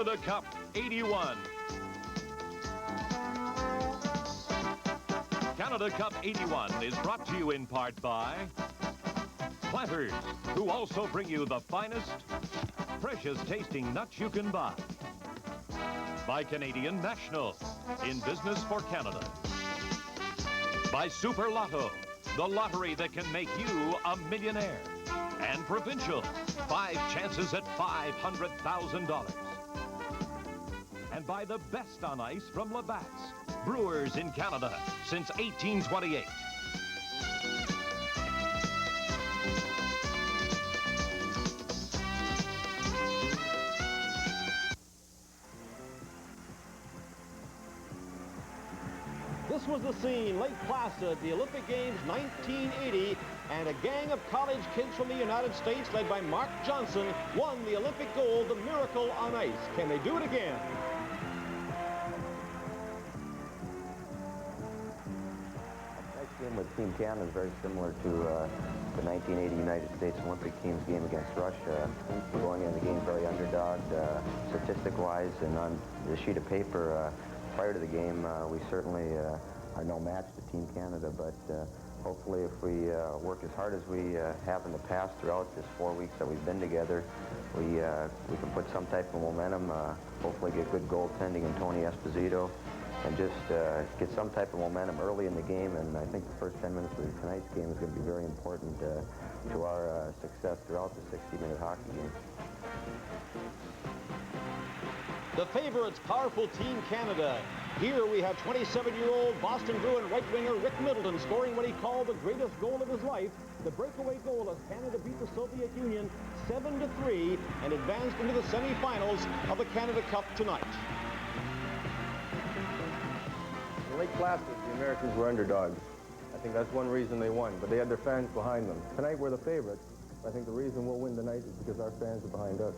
Canada Cup 81. Canada Cup 81 is brought to you in part by Planters, who also bring you the finest, freshest tasting nuts you can buy. By Canadian National, in business for Canada. By Super Lotto, the lottery that can make you a millionaire. And Provincial, 5 chances at $500,000. And by the best on ice from Labatt's, brewers in Canada since 1828. This was the scene, Lake Placid, the Olympic Games 1980, and a gang of college kids from the United States, led by Mark Johnson, won the Olympic gold, the Miracle on Ice. Can they do it again? Next game with Team Canada is very similar to the 1980 United States Olympic team's game against Russia. We're going into the game very underdogged, statistic-wise, and on the sheet of paper, prior to the game, we certainly are no match to Team Canada, but hopefully if we work as hard as we have in the past throughout this 4 weeks that we've been together, we can put some type of momentum, hopefully get good goaltending in Tony Esposito, and just get some type of momentum early in the game. And I think the first 10 minutes of tonight's game is going to be very important to our success throughout the 60-minute hockey game. The favorites, powerful Team Canada. Here we have 27-year-old Boston Bruin right winger Rick Middleton scoring what he called the greatest goal of his life, the breakaway goal as Canada beat the Soviet Union 7-3 and advanced into the semifinals of the Canada Cup tonight. In Lake Placid, the Americans were underdogs. I think that's one reason they won, but they had their fans behind them. Tonight we're the favorites. I think the reason we'll win tonight is because our fans are behind us.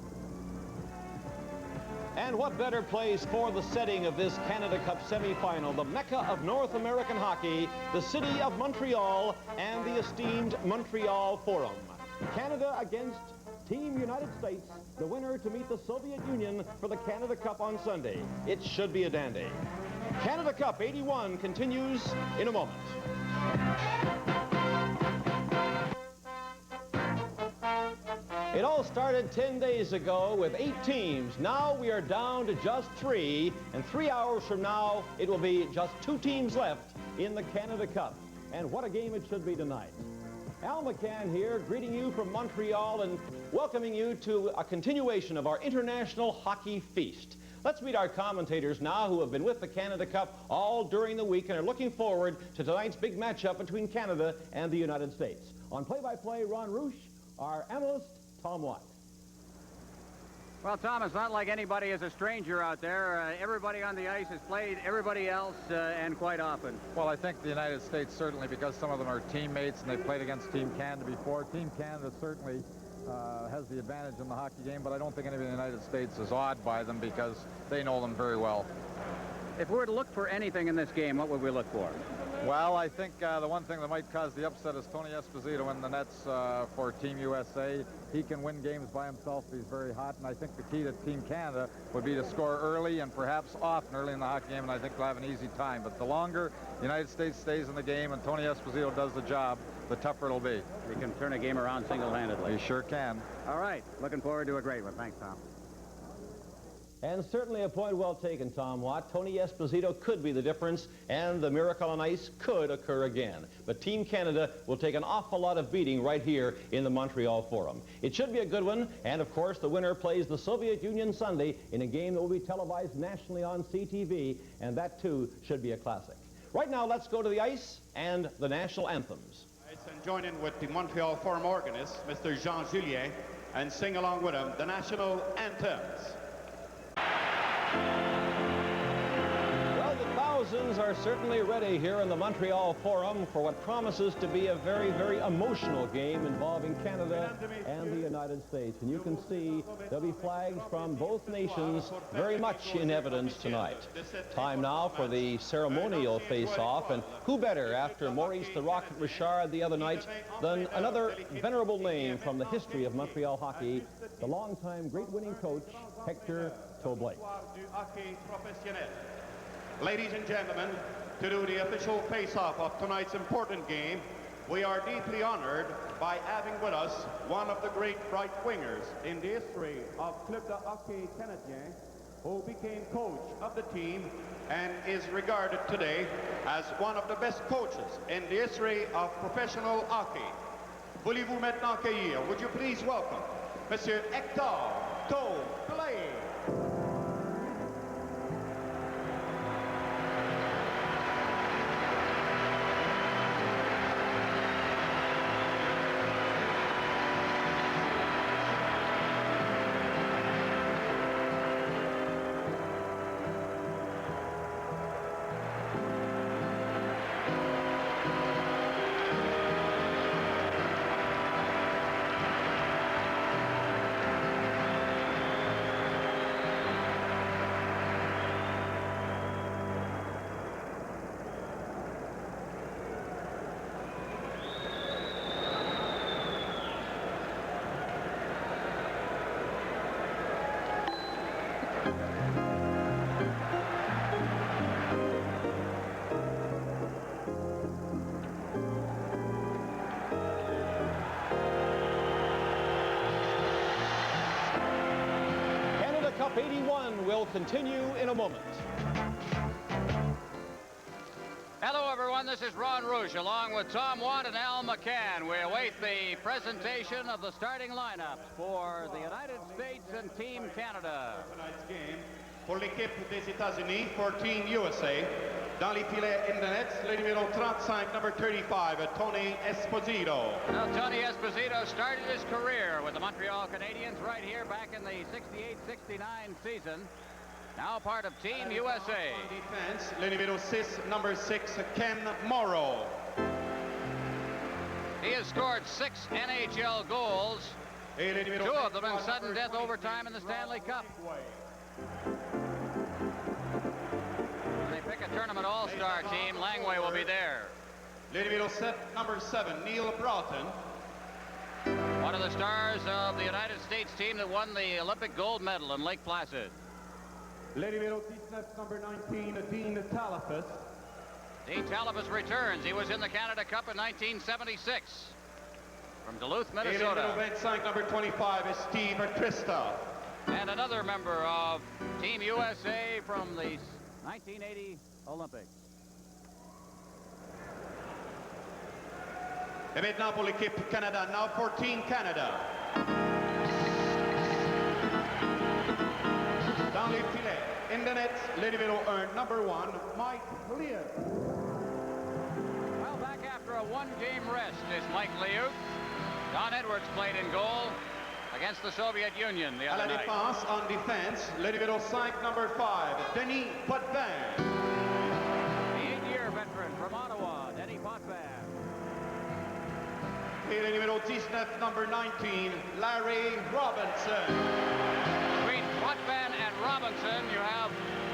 And what better place for the setting of this Canada Cup semifinal, the Mecca of North American hockey, the city of Montreal, and the esteemed Montreal Forum. Canada against Team United States, the winner to meet the Soviet Union for the Canada Cup on Sunday. It should be a dandy. Canada Cup 81 continues in a moment. It all started 10 days ago with 8 teams. Now we are down to just 3, and 3 hours from now, it will be just 2 teams left in the Canada Cup. And what a game it should be tonight. Al McCann here, greeting you from Montreal and welcoming you to a continuation of our international hockey feast. Let's meet our commentators now who have been with the Canada Cup all during the week and are looking forward to tonight's big matchup between Canada and the United States. On play-by-play, Ron Roosh, our analyst, Tom Watt. Well, Tom, it's not like anybody is a stranger out there. Everybody on the ice has played everybody else, and quite often. Well, I think the United States certainly, because some of them are teammates and they played against Team Canada before. Team Canada certainly has the advantage in the hockey game, but I don't think anybody in the United States is awed by them because they know them very well. If we were to look for anything in this game, what would we look for? Well, I think the one thing that might cause the upset is Tony Esposito in the nets for Team USA. He can win games by himself. He's very hot, and I think the key to Team Canada would be to score early and perhaps often early in the hockey game, and I think they'll have an easy time. But the longer the United States stays in the game and Tony Esposito does the job, the tougher it'll be. He can turn a game around single-handedly. He sure can. All right. Looking forward to a great one. Thanks, Tom. And certainly a point well taken, Tom Watt. Tony Esposito could be the difference, and the miracle on ice could occur again. But Team Canada will take an awful lot of beating right here in the Montreal Forum. It should be a good one, and of course the winner plays the Soviet Union Sunday in a game that will be televised nationally on CTV, and that too should be a classic. Right now, let's go to the ice and the national anthems. And join in with the Montreal Forum organist, Mr. Jean Julien, and sing along with him the national anthems. Well, the thousands Emotions are certainly ready here in the Montreal Forum for what promises to be a very, very emotional game involving Canada and the United States. And you can see there'll be flags from both nations very much in evidence tonight. Time now for the ceremonial face-off, and who better after Maurice the Rocket Richard the other night than another venerable name from the history of Montreal hockey, the longtime great winning coach, Hector Toblake. Ladies and gentlemen, to do the official face-off of tonight's important game, we are deeply honored by having with us one of the great right wingers in the history of Club de Hockey Canadien, who became coach of the team and is regarded today as one of the best coaches in the history of professional hockey. Voulez-vous maintenant accueillir, would you please welcome Monsieur Hector Toblake. Cup 81 will continue in a moment. Hello, everyone. This is Ron Rouge, along with Tom Watt and Al McCann. We await the presentation of the starting lineups for the United States and Team Canada. Tonight's game pour l'équipe des États-Unis, for Team USA. Dans les filets in the nets, le numéro 35, number 35, Tony Esposito. Now, Tony Esposito started his career with the Montreal Canadiens right here back in the 68-69 season. Now part of Team USA. On defense, le numéro 6, number 6, Ken Morrow. He has scored 6 NHL goals, Et le numéro 2 of them in 23, sudden death number overtime in the Stanley Cup. When they pick a tournament all-star team, Langway will be there. Le numéro 7, number 7, Neil Broughton. One of the stars of the United States team that won the Olympic gold medal in Lake Placid. Le numéro 19, number 19, Dean Talafas. Dean Talafas returns. He was in the Canada Cup in 1976 from Duluth, Et le Minnesota. numéro 25, number 25, is Steve Trista. And another member of Team USA from the 1980 Olympics. Et maintenant pour l'équipe Canada, now for Team Canada. Dans les filets, in the nets, le numéro 1, number 1, Mike Liut. Well, back after a one-game rest is Mike Liut. Don Edwards played in goal against the Soviet Union the À la other night. défense, en défense, le numéro 5, number 5, Denis Potvin. The 8-year veteran from Ottawa, Denny Potvin. Et le numéro 19, number 19, Larry Robinson. Between Potvin and Robinson, you have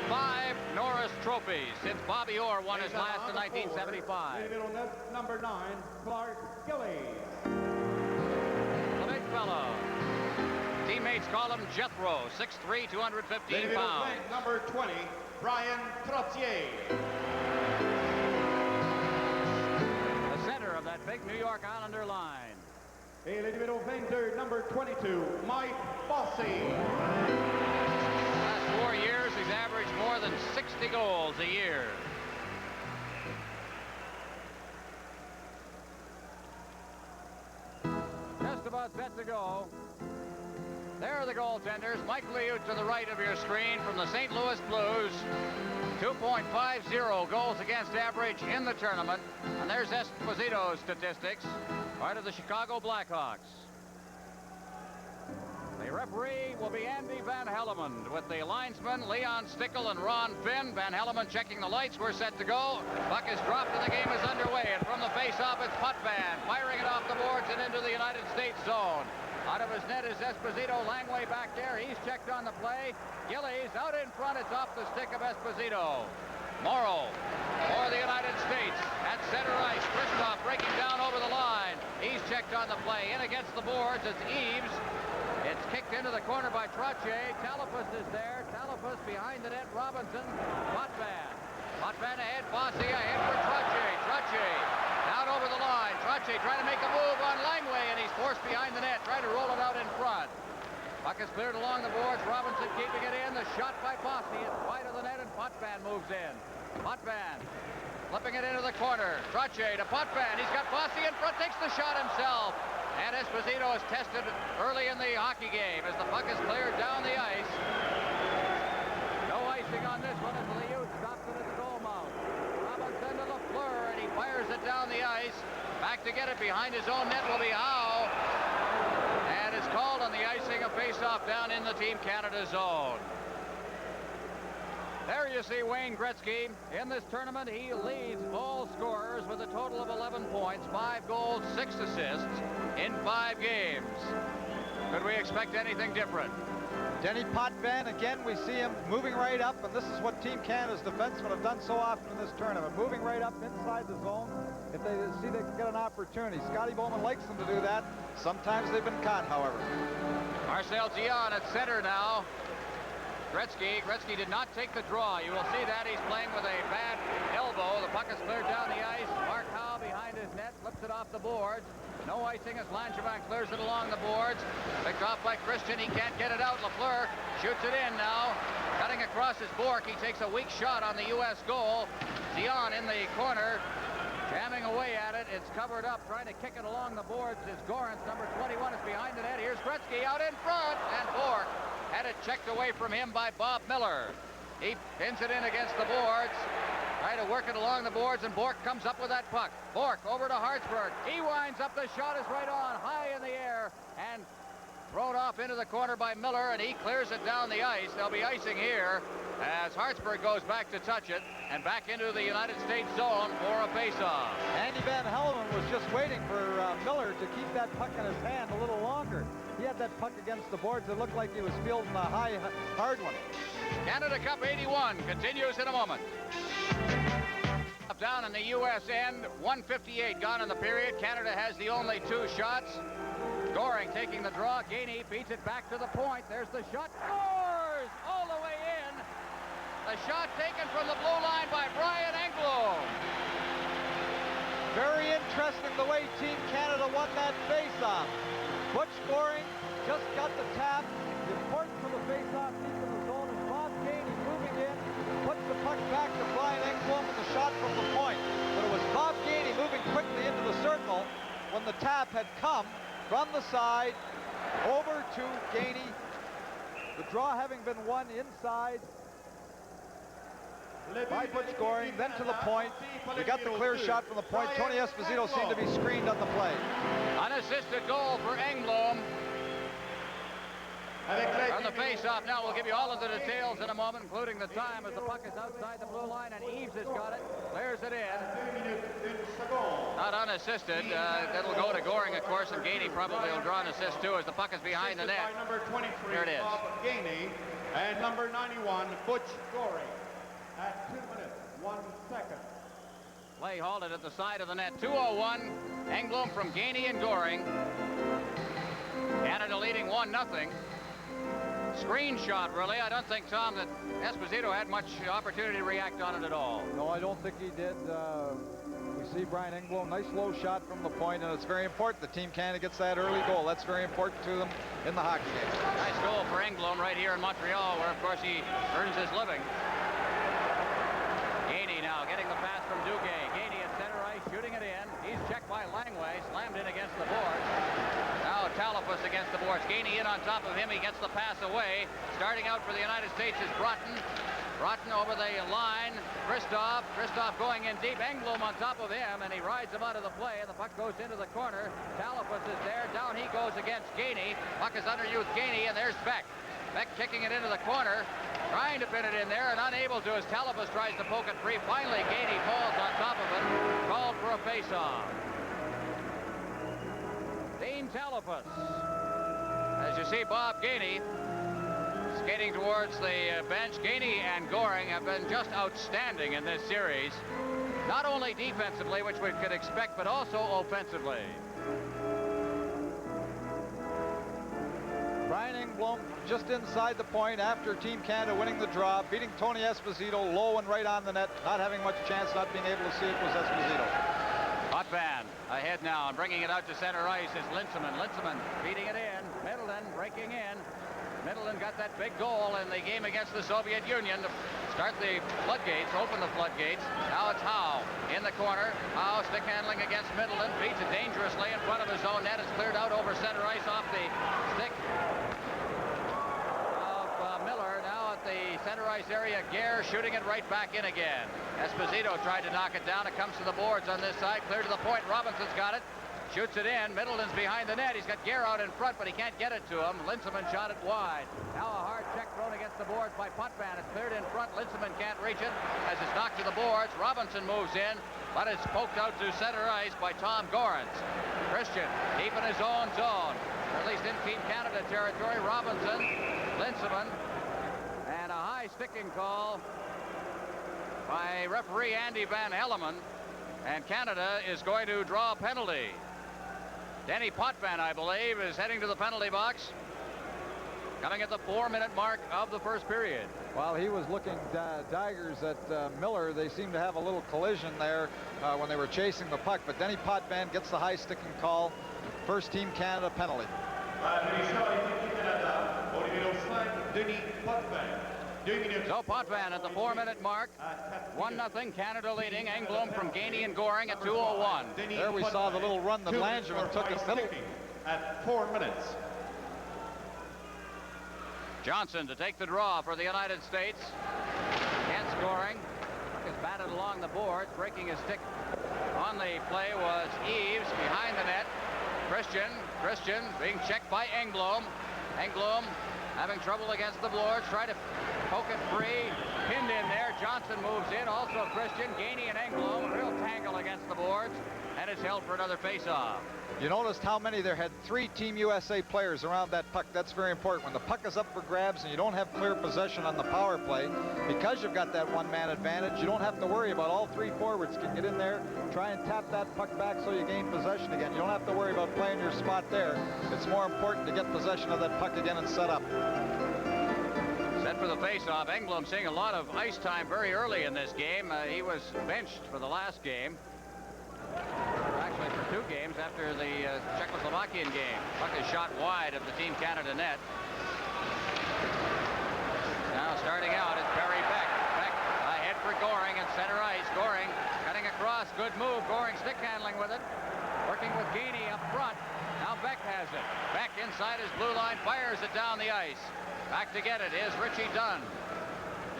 5 Norris trophies since Bobby Orr won his last in 1975. Le numéro 9, number 9, Clark Gillies. The big fellow. Teammates call him Jethro, 6'3", Le 215 numéro pounds. 20, number 20, Brian Trottier. The center of that big New York Islander line. Et le numéro 22, number 22, Mike Bossy. Last 4 years, he's averaged more than 60 goals a year. Just about set to go. There are the goaltenders. Mike Liut to the right of your screen from the St. Louis Blues. 2.50 goals against average in the tournament. And there's Esposito's statistics, part of the Chicago Blackhawks. The referee will be Andy Van Hellemond with the linesmen Leon Stickle and Ron Finn. Van Hellemond checking the lights. We're set to go. Puck is dropped and the game is underway. And from the face-off, it's Potvin firing it off the boards and into the United States zone. Out of his net is Esposito. Langway back there. He's checked on the play. Gillies out in front. It's off the stick of Esposito. Morrow for the United States at center ice. Kristoff breaking down over the line. He's checked on the play. In against the boards. It's Eves. It's kicked into the corner by Trottier. Talafus is there. Talafus behind the net. Robinson. Potvin. Potvin ahead. Fossey ahead for Trottier. Trottier down over the line. Trottier trying to make a move on Langway, and he's forced behind the net. Trying to roll it out in front. Puck is cleared along the boards. Robinson keeping it in. The shot by Fossey. It's wide of the net, and Potvin moves in. Potvin flipping it into the corner. Trottier to Potvin. He's got Fossey in front. Takes the shot himself. And Esposito is tested early in the hockey game as the puck is cleared down the ice. No icing on this one as Liu stops it at the goal mouth. Robinson to Lafleur, and he fires it down the ice. Back to get it behind his own net will be Howe. And it's called on the icing, a face-off down in the Team Canada zone. There you see Wayne Gretzky. In this tournament, he leads all scorers with a total of 11 points, 5 goals, 6 assists in 5 games. Could we expect anything different? Denny Potvin, again, we see him moving right up, and this is what Team Canada's defensemen have done so often in this tournament, moving right up inside the zone. If they see they can get an opportunity. Scotty Bowman likes them to do that. Sometimes they've been caught, however. Marcel Dion at center now. Gretzky did not take the draw. You will see that he's playing with a bad elbow. The puck is cleared down the ice. Mark Howe behind his net, flips it off the boards. No icing as Langevin clears it along the boards. Picked off by Christian. He can't get it out. Lafleur shoots it in now. Cutting across his Bork. He takes a weak shot on the U.S. goal. Dion in the corner, jamming away at it. It's covered up, trying to kick it along the boards. Is Gorance, number 21, is behind the net. Here's Gretzky out in front, and Bork had it checked away from him by Bob Miller. He pins it in against the boards. Trying to work it along the boards, and Bork comes up with that puck. Bork over to Hartsburg. He winds up. The shot is right on, high in the air, and thrown off into the corner by Miller, and he clears it down the ice. There'll be icing here as Hartsburg goes back to touch it, and back into the United States zone for a face-off. Andy Van Hellemond was just waiting for Miller to keep that puck in his hand a little longer. He had that puck against the boards. It looked like he was fielding a high, hard one. Canada Cup 81 continues in a moment. Up down in the U.S. end, 1:58 gone in the period. Canada has the only 2 shots. Goring taking the draw. Gainey beats it back to the point. There's the shot. Scores all the way in. The shot taken from the blue line by Brian Engblom. Very interesting the way Team Canada won that face-off. Butch Goring just got the tap. The importance of the face-off deep in the zone is Bob Gainey moving in, puts the puck back to Brian Engblom with the shot from the point. But it was Bob Gainey moving quickly into the circle when the tap had come from the side over to Gainey. The draw having been won inside by Butch Goring, then to the point. We got the clear shot from the point. Tony Esposito seemed to be screened on the play. Unassisted goal for Engblom. On the face-off now, we'll give you all of the details in a moment, including the time as the puck is outside the blue line, and Eves has got it, clears it in. Not unassisted. That'll go to Goring, of course, and Gainey probably will draw an assist too as the puck is behind the net. Number 23, Here it is. Bob Gainey, and number 91, Butch Goring, at 2 minutes, 1 second. Play halted at the side of the net. 2:01. Engblom from Gainey and Goring. Canada leading 1-0. Screen shot, really. I don't think, Tom, that Esposito had much opportunity to react on it at all. No, I don't think he did. We see Brian Engblom, nice low shot from the point, and it's very important the Team Canada gets that early goal. That's very important to them in the hockey game. Nice goal for Engblom right here in Montreal, where, of course, he earns his living. Gainey now getting the pass from Duguay. Gainey at center ice, shooting it in. He's checked by Langway, slammed in against the boards. Now Talafus against the boards. Gainey in on top of him. He gets the pass away. Starting out for the United States is Broughton. Broughton over the line. Christoph going in deep. Engblom on top of him, and he rides him out of the play, and the puck goes into the corner. Talafus is there. Down he goes against Gainey. Puck is underneath Gainey, and there's Beck. Beck kicking it into the corner, trying to pin it in there, and unable to as Talafus tries to poke it free. Finally, Gainey falls on top of it. Called for a face-off. Dean Talafus. As you see, Bob Gainey skating towards the bench. Gainey and Goring have been just outstanding in this series. Not only defensively, which we could expect, but also offensively. Brian Engblom just inside the point after Team Canada winning the draw, beating Tony Esposito low and right on the net, not having much chance, not being able to see it was Esposito. Potvin ahead now and bringing it out to center ice is Linseman. Linseman feeding it in. Middleton breaking in. Middleton got that big goal in the game against the Soviet Union to start the floodgates, open the floodgates. Now it's Howe in the corner. Howe stick handling against Middleton, beats it dangerously in front of his own net. It's cleared out over center ice off the stick of Miller. Now at the center ice area, Gare shooting it right back in again. Esposito tried to knock it down. It comes to the boards on this side, clear to the point. Robinson's got it. Shoots it in. Middleton's behind the net. He's got Gare out in front, but he can't get it to him. Linseman shot it wide. Now a hard check thrown against the boards by Potvin. It's cleared in front. Linseman can't reach it as it's knocked to the boards. Robinson moves in, but it's poked out to center ice by Tom Gorans. Christian deep in his own zone, or at least in Team Canada territory. Robinson, Linseman, and a high sticking call by referee Andy Van Hellemond. And Canada is going to draw a penalty. Denny Potvin, I believe, is heading to the penalty box. Coming at the 4-minute mark of the first period. While he was looking daggers at Miller, they seemed to have a little collision there when they were chasing the puck. But Denny Potvin gets the high sticking call. First Team Canada penalty. So Potvin at the 4-minute mark. 1-0 Canada leading. Engblom from Gainey and Goring at 2:01. There we saw the little run that Langevin took at middle. At 4 minutes. Johnson to take the draw for the United States. Against Goring. Puck is batted along the boards. Breaking his stick on the play was Eves behind the net. Christian being checked by Engblom. Engblom having trouble against the boards. Try to poke it free. Pinned in there. Johnson moves in. Also Christian. Gainey and Engblom. A real tangle against the boards. And it's held for another face-off. You noticed how many there had 3 Team USA players around that puck. That's very important. When the puck is up for grabs and you don't have clear possession on the power play, because you've got that one-man advantage, you don't have to worry about all 3 forwards can get in there, try and tap that puck back so you gain possession again. You don't have to worry about playing your spot there. It's more important to get possession of that puck again and set up. Set for the face-off. Engblom seeing a lot of ice time very early in this game. He was benched for the last game. Actually for 2 games after the Czechoslovakian game. Puck is shot wide of the Team Canada net. Now starting out is Barry Beck. Beck ahead for Goring at center ice. Goring cutting across. Good move. Goring stick handling with it. Working with Gainey up front. Now Beck has it. Beck inside his blue line. Fires it down the ice. Back to get it is Richie Dunn.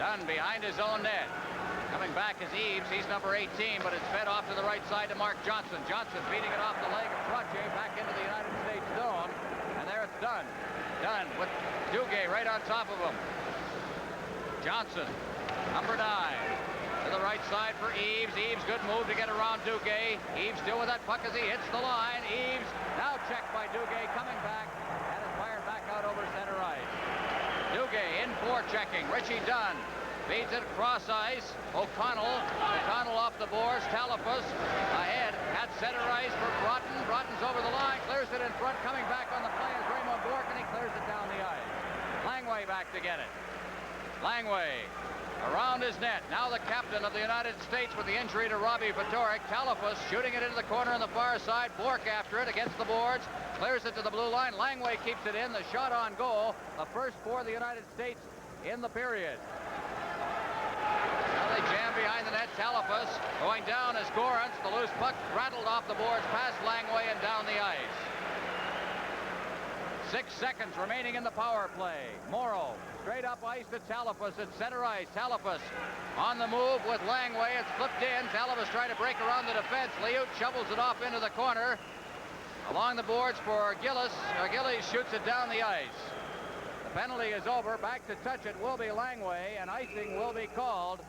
Dunn behind his own net. Coming back is Eves. He's number 18, but it's fed off to the right side to Mark Johnson. Johnson feeding it off the leg of Trottier back into the United States zone. And there it's Dunn. Dunn with Duguay right on top of him. Johnson, number 9. To the right side for Eves. Eves, good move to get around Duguay. Eves still with that puck as he hits the line. Eves now checked by Duguay, coming back, and is fired back out over center ice. Duguay in for checking. Richie Dunn feeds it across ice. O'Connell off the boards. Talafus ahead at center ice for Broughton. Broughton's over the line, clears it in front. Coming back on the play is Raymond Bourque, and he clears it down the ice. Langway back to get it. Langway around his net. Now the captain of the United States with the injury to Robbie Fatorik. Talafus shooting it into the corner on the far side. Bourque after it against the boards. Clears it to the blue line. Langway keeps it in. The shot on goal. The first for the United States in the period. Now they jam behind the net. Talafus going down as Gorans. The loose puck rattled off the boards past Langway and down the ice. 6 seconds remaining in the power play. Morrow straight up ice to Talafus at center ice. Talafus on the move with Langway. It's flipped in. Talafus trying to break around the defense. Liut shovels it off into the corner. Along the boards for Gillis. Gillies shoots it down the ice. The penalty is over. Back to touch it will be Langway, and icing will be called.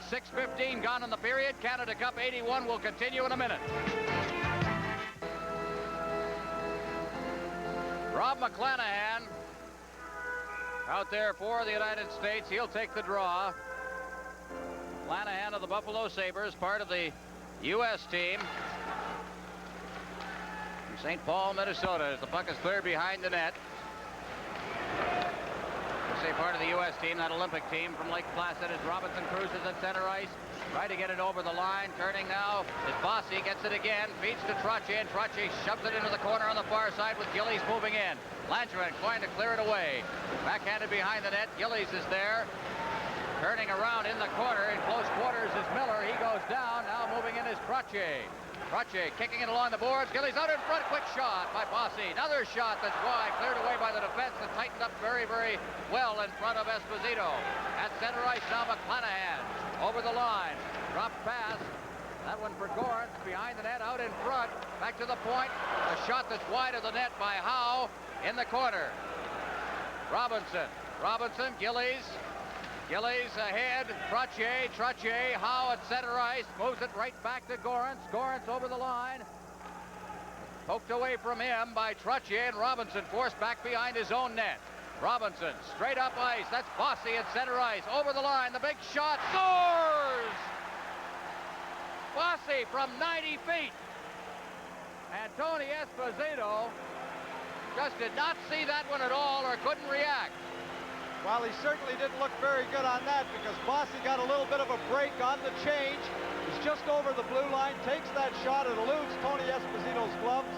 6:15 gone in the period. Canada Cup 81 will continue in a minute. Rob McClanahan out there for the United States. He'll take the draw. McClanahan of the Buffalo Sabres, part of the U.S. team. From St. Paul, Minnesota, as the puck is cleared behind the net. Say part of the U.S. team, that Olympic team from Lake Placid, as Robinson cruises at center ice. Trying to get it over the line. Turning now is Bossy. Gets it again. Feeds to Trottier, and Trottier shoves it into the corner on the far side with Gillies moving in. Langevin trying to clear it away. Backhanded behind the net. Gillies is there. Turning around in the corner. In close quarters is Miller. He goes down. Now moving in is Trottier. Trottier kicking it along the boards. Gillies out in front. Quick shot by Bossy. Another shot that's wide. Cleared away by the defense and tightened up very, very well in front of Esposito. At center ice now McClanahan. Over the line. Drop pass. That one for Gorance. Behind the net. Out in front. Back to the point. A shot that's wide of the net by Howe in the corner. Robinson. Robinson. Gillies. Gillies ahead. Trottier. Howe at center ice. Moves it right back to Gorance. Gorance over the line. Poked away from him by Trottier, and Robinson forced back behind his own net. Robinson straight up ice. That's Bossy at center ice. Over the line. The big shot. Scores! Bossy from 90 feet. And Tony Esposito just did not see that one at all, or couldn't react. Well, he certainly didn't look very good on that, because Bossy got a little bit of a break on the change. He's just over the blue line, takes that shot, it eludes Tony Esposito's gloves.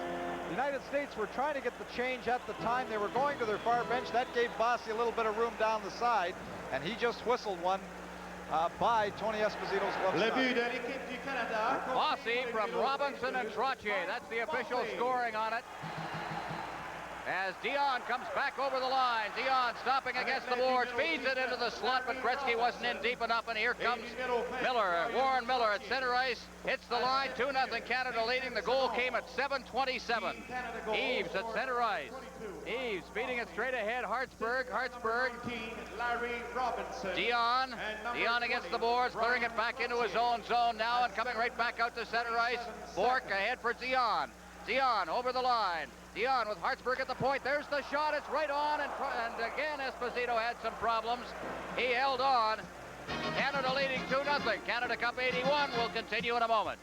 The United States were trying to get the change at the time. They were going to their far bench. That gave Bossy a little bit of room down the side, and he just whistled one by Tony Esposito's glove shot. Bossy from Robinson and Trottier. That's the official scoring on it. As Dion comes back over the line. Dion stopping against the boards, feeds it into the slot, but Gretzky wasn't in deep enough, and here comes Miller. Warren Miller at center ice, hits the line. 2-0 Canada leading. The goal came at 7:27. Eves at center ice. Eves feeding it straight ahead. Hartsburg. Larry Robinson. Dion against the boards, clearing it back into his own zone now, and coming right back out to center ice. Bork ahead for Dion. Dion over the line. Dion with Hartsburg at the point. There's the shot. It's right on. And again, Esposito had some problems. He held on. Canada leading 2-0. Canada Cup 81 will continue in a moment.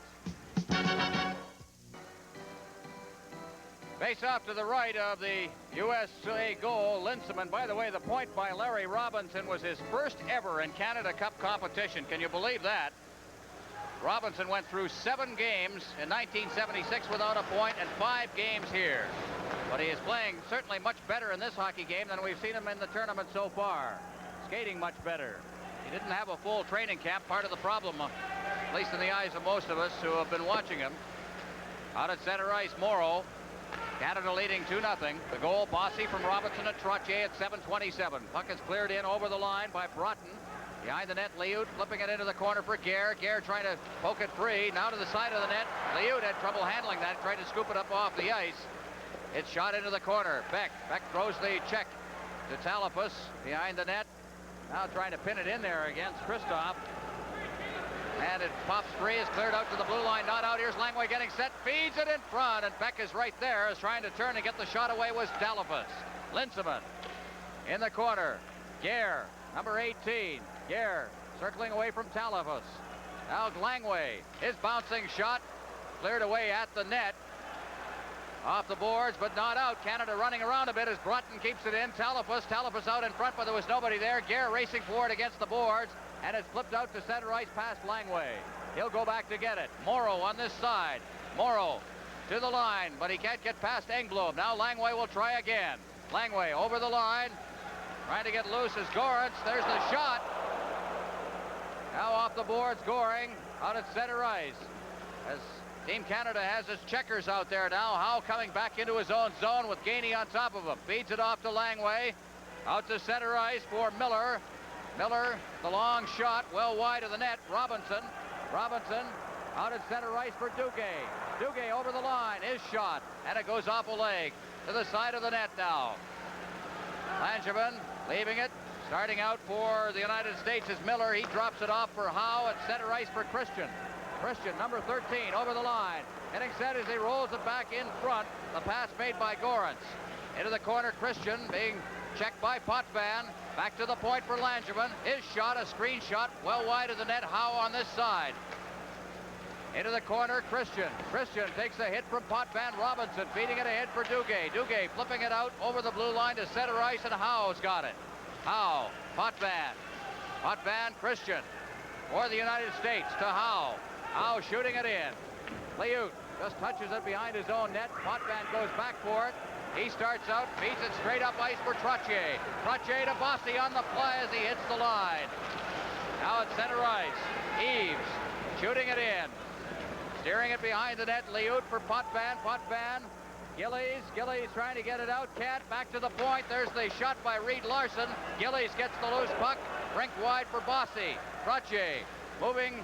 Face off to the right of the USA goal. Linseman, by the way, the point by Larry Robinson was his first ever in Canada Cup competition. Can you believe that? Robinson went through 7 games in 1976 without a point, and 5 games here. But he is playing certainly much better in this hockey game than we've seen him in the tournament so far. Skating much better. He didn't have a full training camp, part of the problem, at least in the eyes of most of us who have been watching him. Out at center ice, Morrow. Canada leading 2-0. The goal, Bossy from Robinson and Trottier at 7:27. Puck is cleared in over the line by Broughton. Behind the net, Liut flipping it into the corner for Gare. Gare trying to poke it free. Now to the side of the net. Liut had trouble handling that. Tried to scoop it up off the ice. It's shot into the corner. Beck throws the check to Talafus behind the net. Now trying to pin it in there against Kristoff. And it pops free. Is cleared out to the blue line. Not out. Here's Langway getting set. Feeds it in front. And Beck is right there. Is trying to turn and get the shot away was Talafus. Linseman in the corner. Gare, number 18. Gare circling away from Talafus. Now Langway. His bouncing shot cleared away at the net. Off the boards, but not out. Canada running around a bit as Broughton keeps it in. Talafus out in front, but there was nobody there. Gare racing forward against the boards, and it's flipped out to center ice past Langway. He'll go back to get it. Morrow on this side. Morrow to the line, but he can't get past Engblom. Now Langway will try again. Langway over the line, trying to get loose as Gorance. There's the shot. Now off the boards, Goring out at center ice. As Team Canada has its checkers out there now. Howe coming back into his own zone with Gainey on top of him. Feeds it off to Langway. Out to center ice for Miller. Miller, the long shot, well wide of the net. Robinson out at center ice for Duguay. Duguay over the line, his shot, and it goes off a leg to the side of the net now. Langevin leaving it. Starting out for the United States is Miller. He drops it off for Howe at center ice for Christian. Christian, number 13, over the line. Getting set as he rolls it back in front. The pass made by Gorance. Into the corner, Christian being checked by Potvin. Back to the point for Langevin. His shot, a screen shot, well wide of the net. Howe on this side. Into the corner, Christian. Christian takes a hit from Potvin. Robinson feeding it ahead for Duguay. Duguay flipping it out over the blue line to center ice, and Howe's got it. Howe, Potvin. Potvin, Christian. For the United States to Howe. Howe shooting it in. Liut just touches it behind his own net. Potvin goes back for it. He starts out, feeds it straight up ice for Trottier. Trottier to Bossy on the fly as he hits the line. Now at center ice. Eves shooting it in. Steering it behind the net. Liut for Potvin. Potvin. Gillies trying to get it out. Can't. Back to the point. There's the shot by Reed Larson. Gillies gets the loose puck. Rink wide for Bossy. Trottier moving,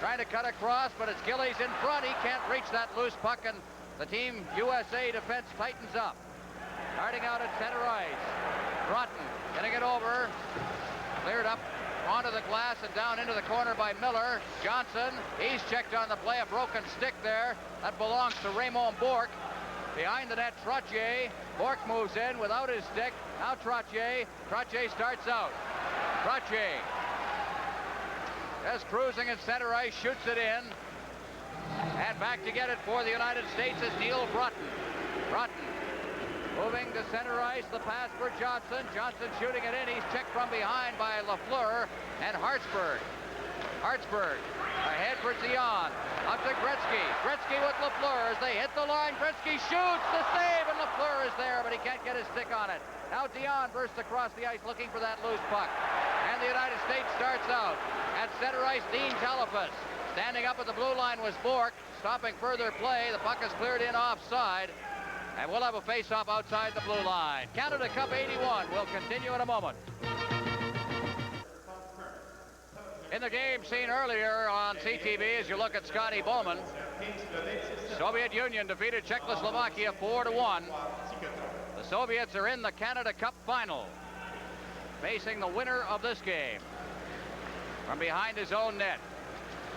trying to cut across, but it's Gillies in front. He can't reach that loose puck, and the Team USA defense tightens up. Starting out at center ice. Broughton getting it over. Cleared up onto the glass and down into the corner by Miller. Johnson, he's checked on the play. A broken stick there. That belongs to Raymond Bourque. Behind the net, Trottier. Bourque moves in without his stick. Now Trottier. Trottier starts out. Trottier just cruising at center ice, shoots it in. And back to get it for the United States is Neil Broughton. Broughton moving to center ice. The pass for Johnson. Johnson shooting it in. He's checked from behind by Lafleur and Hartsburg. Hartsburg ahead for Dion. Up to Gretzky. Gretzky with Lafleur as they hit the line. Gretzky shoots the save, and Lafleur is there, but he can't get his stick on it. Now Dion bursts across the ice looking for that loose puck. And the United States starts out. At center ice, Dean Talafas. Standing up at the blue line was Bourque. Stopping further play. The puck is cleared in offside. And we'll have a face-off outside the blue line. Canada Cup 81 will continue in a moment. In the game seen earlier on CTV, as you look at Scotty Bowman, Soviet Union defeated Czechoslovakia 4-1. The Soviets are in the Canada Cup final, facing the winner of this game. From behind his own net.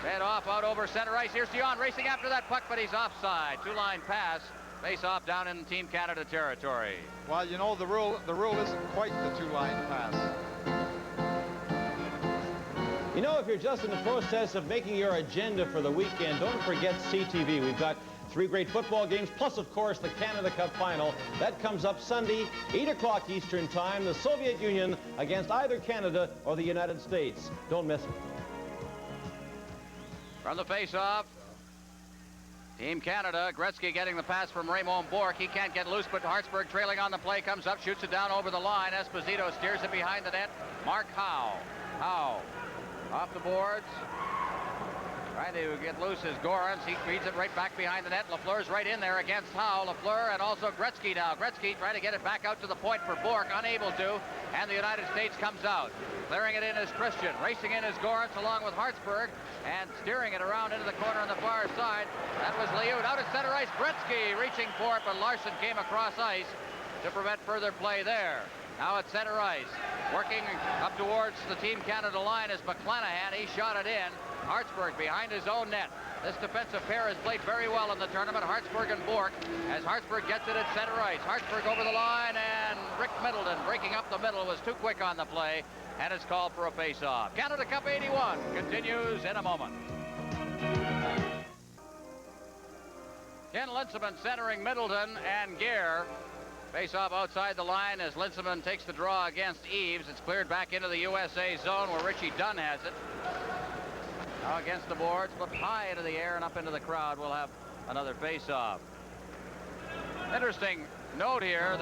Fed off out over center ice. Here's Dion racing after that puck, but he's offside. Two-line pass. Face off down in Team Canada territory. Well, you know, the rule isn't quite the two-line pass. You know, if you're just in the process of making your agenda for the weekend, don't forget CTV. We've got 3 great football games, plus, of course, the Canada Cup final. That comes up Sunday, 8 o'clock Eastern Time. The Soviet Union against either Canada or the United States. Don't miss it. From the face-off, Team Canada, Gretzky getting the pass from Raymond Bourque. He can't get loose, but Hartsburg trailing on the play, comes up, shoots it down over the line. Esposito steers it behind the net. Mark Howe. Howe off the boards. Trying to get loose is Gorance. He feeds it right back behind the net. Lafleur's right in there against Howe. Lafleur and also Gretzky now. Gretzky trying to get it back out to the point for Bourque. Unable to. And the United States comes out. Clearing it in is Christian. Racing in is Gorance along with Hartsburg. And steering it around into the corner on the far side. That was Liut. Out at center ice. Gretzky reaching for it, but Larson came across ice to prevent further play there. Now at center ice. Working up towards the Team Canada line is McClanahan. He shot it in. Hartsburg behind his own net. This defensive pair has played very well in the tournament, Hartsburg and Bourque, as Hartsburg gets it at center ice. Hartsburg over the line, and Rick Middleton breaking up the middle was too quick on the play, and it's called for a face-off. Canada Cup 81 continues in a moment. Ken Linsman centering Middleton and Gare. Face-off outside the line as Linsman takes the draw against Eves. It's cleared back into the USA zone where Richie Dunn has it. Now against the boards, flipped high into the air and up into the crowd. We'll have another face-off. Interesting note here,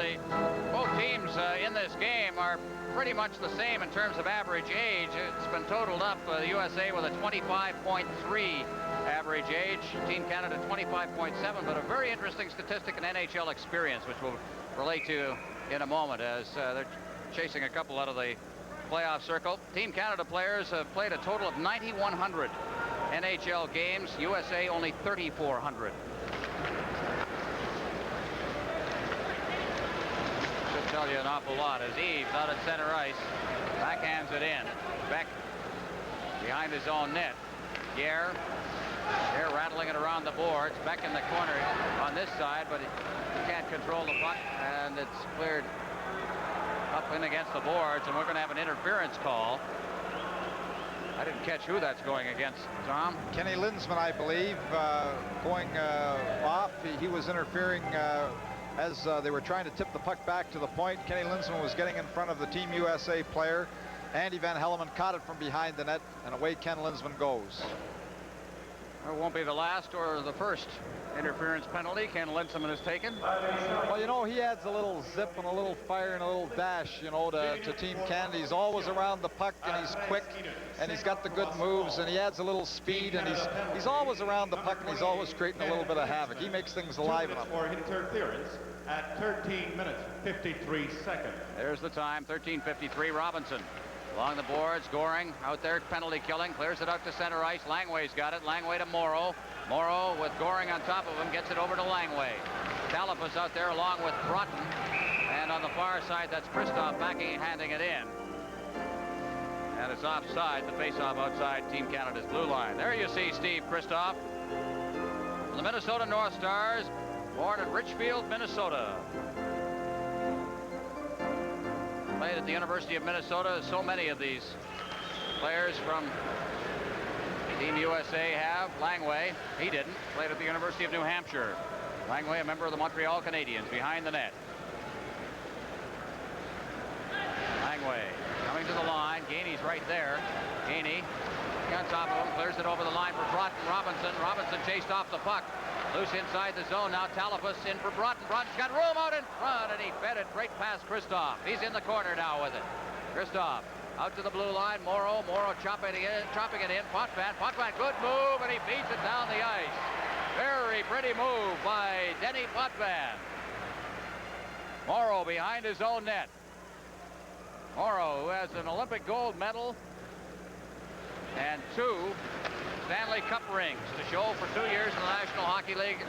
both teams in this game are pretty much the same in terms of average age. It's been totaled up, the USA with a 25.3 average age, Team Canada 25.7, but a very interesting statistic in NHL experience, which we'll relate to in a moment as they're chasing a couple out of the playoff circle. Team Canada players have played a total of 9,100 NHL games, USA only 3,400. Should tell you an awful lot as Eves out at center ice backhands it in. Beck behind his own net. Guerre rattling it around the boards. Beck in the corner on this side, but he can't control the puck, and it's cleared up in against the boards, and we're going to have an interference call. I didn't catch who that's going against, Tom. Kenny Lindsman, I believe, going off. He was interfering as they were trying to tip the puck back to the point. Kenny Lindsman was getting in front of the Team USA player. Andy Van Hellemond caught it from behind the net, and away Ken Lindsman goes. It won't be the last or the first interference penalty Ken Lindsman has taken. Well, you know, he adds a little zip and a little fire and a little dash, you know, to Team Canada. He's always around the puck, and he's quick, and he's got the good moves, and he adds a little speed, and he's always around the puck, and he's always creating a little bit of havoc. He makes things alive enough. For interference at 13 minutes, 53 seconds. There's the time, 13:53. Robinson along the boards, Goring out there, penalty killing, clears it out to center ice. Langway's got it. Langway to Morrow. Morrow with Goring on top of him gets it over to Langway. Talipus out there along with Broughton, and on the far side that's Kristoff handing it in, and it's offside. The face-off outside Team Canada's blue line. There you see Steve Kristoff, the Minnesota North Stars, born in Richfield, Minnesota. Played at the University of Minnesota. So many of these players from Team USA have. Langway, he didn't. Played at the University of New Hampshire. Langway, a member of the Montreal Canadiens, behind the net. Langway coming to the line. Gainey's right there. Gainey on top of him, clears it over the line for Broughton. Robinson chased off the puck. Loose inside the zone now. Talipus in for Broughton. Broughton's got room out in front, and he fed it right past Kristoff. He's in the corner now with it. Kristoff out to the blue line. Morrow chopping it in. Potvin, good move, and he beats it down the ice. Very pretty move by Denny Potvin. Morrow behind his own net. Morrow, who has an Olympic gold medal and 2 Stanley Cup rings to show for 2 years in the National Hockey League.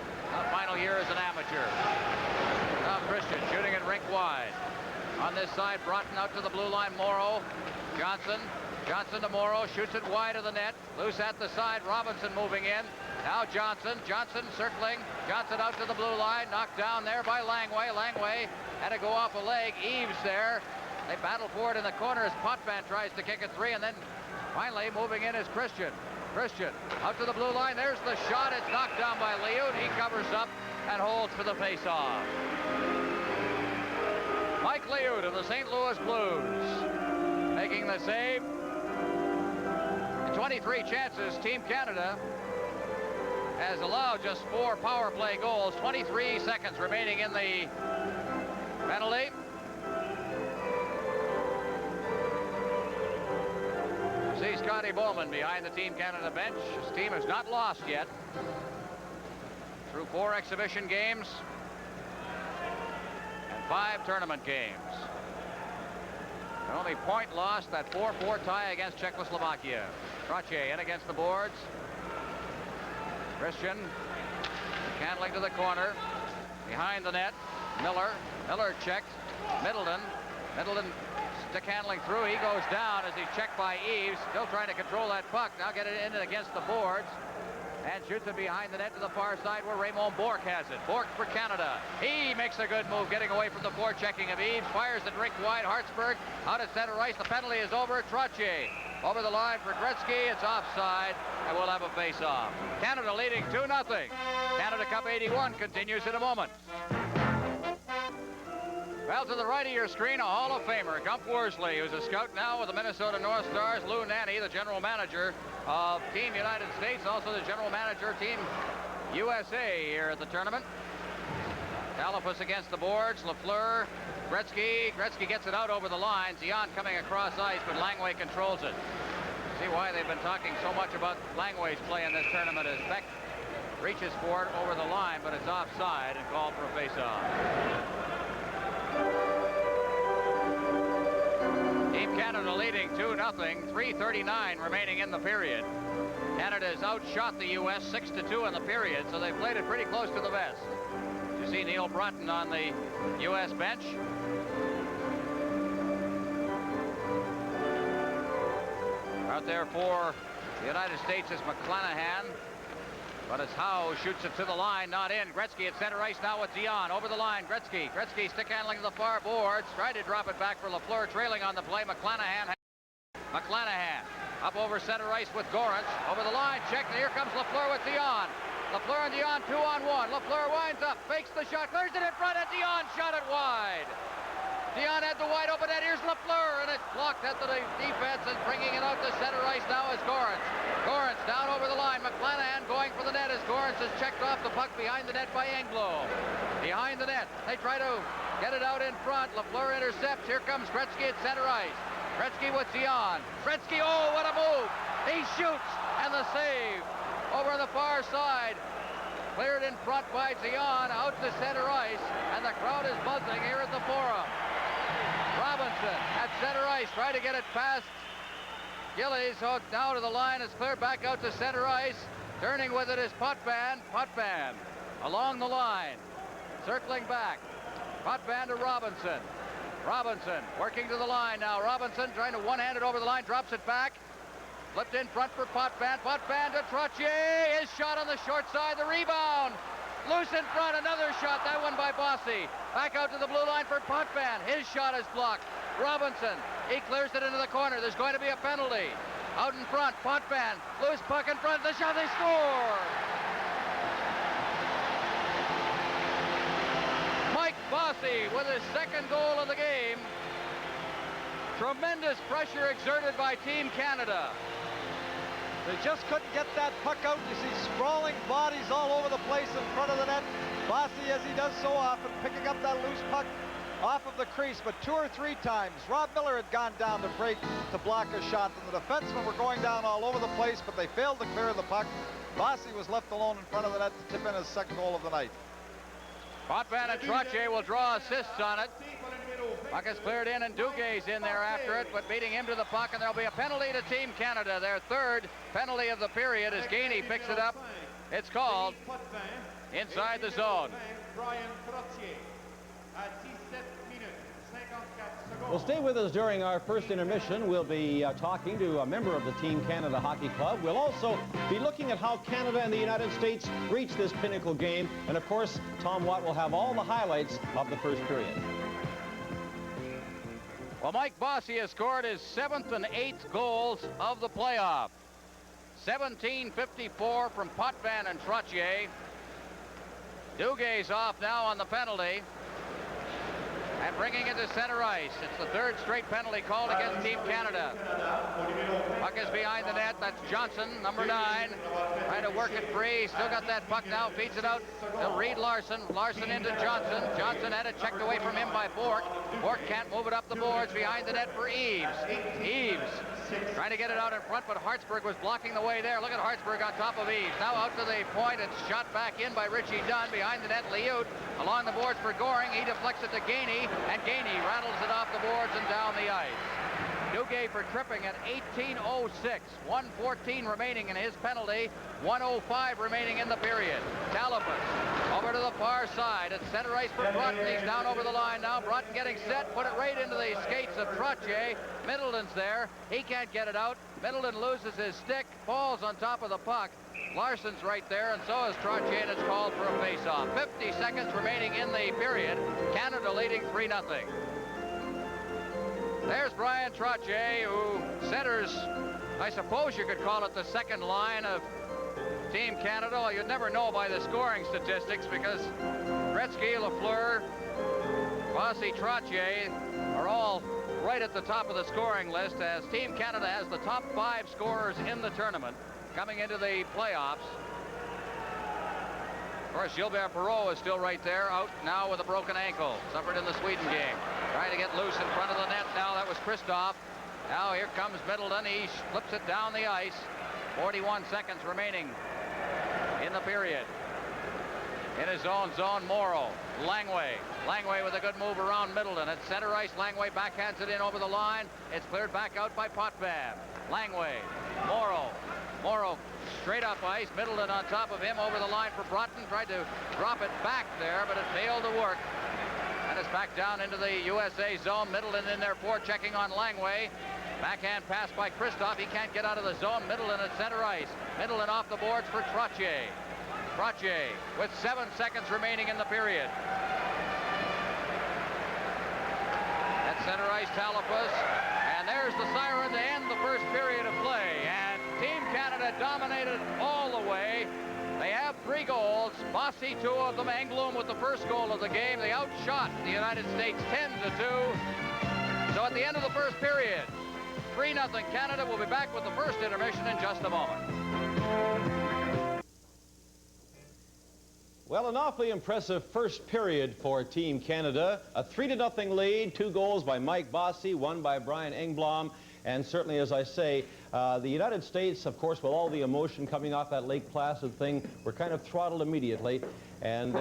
Final year as an amateur. Now Christian shooting it rink wide. On this side, Broughton out to the blue line. Morrow, Johnson to Morrow, shoots it wide of the net. Loose at the side. Robinson moving in. Now Johnson circling. Johnson out to the blue line. Knocked down there by Langway. Langway had to go off a leg. Eves there. They battle for it in the corner as Potvin tries to kick it 3, and then finally moving in is Christian out to the blue line. There's the shot. It's knocked down by Liut. He covers up and holds for the face-off. Mike Liut of the St. Louis Blues making the save. In 23 chances, Team Canada has allowed just 4 power play goals. 23 seconds remaining in the penalty. See Scotty Bowman behind the Team Canada bench. His team has not lost yet through 4 exhibition games and 5 tournament games. The only point lost, that 4-4 tie against Czechoslovakia. Trottier in against the boards. Christian handling to the corner. Behind the net, Miller checked. Middleton stick handling through. He goes down as he's checked by Eves. Still trying to control that puck. Now get it in against the boards. And shoots it behind the net to the far side where Raymond Bourque has it. Bourque for Canada. He makes a good move getting away from the forechecking of Eves. Fires it rink wide. Hartsburg out at center ice. The penalty is over. Trottier over the line for Gretzky. It's offside, and we'll have a face-off. Canada leading 2-0. Canada Cup 81 continues in a moment. Well, to the right of your screen, a Hall of Famer, Gump Worsley, who's a scout now with the Minnesota North Stars. Lou Nanne, the general manager of Team United States, also the general manager of Team USA here at the tournament. Talipus against the boards. Lafleur, Gretzky. Gretzky gets it out over the line. Zion coming across ice, but Langway controls it. See why they've been talking so much about Langway's play in this tournament as Beck reaches for it over the line, but it's offside and called for a face-off. Team Canada leading 2-0, 3:39 remaining in the period. Canada has outshot the U.S. 6-2 in the period, so they played it pretty close to the vest. You see Neil Broughton on the U.S. bench. Out there for the United States is McClanahan. But as Howe shoots it to the line, not in. Gretzky at center ice now with Zion. Over the line, Gretzky. Gretzky stick handling to the far boards. Tried to drop it back for Lafleur, trailing on the play. McClanahan up over center ice with Gorance. Over the line, check. And here comes Lafleur with Dion. Lafleur and Dion 2-on-1. Lafleur winds up, fakes the shot, clears it in front, and Dion shot it wide. Dion had the wide open net. Here's Lafleur, and it's blocked at the defense, and bringing it out to center ice now is Gorance. Gorance down over the line. McClanahan going for the net as Gorance is checked off the puck behind the net by Englo. Behind the net, they try to get it out in front. Lafleur intercepts. Here comes Gretzky at center ice. Gretzky with Zion. Gretzky, oh, what a move! He shoots, and the save over on the far side. Cleared in front by Zion, out to center ice, and the crowd is buzzing here at the Forum. Robinson at center ice, trying to get it past Gillies. So now to the line, it's cleared back out to center ice. Turning with it is Potvin. Potvin along the line, circling back. Potvin to Robinson. Robinson working to the line now. Robinson trying to one-hand it over the line, drops it back. Flipped in front for Potvin. Potvin to Trottier. His shot on the short side. The rebound. Loose in front. Another shot. That one by Bossy. Back out to the blue line for Potvin. His shot is blocked. Robinson. He clears it into the corner. There's going to be a penalty. Out in front. Potvin. Loose puck in front. The shot. They score. Mike Bossy with his second goal of the game. Tremendous pressure exerted by Team Canada. They just couldn't get that puck out. You see sprawling bodies all over the place in front of the net. Bossy, as he does so often, picking up that loose puck off of the crease, but 2 or 3 times. Rob Miller had gone down to break to block a shot, and the defensemen were going down all over the place, but they failed to clear the puck. Bossy was left alone in front of the net to tip in his second goal of the night. Potvin and Trottier will draw assists on it. Puck is cleared in, and Duguay's in there after it, but beating him to the puck, and there'll be a penalty to Team Canada. Their third penalty of the period as Gainey picks it up. It's called inside the zone. Well, stay with us during our first intermission. We'll be talking to a member of the Team Canada Hockey Club. We'll also be looking at how Canada and the United States reached this pinnacle game. And, of course, Tom Watt will have all the highlights of the first period. Well, Mike Bossy has scored his 7th and 8th goals of the playoff. 17:54 from Potvin and Trottier. Duguay's off now on the penalty. And bringing it to center ice. It's the 3rd straight penalty called against Team Canada. Puck is behind the net. That's Johnson, number 9. Trying to work it free. Still got that puck now. Feeds it out to Reed Larson. Larson into Johnson. Johnson had it checked away from him by Bork. Bork can't move it up the boards. Behind the net for Eves. Eves trying to get it out in front, but Hartsburg was blocking the way there. Look at Hartsburg on top of Eves. Now out to the point. It's shot back in by Richie Dunn. Behind the net, Liut along the boards for Goring. He deflects it to Gainey, and Gainey rattles it off the boards and down the ice. Duguay for tripping at 18:06. 1:14 remaining in his penalty. 1:05 remaining in the period. Talipus over to the far side. At center ice for Broughton. He's down over the line now. Broughton getting set. Put it right into the skates of Trottier. Middleton's there. He can't get it out. Middleton loses his stick. Falls on top of the puck. Larson's right there, and so is Trottier, and it's called for a face-off. 50 seconds remaining in the period. Canada leading 3-0. There's Brian Trottier, who centers, I suppose you could call it the second line of Team Canada. Well, you'd never know by the scoring statistics because Gretzky, Lafleur, Bossy, Trottier are all right at the top of the scoring list, as Team Canada has the top 5 scorers in the tournament coming into the playoffs. Of course, Gilbert Perreault is still right there, out now with a broken ankle. Suffered in the Sweden game. Trying to get loose in front of the net now. That was Christoph. Now here comes Middleton. He flips it down the ice. 41 seconds remaining in the period. In his own zone, Morrow. Langway. Langway with a good move around Middleton. At center ice, Langway backhands it in over the line. It's cleared back out by Potvin. Langway. Morrow. Morrow straight up ice. Middleton on top of him over the line for Broughton. Tried to drop it back there, but it failed to work. And it's back down into the USA zone. Middleton in there forechecking on Langway. Backhand pass by Christoph. He can't get out of the zone. Middleton at center ice. Middleton off the boards for Trottier. Trottier with 7 seconds remaining in the period. At center ice, Talipus. And there's the siren to end the first period of play. And Team Canada dominated all the way. They have 3 goals. Bossy, 2 of them. Englund with the first goal of the game. They outshot the United States 10-2. So at the end of the first period, 3-0 Canada. Will be back with the first intermission in just a moment. Well, an awfully impressive first period for Team Canada. A 3-0 lead, 2 goals by Mike Bossy, 1 by Brian Engblom. And certainly, as I say, the United States, of course, with all the emotion coming off that Lake Placid thing, were kind of throttled immediately. And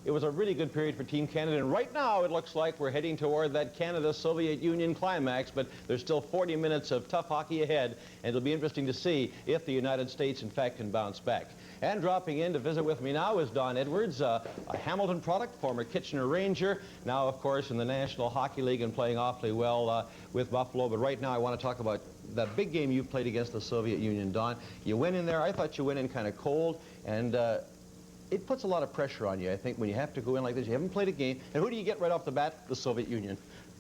it was a really good period for Team Canada. And right now, it looks like we're heading toward that Canada-Soviet Union climax. But there's still 40 minutes of tough hockey ahead. And it'll be interesting to see if the United States, in fact, can bounce back. And dropping in to visit with me now is Don Edwards, a Hamilton product, former Kitchener Ranger, now, of course, in the National Hockey League and playing awfully well with Buffalo. But right now, I want to talk about that big game you played against the Soviet Union, Don. You went in there, I thought you went in kind of cold, and it puts a lot of pressure on you, I think, when you have to go in like this. You haven't played a game. And who do you get right off the bat? The Soviet Union.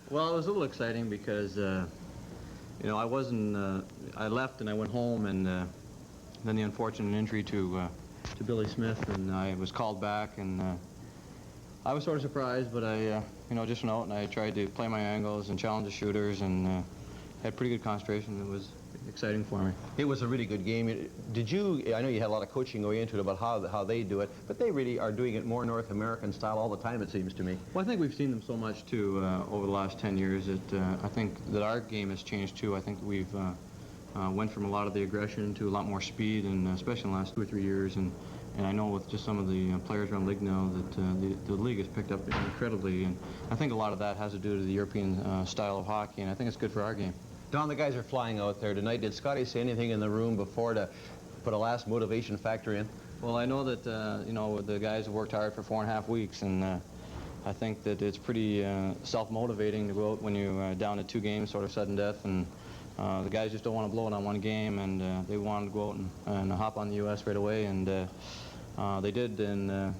Well, it was a little exciting because, you know, I left and I went home, and then the unfortunate injury to Billy Smith, and I was called back, and I was sort of surprised, but I, you know, just went out and I tried to play my angles and challenge the shooters, and had pretty good concentration. It was exciting for me. It was a really good game. Did you, I know you had a lot of coaching going into it about how they do it, but they really are doing it more North American style all the time, it seems to me. Well, I think we've seen them so much, too, over the last 10 years that I think that our game has changed, too. I think we've went from a lot of the aggression to a lot more speed, and especially in the last 2 or 3 years. And I know with just some of the players around the league now that the league has picked up incredibly. And I think a lot of that has to do to the European style of hockey, and I think it's good for our game. Don, the guys are flying out there tonight. Did Scotty say anything in the room before to put a last motivation factor in? Well, I know that, you know, the guys have worked hard for 4.5 weeks, and I think that it's pretty self-motivating to go out when you're down to 2 games, sort of sudden death, and the guys just don't want to blow it on 1 game, and they wanted to go out and hop on the U.S. right away, and they did, and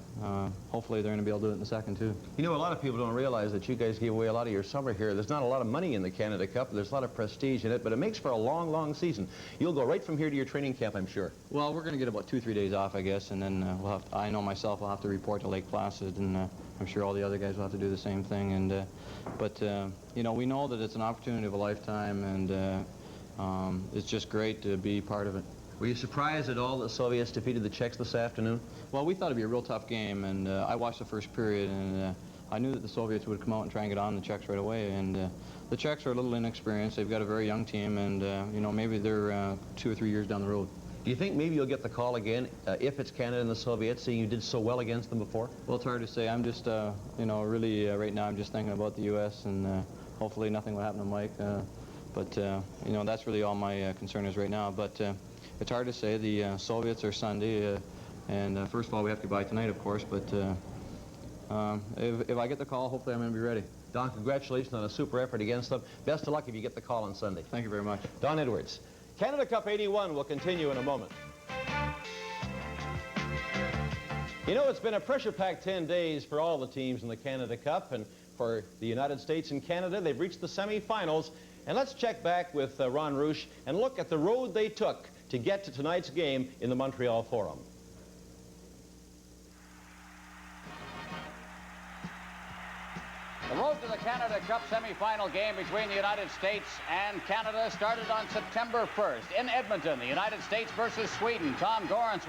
hopefully they're going to be able to do it in the second, too. You know, a lot of people don't realize that you guys gave away a lot of your summer here. There's not a lot of money in the Canada Cup. There's a lot of prestige in it, but it makes for a long, long season. You'll go right from here to your training camp, I'm sure. Well, we're going to get about 2 or 3 days off, I guess, and then we'll have I know myself will have to report to Lake Placid, and I'm sure all the other guys will have to do the same thing. And but you know, we know that it's an opportunity of a lifetime, and it's just great to be part of it. Were you surprised at all that the Soviets defeated the Czechs this afternoon? Well, we thought it'd be a real tough game, and I watched the first period, and I knew that the Soviets would come out and try and get on the Czechs right away. And the Czechs are a little inexperienced. They've got a very young team, and you know, maybe they're 2 or 3 years down the road. Do you think maybe you'll get the call again if it's Canada and the Soviets, seeing you did so well against them before? Well, it's hard to say. I'm just, you know, really right now I'm just thinking about the U.S. and hopefully nothing will happen to Mike. But you know, that's really all my concern is right now. But it's hard to say. The Soviets are Sunday, and first of all, we have to buy tonight, of course. But if I get the call, hopefully I'm going to be ready. Don, congratulations on a super effort against them. Best of luck if you get the call on Sunday. Thank you very much. Don Edwards. Canada Cup 81 will continue in a moment. You know, it's been a pressure-packed 10 days for all the teams in the Canada Cup, and for the United States and Canada, they've reached the semifinals. And let's check back with Ron Roosh and look at the road they took to get to tonight's game in the Montreal Forum. The road to the Canada Cup semifinal game between the United States and Canada started on September 1st in Edmonton. The United States versus Sweden. Tom Gorans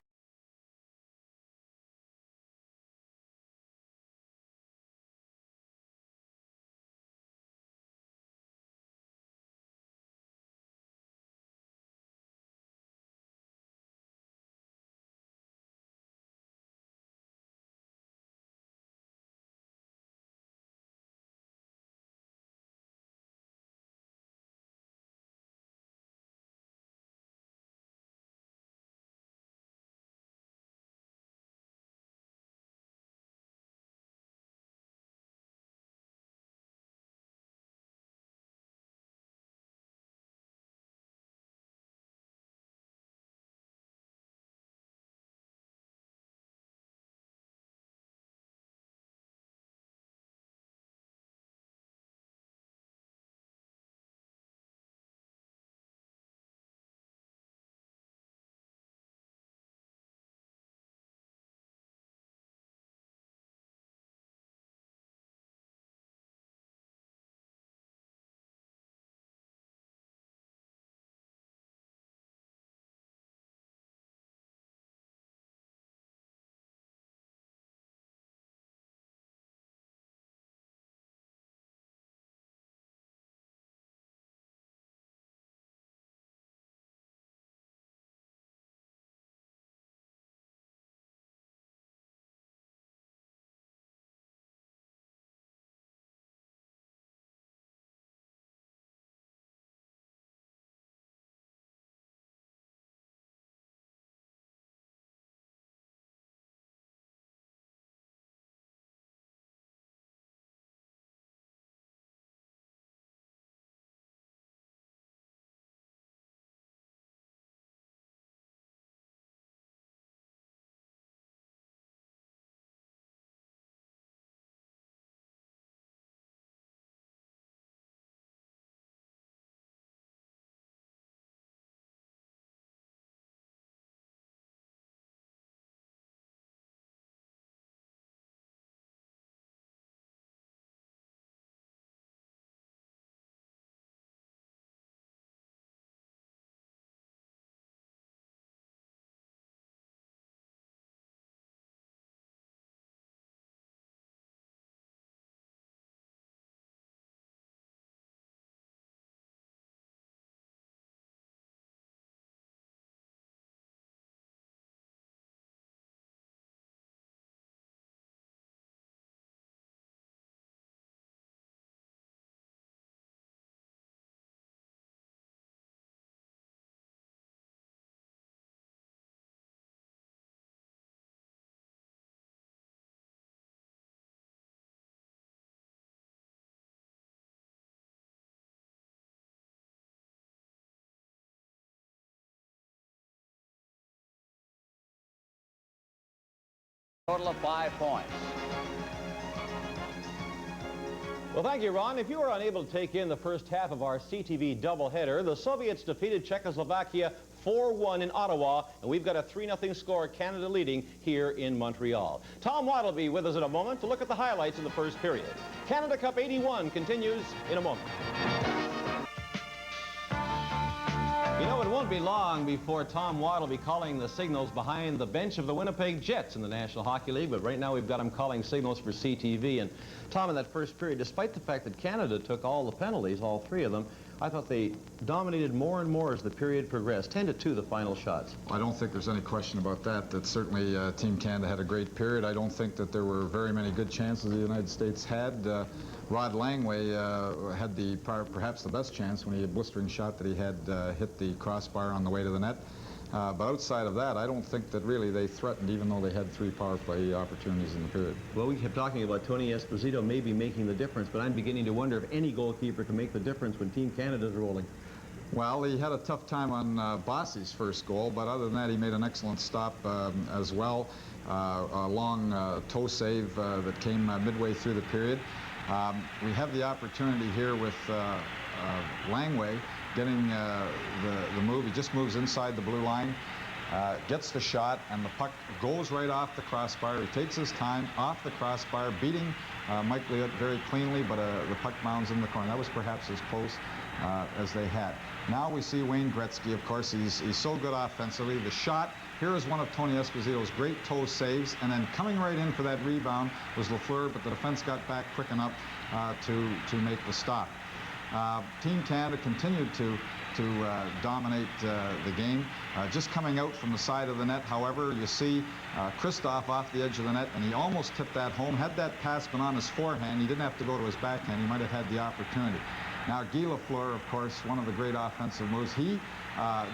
Total of 5 points. Well, thank you, Ron. If you were unable to take in the first half of our CTV doubleheader, the Soviets defeated Czechoslovakia 4-1 in Ottawa, and we've got a 3-0 score, Canada leading here in Montreal. Tom Watt will be with us in a moment to look at the highlights of the first period. Canada Cup 81 continues in a moment. You know, it won't be long before Tom Watt will be calling the signals behind the bench of the Winnipeg Jets in the National Hockey League, but right now we've got him calling signals for CTV. And Tom, in that first period, despite the fact that Canada took all the penalties, all 3 of them, I thought they dominated more and more as the period progressed. 10-2 the final shots. I don't think there's any question about that. That certainly Team Canada had a great period. I don't think that there were very many good chances the United States had. Rod Langway had perhaps the best chance when he had a blistering shot that he had hit the crossbar on the way to the net. But outside of that, I don't think that really they threatened, even though they had 3 power play opportunities in the period. Well, we kept talking about Tony Esposito maybe making the difference, but I'm beginning to wonder if any goalkeeper can make the difference when Team Canada's rolling. Well, he had a tough time on Bossy's first goal, but other than that, he made an excellent stop as well. A long toe save that came midway through the period. We have the opportunity here with Langway getting the move. He just moves inside the blue line, gets the shot, and the puck goes right off the crossbar. He takes his time off the crossbar, beating Mike Liut very cleanly, but the puck mounds in the corner. That was perhaps as close as they had. Now we see Wayne Gretzky, of course. He's so good offensively. The shot, here is one of Tony Esposito's great toe saves, and then coming right in for that rebound was Lafleur, but the defense got back quick enough to make the stop. Team Canada continued to dominate the game. Just coming out from the side of the net, however, you see Christoph off the edge of the net, and he almost tipped that home. Had that pass been on his forehand, he didn't have to go to his backhand. He might have had the opportunity. Now, Guy Lafleur, of course, one of the great offensive moves. He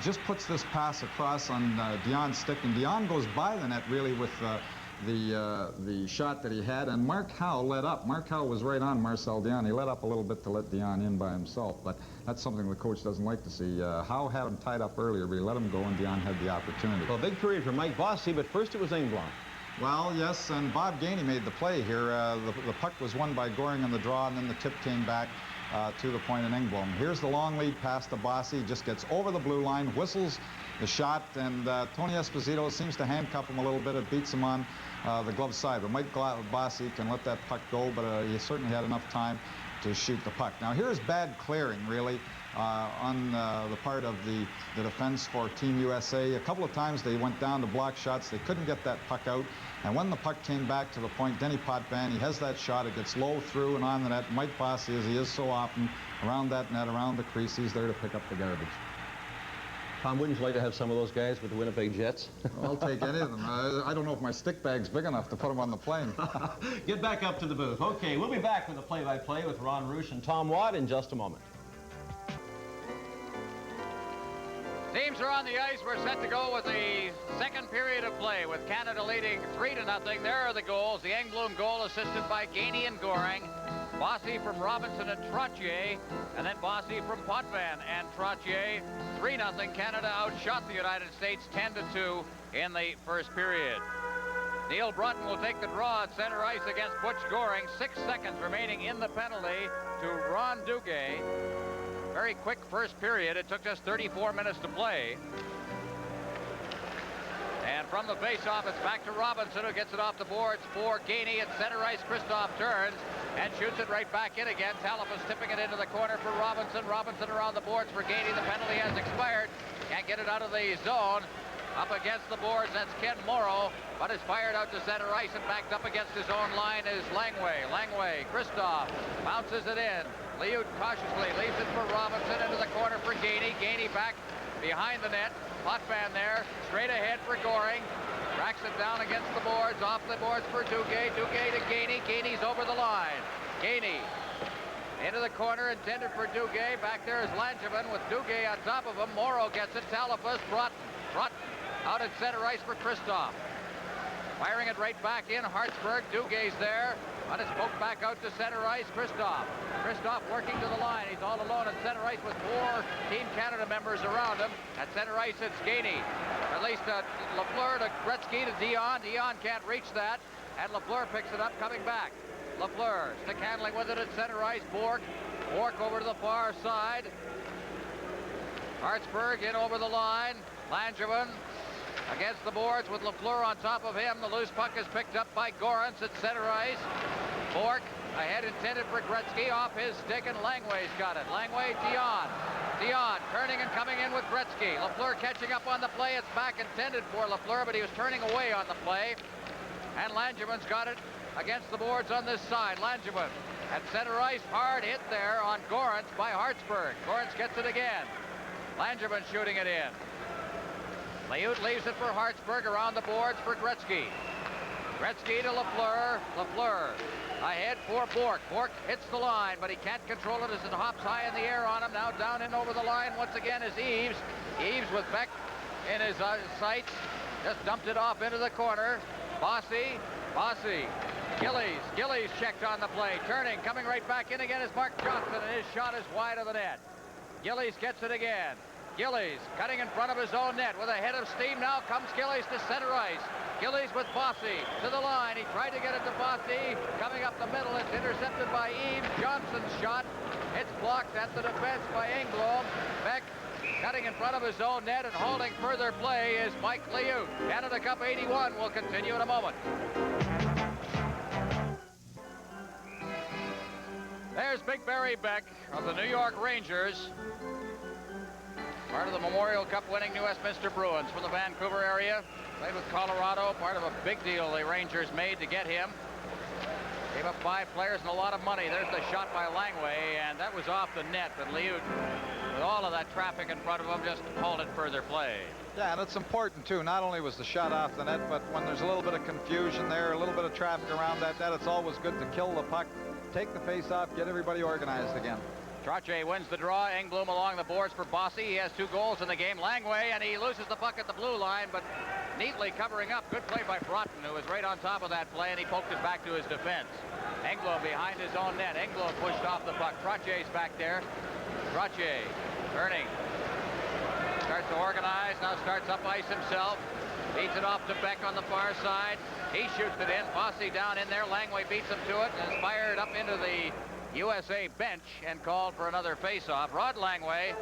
just puts this pass across on Dion's stick, and Dion goes by the net, really, with the shot that he had, and Mark Howe let up. Mark Howe was right on Marcel Dion. He let up a little bit to let Dion in by himself, but that's something the coach doesn't like to see. Howe had him tied up earlier, but he let him go, and Dion had the opportunity. Well, big period for Mike Bossy, but first it was Engblom. Well, yes, and Bob Gainey made the play here. The puck was won by Goring on the draw, and then the tip came back to the point in Engblom. Here's the long lead pass to Bossy, just gets over the blue line, whistles the shot, and Tony Esposito seems to handcuff him a little bit. It beats him on the glove side, but Mike Bossy can let that puck go, but he certainly had enough time to shoot the puck. Now here's bad clearing, really, on the part of the defense for Team USA. A couple of times they went down to block shots. They couldn't get that puck out, and when the puck came back to the point, Denny Potvin, he has that shot. It gets low through and on the net. Mike Bossy, as he is so often, around that net, around the crease, he's there to pick up the garbage. Tom, wouldn't you like to have some of those guys with the Winnipeg Jets? I'll take any of them. I don't know if my stick bag's big enough to put them on the plane. Get back up to the booth. Okay, we'll be back with the play-by-play with Ron Roosh and Tom Watt in just a moment. Teams are on the ice. We're set to go with the second period of play with Canada leading 3-0. There are the goals. The Engblom goal assisted by Gainey and Goring. Bossy from Robinson and Trottier, and then Bossy from Potvin and Trottier. 3-0. Canada outshot the United States 10-2 in the first period. Neil Brunton will take the draw at center ice against Butch Goring. 6 seconds remaining in the penalty to Ron Duguay. Very quick first period. It took just 34 minutes to play. And from the face-off, it's back to Robinson, who gets it off the boards for Gainey at center ice. Christoph turns and shoots it right back in again. Talifas tipping it into the corner for Robinson. Robinson around the boards for Gainey. The penalty has expired. Can't get it out of the zone. Up against the boards, that's Ken Morrow, but is fired out to center ice, and backed up against his own line is Langway. Langway, Christoph bounces it in. Liut cautiously leaves it for Robinson into the corner for Gainey. Gainey back behind the net. Potvin there, straight ahead for Goring. Tracks it down against the boards, off the boards for Duguay. Duguay to Gainey. Gainey's over the line. Gainey into the corner, intended for Duguay. Back there is Langevin with Duguay on top of him. Morrow gets it. Talifas, Broughton out at center ice for Christoph. Firing it right back in. Hartsburg, Dugay's there. But it's poked back out to center ice. Christoph working to the line. He's all alone at center ice with 4 Team Canada members around him. At center ice, it's Gainey. Released to Lafleur, to Gretzky, to Dion. Dion can't reach that. And Lafleur picks it up, coming back. Lafleur, stick handling with it at center ice. Bork over to the far side. Hartsburg in over the line. Langevin against the boards with Lafleur on top of him. The loose puck is picked up by Gorance at center ice. Bork ahead, intended for Gretzky, off his stick, and Langway's got it. Langway, Dion turning and coming in with Gretzky. Lafleur catching up on the play. It's back intended for Lafleur, but he was turning away on the play. And Langevin's got it against the boards on this side. Langevin at center ice, hard hit there on Gorance by Hartsburg. Gorance gets it again. Langevin shooting it in. Liut leaves it for Hartsburg, around the boards for Gretzky. Gretzky to Lafleur. Lafleur ahead for Bork. Bork hits the line, but he can't control it as it hops high in the air on him. Now down in over the line once again is Eaves. Eaves with Beck in his sights. Just dumped it off into the corner. Bossy. Gillies checked on the play. Turning, coming right back in again is Mark Johnson, and his shot is wide of the net. Gillies gets it again. Gillies cutting in front of his own net with a head of steam. Now comes Gillies to center ice. Gillies with Bossy to the line. He tried to get it to Bossy. Coming up the middle, it's intercepted by Eaves. Johnson's shot. It's blocked at the defense by Engblom. Beck cutting in front of his own net, and holding further play is Mike Liut. Canada Cup 81 will continue in a moment. There's Big Barry Beck of the New York Rangers. Part of the Memorial Cup winning New Westminster Bruins from the Vancouver area. Played with Colorado, part of a big deal the Rangers made to get him. Gave up 5 players and a lot of money. There's the shot by Langway, and that was off the net, but Liut, with all of that traffic in front of him, just halted further play. Yeah, and it's important, too. Not only was the shot off the net, but when there's a little bit of confusion there, a little bit of traffic around that net, it's always good to kill the puck, take the face off, get everybody organized again. Trottier wins the draw. Engblom along the boards for Bossy. He has 2 goals in the game. Langway, and he loses the puck at the blue line, but neatly covering up. Good play by Broughton, who was right on top of that play, and he poked it back to his defense. Engblom behind his own net. Engblom pushed off the puck. Trottier's back there. Trottier turning. Starts to organize. Now starts up ice himself. Beats it off to Beck on the far side. He shoots it in. Bossy down in there. Langway beats him to it and is fired up into the USA bench and called for another face-off. Rod Langway,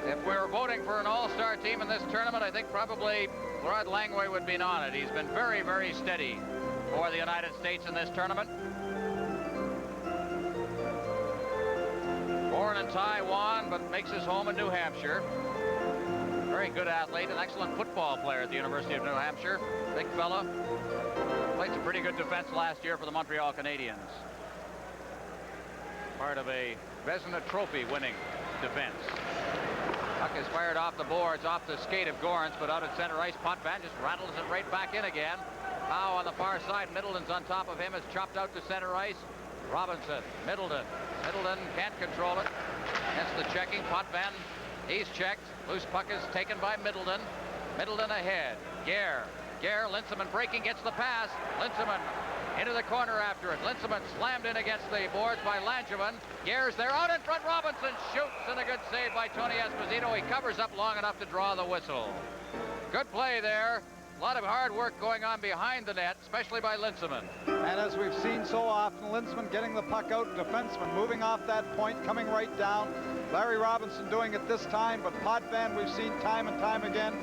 if we were voting for an all-star team in this tournament, I think probably Rod Langway would be on it. He's been very, very steady for the United States in this tournament. Born in Taiwan, but makes his home in New Hampshire. Very good athlete, an excellent football player at the University of New Hampshire. Big fella. Played some pretty good defense last year for the Montreal Canadiens. Part of a Vezina Trophy winning defense. Puck is fired off the boards, off the skate of Gorance, but out at center ice. Potvin just rattles it right back in again. Howe on the far side. Middleton's on top of him. It's chopped out to center ice. Robinson, Middleton can't control it. Against the checking. Potvin, he's checked. Loose puck is taken by Middleton. Middleton ahead. Gare, Linseman breaking, gets the pass. Linseman into the corner after it. Linseman slammed in against the boards by Langevin. Gare's there, out in front. Robinson shoots, and a good save by Tony Esposito. He covers up long enough to draw the whistle. Good play there. A lot of hard work going on behind the net, especially by Linseman. And as we've seen so often, Linseman getting the puck out, defenseman moving off that point, coming right down. Larry Robinson doing it this time, but Potvin we've seen time and time again.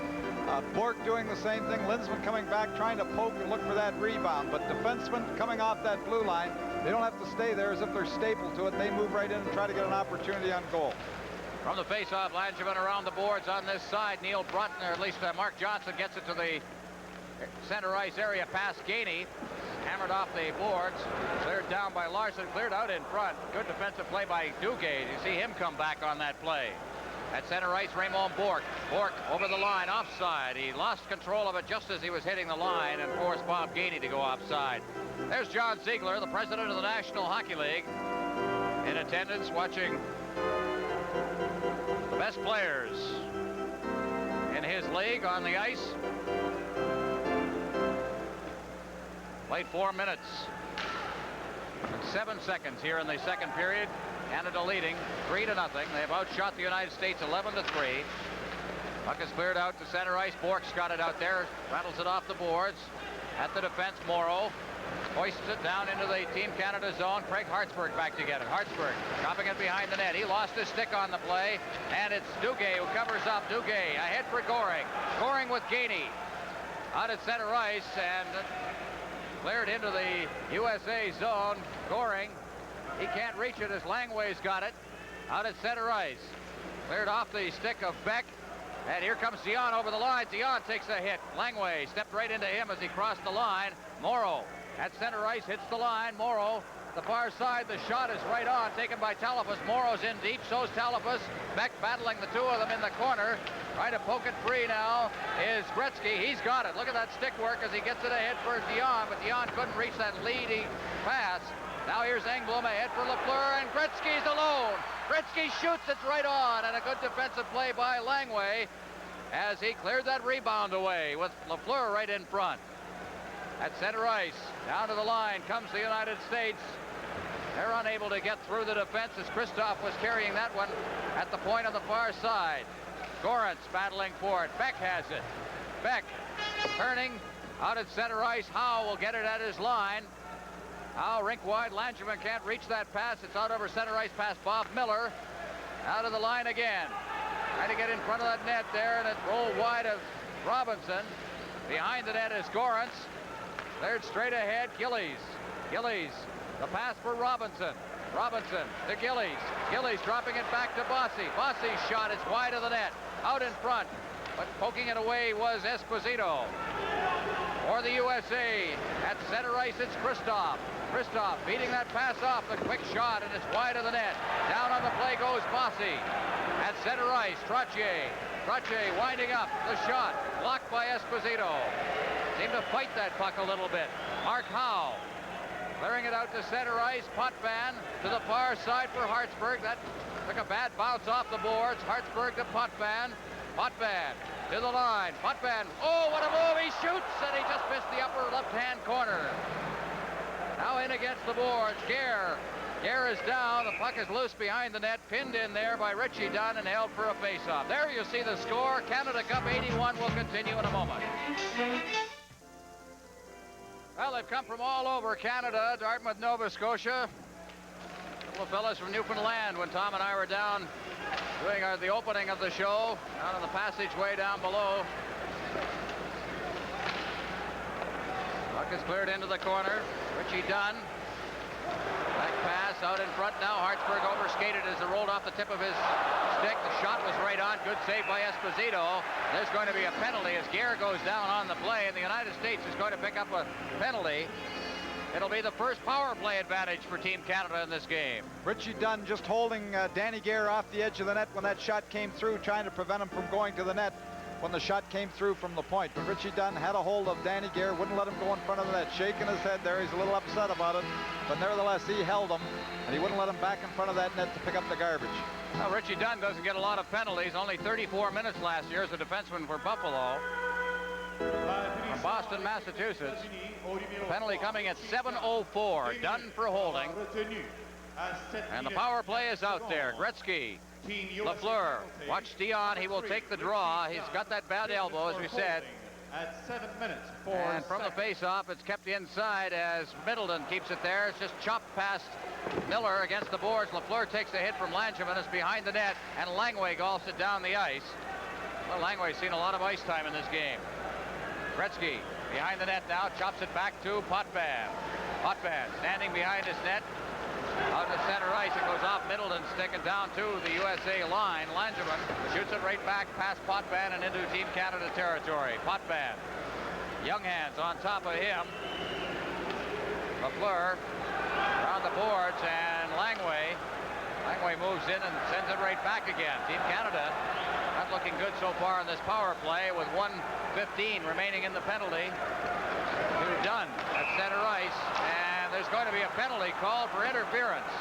Bork doing the same thing. Linseman coming back, trying to poke and look for that rebound. But defensemen coming off that blue line, they don't have to stay there as if they're stapled to it. They move right in and try to get an opportunity on goal. From the face-off, Langevin around the boards on this side. Neil Broughton, or at least Mark Johnson, gets it to the center ice area past Gainey. Hammered off the boards. Cleared down by Larson. Cleared out in front. Good defensive play by Duguay. You see him come back on that play. At center ice, Raymond Bork. Bork over the line, offside. He lost control of it just as he was hitting the line and forced Bob Gainey to go offside. There's John Ziegler, the president of the National Hockey League, in attendance watching the best players in his league on the ice. Played 4 minutes. And 7 seconds here in the second period. Canada leading 3-0. They have outshot the United States 11-3. Puck is cleared out to center ice. Bork's got it out there. Rattles it off the boards. At the defense, Morrow hoists it down into the Team Canada zone. Craig Hartsburg back to get it. Hartsburg dropping it behind the net. He lost his stick on the play, and it's Duguay who covers up. Duguay ahead for Goring. Goring with Gainey. Out at center ice, and cleared into the USA zone. Goring, he can't reach it as Langway's got it. Out at center ice. Cleared off the stick of Beck. And here comes Dion over the line. Dion takes a hit. Langway stepped right into him as he crossed the line. Morrow at center ice hits the line. Morrow, the far side. The shot is right on, taken by Talafas. Morrow's in deep. So's Talafas. Beck battling the two of them in the corner. Trying to poke it free now is Gretzky. He's got it. Look at that stick work as he gets it ahead for Dion, but Dion couldn't reach that leading pass. Now here's Engblom ahead for Lafleur, and Gretzky's alone. Gretzky shoots, it's right on, and a good defensive play by Langway as he cleared that rebound away with Lafleur right in front. At center ice, down to the line comes the United States. They're unable to get through the defense as Kristoff was carrying that one at the point on the far side. Gorance battling for it. Beck has it. Beck turning out at center ice. Howe will get it at his line. Howe rink wide. Langerman can't reach that pass. It's out over center ice past Bob Miller. Out of the line again. Trying to get in front of that net there, and it rolled wide of Robinson. Behind the net is Gorance. Cleared straight ahead. Gillies. Gillies. The pass for Robinson. Robinson to Gillies. Gillies dropping it back to Bossy. Bossy's shot is wide of the net. Out in front. But poking it away was Esposito. For the USA, at center ice, it's Kristoff. Kristoff beating that pass off. The quick shot, and it's wide of the net. Down on the play goes Bossy. At center ice, Trottier. Trottier winding up. The shot blocked by Esposito. Seemed to fight that puck a little bit. Mark Howe clearing it out to center ice. Potvin to the far side for Hartsburg. That took a bad bounce off the boards. Hartsburg to Potvin. Potvin to the line. Potvin. Oh, what a move. He shoots, and he just missed the upper left-hand corner. Now in against the boards. Gare. Gare is down. The puck is loose behind the net. Pinned in there by Richie Dunn and held for a face-off. There you see the score. Canada Cup 81 will continue in a moment. Well, they've come from all over Canada. Dartmouth, Nova Scotia. A couple of fellas from Newfoundland when Tom and I were down doing the opening of the show down on the passageway down below. Puck is cleared into the corner. Richie Dunn. Back pass out in front now. Hartsburg overskated as it rolled off the tip of his stick. The shot was right on. Good save by Esposito. There's going to be a penalty as Gare goes down on the play, and the United States is going to pick up a penalty. It'll be the first power play advantage for Team Canada in this game. Richie Dunn just holding Danny Gare off the edge of the net when that shot came through, trying to prevent him from going to the net when the shot came through from the point. But Richie Dunn had a hold of Danny Gare, wouldn't let him go in front of the net, shaking his head there. He's a little upset about it, but nevertheless he held him, and he wouldn't let him back in front of that net to pick up the garbage. Well, Richie Dunn doesn't get a lot of penalties. Only 34 minutes last year as a defenseman for Buffalo. From Boston, Massachusetts. Penalty coming at 7:04. Dunn for holding. And the power play is out there. Gretzky. Lafleur. Watch Dion. He will take the draw. He's got that bad elbow, as we said. At 7 minutes. And from the face-off, it's kept inside as Middleton keeps it there. It's just chopped past Miller against the boards. Lafleur takes a hit from Langerman. It's behind the net, and Langway golfs it down the ice. Well, Langway's seen a lot of ice time in this game. Gretzky behind the net now, chops it back to Potvin. Potvin standing behind his net. Out to center ice, it goes off Middleton's stick and down to the USA line. Langerman shoots it right back past Potvin and into Team Canada territory. Potvin, young hands on top of him. Lafleur around the boards, and Langway moves in and sends it right back again. Team Canada not looking good so far in this power play with 1:15 remaining in the penalty. To Dunn at center ice, and there's going to be a penalty called for interference.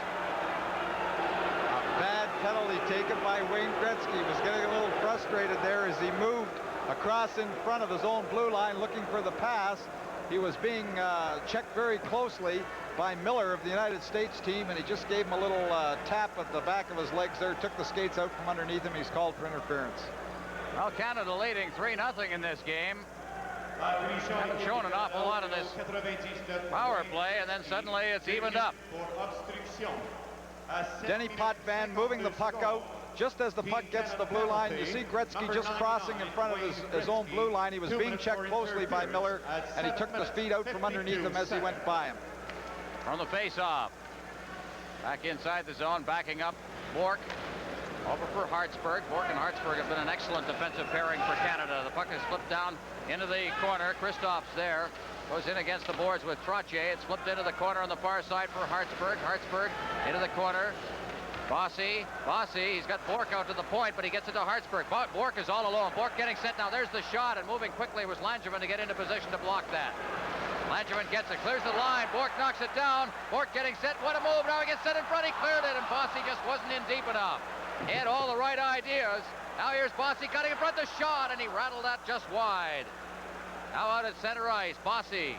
A bad penalty taken by Wayne Gretzky. He was getting a little frustrated there as he moved across in front of his own blue line looking for the pass, He was being checked very closely by Miller of the United States team, and he just gave him a little tap at the back of his legs there, took the skates out from underneath him. He's called for interference. Well, Canada leading 3-0 in this game. Haven't shown an awful lot of this power play, and then suddenly it's evened up. Denny Potvin moving the puck out just as the puck gets to the blue line. You see Gretzky just crossing in front of his own blue line. He was being checked closely by Miller, and he took his feet out from underneath him as he went by him. From the face-off, back inside the zone, backing up Bork. Over for Hartsburg. Bork and Hartsburg have been an excellent defensive pairing for Canada. The puck is flipped down into the corner. Christoph's there. Goes in against the boards with Trottier. It's flipped into the corner on the far side for Hartsburg. Hartsburg into the corner. Bossy, he's got Bork out to the point, but he gets into Hartsburg. Bork is all alone. Bork getting set now. There's the shot, and moving quickly was Langevin to get into position to block that. Langevin gets it, clears the line. Bork knocks it down. Bork getting set. What a move. Now he gets set in front. He cleared it, and Bossy just wasn't in deep enough. He had all the right ideas. Now here's Bossy cutting in front of the shot, and he rattled that just wide. Now out at center ice, Bossy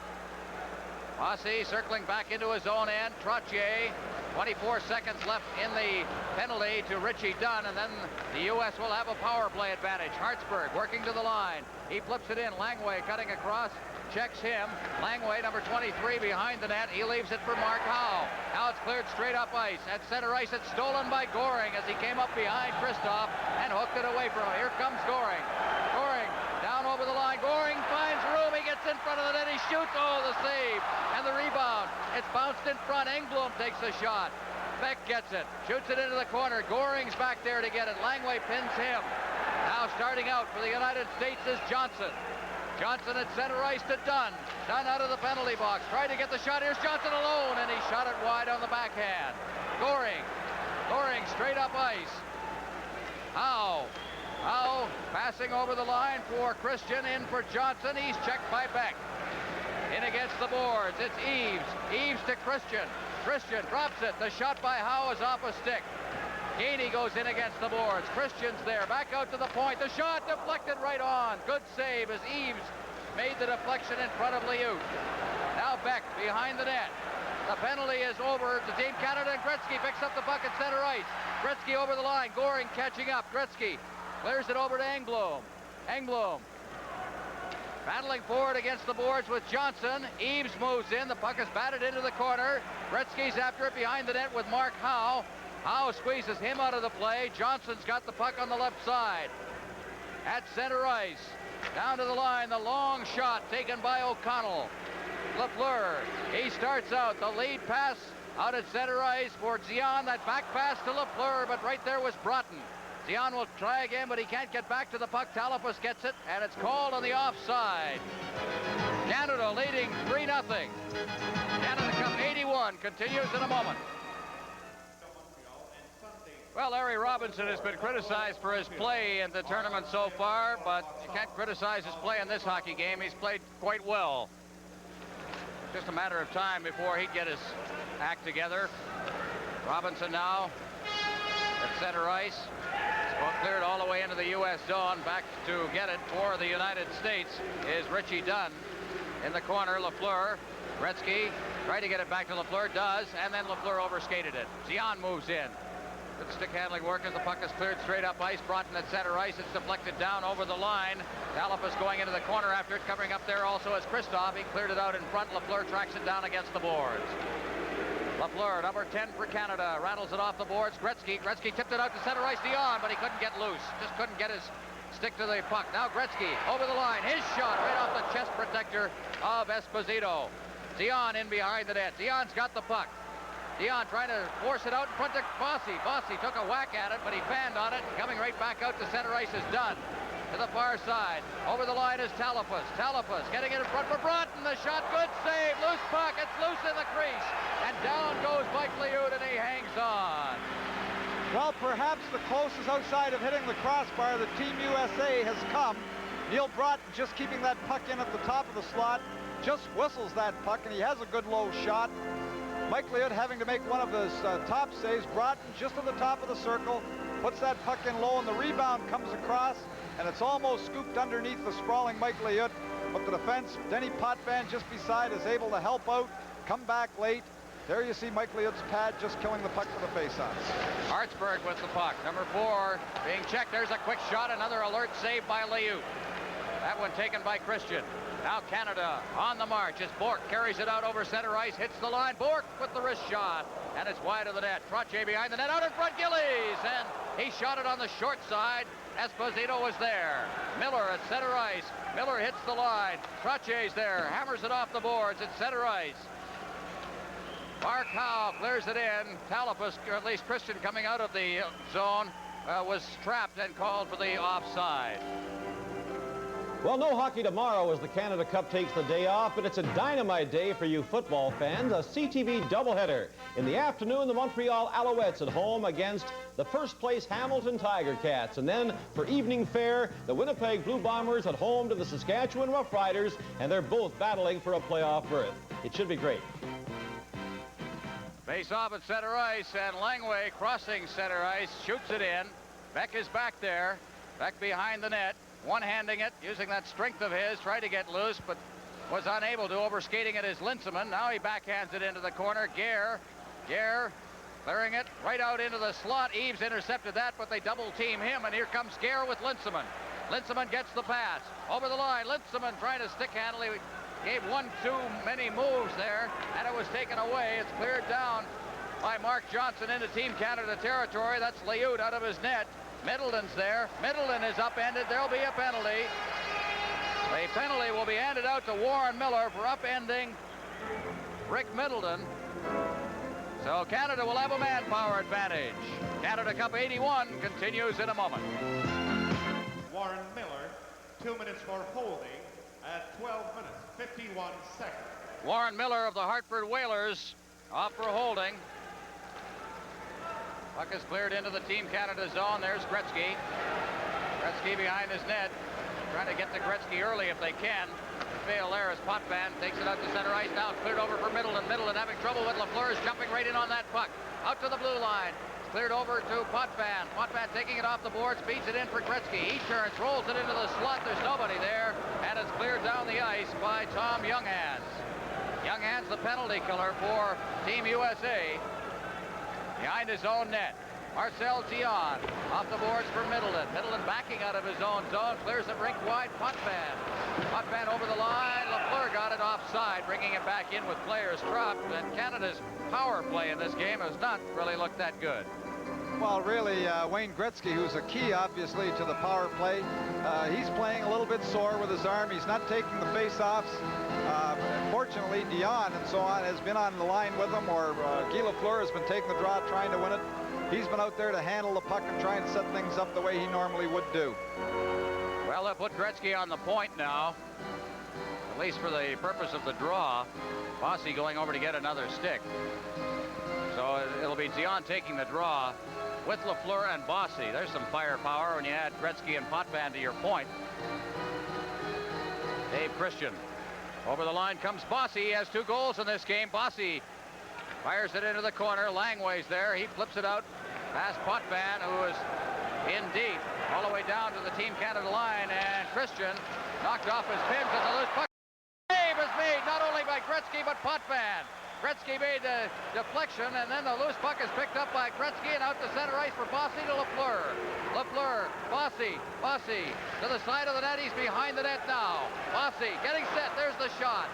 circling back into his own end. Trottier, 24 seconds left in the penalty to Richie Dunn, and then the U.S. will have a power play advantage. Hartsburg working to the line. He flips it in. Langway cutting across. Checks him. Langway, number 23, behind the net. He leaves it for Mark Howe. Now it's cleared straight up ice. At center ice, it's stolen by Goring as he came up behind Christoph and hooked it away from him. Here comes Goring. Goring down over the line. Goring finds room. He gets in front of the net. He shoots. Oh, the save and the rebound. It's bounced in front. Engblom takes the shot. Beck gets it. Shoots it into the corner. Goring's back there to get it. Langway pins him. Now starting out for the United States is Johnson. Johnson at center ice to Dunn. Dunn out of the penalty box. Tried to get the shot. Here's Johnson alone, and he shot it wide on the backhand. Goring straight up ice. Howe passing over the line for Christian, in for Johnson. He's checked by Beck. In against the boards. It's Eves. Eves to Christian. Christian drops it. The shot by Howe is off a stick. Gainey goes in against the boards. Christian's there. Back out to the point. The shot deflected right on. Good save as Eves made the deflection in front of Liut. Now Beck behind the net. The penalty is over to Team Canada, and Gretzky picks up the puck at center ice. Gretzky over the line. Goring catching up. Gretzky clears it over to Engblom. Engblom battling forward against the boards with Johnson. Eves moves in. The puck is batted into the corner. Gretzky's after it behind the net with Mark Howe. Howe squeezes him out of the play. Johnson's got the puck on the left side. At center ice. Down to the line. The long shot taken by O'Connell. Lafleur. He starts out. The lead pass out at center ice for Zion. That back pass to Lafleur, but right there was Broughton. Zion will try again, but he can't get back to the puck. Talipus gets it, and it's called on the offside. Canada leading 3-0. Canada Cup 81 continues in a moment. Well, Larry Robinson has been criticized for his play in the tournament so far, but you can't criticize his play in this hockey game. He's played quite well. Just a matter of time before he'd get his act together. Robinson now at center ice. Well, cleared all the way into the U.S. zone. Back to get it for the United States is Richie Dunn. In the corner, Lafleur. Gretzky tried to get it back to Lafleur, does, and then Lafleur overskated it. Zion moves in. Good stick handling work as the puck is cleared straight up ice. Broughton at center ice. It's deflected down over the line. Talipus going into the corner after it. Covering up there also is Christoph. He cleared it out in front. Lafleur tracks it down against the boards. Lafleur, number 10 for Canada, rattles it off the boards. Gretzky tipped it out to center ice. Dion, but he couldn't get loose. Just couldn't get his stick to the puck. Now Gretzky over the line. His shot right off the chest protector of Esposito. Dion in behind the net. Dion's got the puck. Dion trying to force it out in front of Bossy. Bossy took a whack at it, but he fanned on it. Coming right back out to center ice is Dunn. To the far side. Over the line is Talipus. Talipus getting it in front for Broughton. The shot, good save. Loose puck. It's loose in the crease. And down goes Mike Liut, and he hangs on. Well, perhaps the closest outside of hitting the crossbar that Team USA has come. Neil Broughton just keeping that puck in at the top of the slot. Just whistles that puck, and he has a good low shot. Mike Liut having to make one of his top saves. Broughton just at the top of the circle. puts that puck in low, and the rebound comes across, and it's almost scooped underneath the sprawling Mike Liut. But the defense, Denny Potvin just beside, is able to help out, come back late. There you see Mike Liut's pad just killing the puck for the faceoff. Hartsburg with the puck. Number 4 being checked. There's a quick shot. Another alert save by Liut. That one taken by Christian. Now Canada on the march as Bork carries it out over center ice, hits the line. Bork with the wrist shot, and it's wide of the net. Trottier behind the net, out in front, Gillies, and he shot it on the short side. Esposito was there. Miller at center ice. Miller hits the line. Trottier's there, hammers it off the boards at center ice. Mark Howe clears it in. Talipus, or at least Christian, coming out of the zone, was trapped and called for the offside. Well, no hockey tomorrow as the Canada Cup takes the day off, but it's a dynamite day for you football fans. A CTV doubleheader. In the afternoon, the Montreal Alouettes at home against the first-place Hamilton Tiger Cats. And then for evening fare, the Winnipeg Blue Bombers at home to the Saskatchewan Roughriders, and they're both battling for a playoff berth. It should be great. Face off at center ice, and Langway crossing center ice, shoots it in. Beck is back there, back behind the net. One-handing it, using that strength of his, tried to get loose, but was unable to. Overskating it is Linsman. Now he backhands it into the corner. Gare clearing it right out into the slot. Eaves intercepted that, but they double-team him, and here comes Gare with Linsman. Linsman gets the pass. Over the line, Linsman trying to stick handle. He gave one too many moves there, and it was taken away. It's cleared down by Mark Johnson into Team Canada territory. That's Liut out of his net. Middleton's there. Middleton is upended. There'll be a penalty. The penalty will be handed out to Warren Miller for upending Rick Middleton. So Canada will have a manpower advantage. Canada Cup 81 continues in a moment. Warren Miller, 2 minutes for holding at 12 minutes, 51 seconds. Warren Miller of the Hartford Whalers off for holding. Puck is cleared into the Team Canada zone. There's Gretzky. Gretzky behind his net. Trying to get to Gretzky early if they can. Fail there as Potvin takes it out to center ice. Now cleared over for Middleton. Middleton having trouble with Lafleur, is jumping right in on that puck. Out to the blue line. It's cleared over to Potvin. Potvin taking it off the boards, feeds it in for Gretzky. He turns, rolls it into the slot. There's nobody there. And it's cleared down the ice by Tom Younghans. Younghans, the penalty killer for Team USA. Behind his own net. Marcel Dion off the boards for Middleton. Middleton backing out of his own zone. Clears it rink wide. Potvin. Potvin over the line. Lafleur got it offside, bringing it back in with players dropped. And Canada's power play in this game has not really looked that good. Well, really, Wayne Gretzky, who's a key, obviously, to the power play, he's playing a little bit sore with his arm. He's not taking the face-offs. Fortunately, Dion and so on has been on the line with him, or Guy Lafleur has been taking the draw, trying to win it. He's been out there to handle the puck and try and set things up the way he normally would do. Well, they'll put Gretzky on the point now, at least for the purpose of the draw. Bossy going over to get another stick. So it'll be Dion taking the draw with Lafleur and Bossy. There's some firepower when you add Gretzky and Potvin to your point. Dave Christian. Over the line comes Bossy. He has 2 goals in this game. Bossy fires it into the corner. Langway's there. He flips it out past Potvin, who is in deep, all the way down to the Team Canada line. And Christian knocked off his pins as a loose puck. Save is made not only by Gretzky but Potvin. Gretzky made the deflection, and then the loose puck is picked up by Gretzky and out to center ice for Bossy to Lafleur. Lafleur, Bossy to the side of the net. He's behind the net now. Bossy getting set. There's the shot.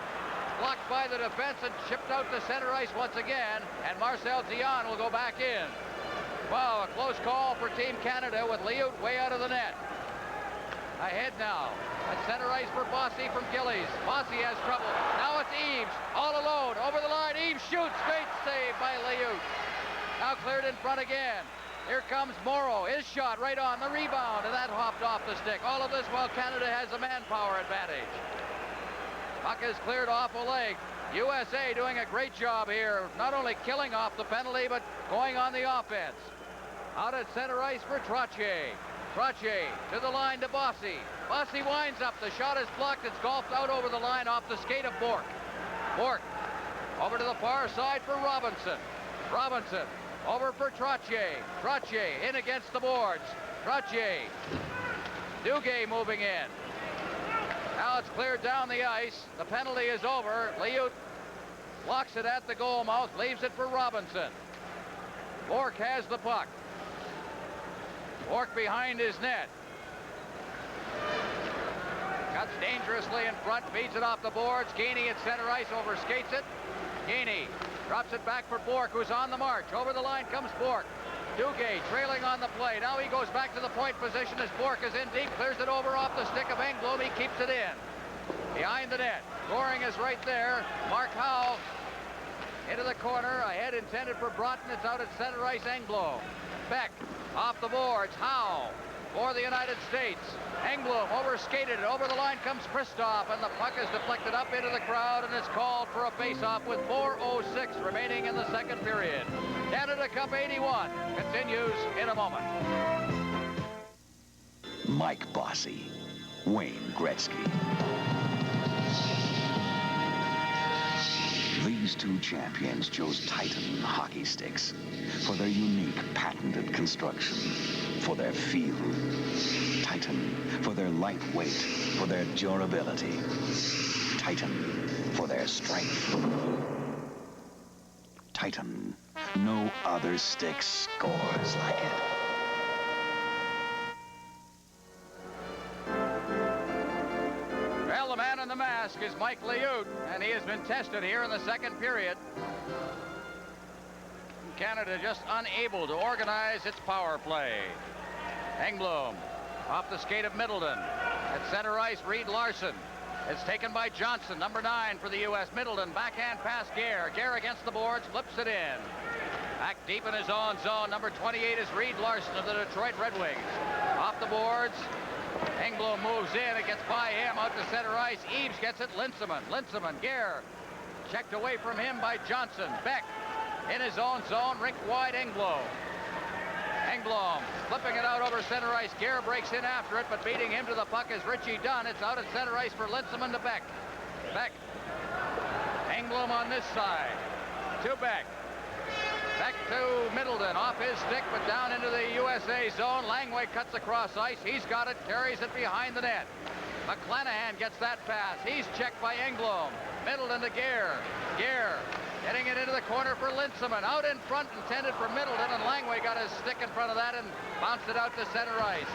Blocked by the defense and chipped out to center ice once again, and Marcel Dion will go back in. Wow, a close call for Team Canada with Liut way out of the net. Ahead now. At center ice for Bossy from Gillies. Bossy has trouble. Now it's Eaves all alone. Over the line. Eaves shoots. Great save by Liut. Now cleared in front again. Here comes Morrow. His shot right on the rebound, and that hopped off the stick. All of this while Canada has a manpower advantage. Puck is cleared off a leg. USA doing a great job here, not only killing off the penalty, but going on the offense. Out at center ice for Trottier. Trottier to the line to Bossy. Bossy winds up. The shot is blocked. It's golfed out over the line off the skate of Bork. Bork over to the far side for Robinson. Robinson Over for Trottier. Trottier in against the boards. Trottier. Duguay moving in. Now it's cleared down the ice. The penalty is over. Liut locks it at the goal mouth, leaves it for Robinson. Bork has the puck. Bork behind his net. Cuts dangerously in front, feeds it off the boards. Gainey at center ice, overskates it. Gainey drops it back for Bork, who's on the march. Over the line comes Bork. Duguay trailing on the play. Now he goes back to the point position as Bork is in deep, clears it over off the stick of Engblom. He keeps it in. Behind the net. Scoring is right there. Mark Howe into the corner. A head intended for Broughton. It's out at center ice. Engblom. Beck off the boards. Howe for the United States. Engblom overskated it. Over the line comes Kristoff, and the puck is deflected up into the crowd, and it's called for a face-off with 4:06 remaining in the second period. Canada Cup 81 continues in a moment. Mike Bossy, Wayne Gretzky. These two champions chose Titan hockey sticks for their unique patented construction, for their feel. Titan for their lightweight, for their durability. Titan for their strength. Titan, no other stick scores like it. Well, the man in the mask is Mike Liut, and he has been tested here in the second period. Canada just unable to organize its power play. Engblom off the skate of Middleton. At center ice, Reed Larson. It's taken by Johnson, number 9 for the U.S. Middleton, backhand pass Gare. Gare against the boards, flips it in. Back deep in his own zone, number 28 is Reed Larson of the Detroit Red Wings. Off the boards, Engblom moves in, it gets by him out to center ice. Eaves gets it, Linsman, Gare. Checked away from him by Johnson. Beck in his own zone, rink wide Engblom. Engblom flipping it out over center ice. Gare breaks in after it, but beating him to the puck is Richie Dunn. It's out at center ice for Linsman to Beck. Beck. Engblom on this side. To Beck. Beck to Middleton. Off his stick, but down into the USA zone. Langway cuts across ice. He's got it, carries it behind the net. McClanahan gets that pass. He's checked by Engblom. Middleton to Gare. Gare getting it into the corner for Linsman. Out in front, intended for Middleton, and Langway got his stick in front of that and bounced it out to center ice.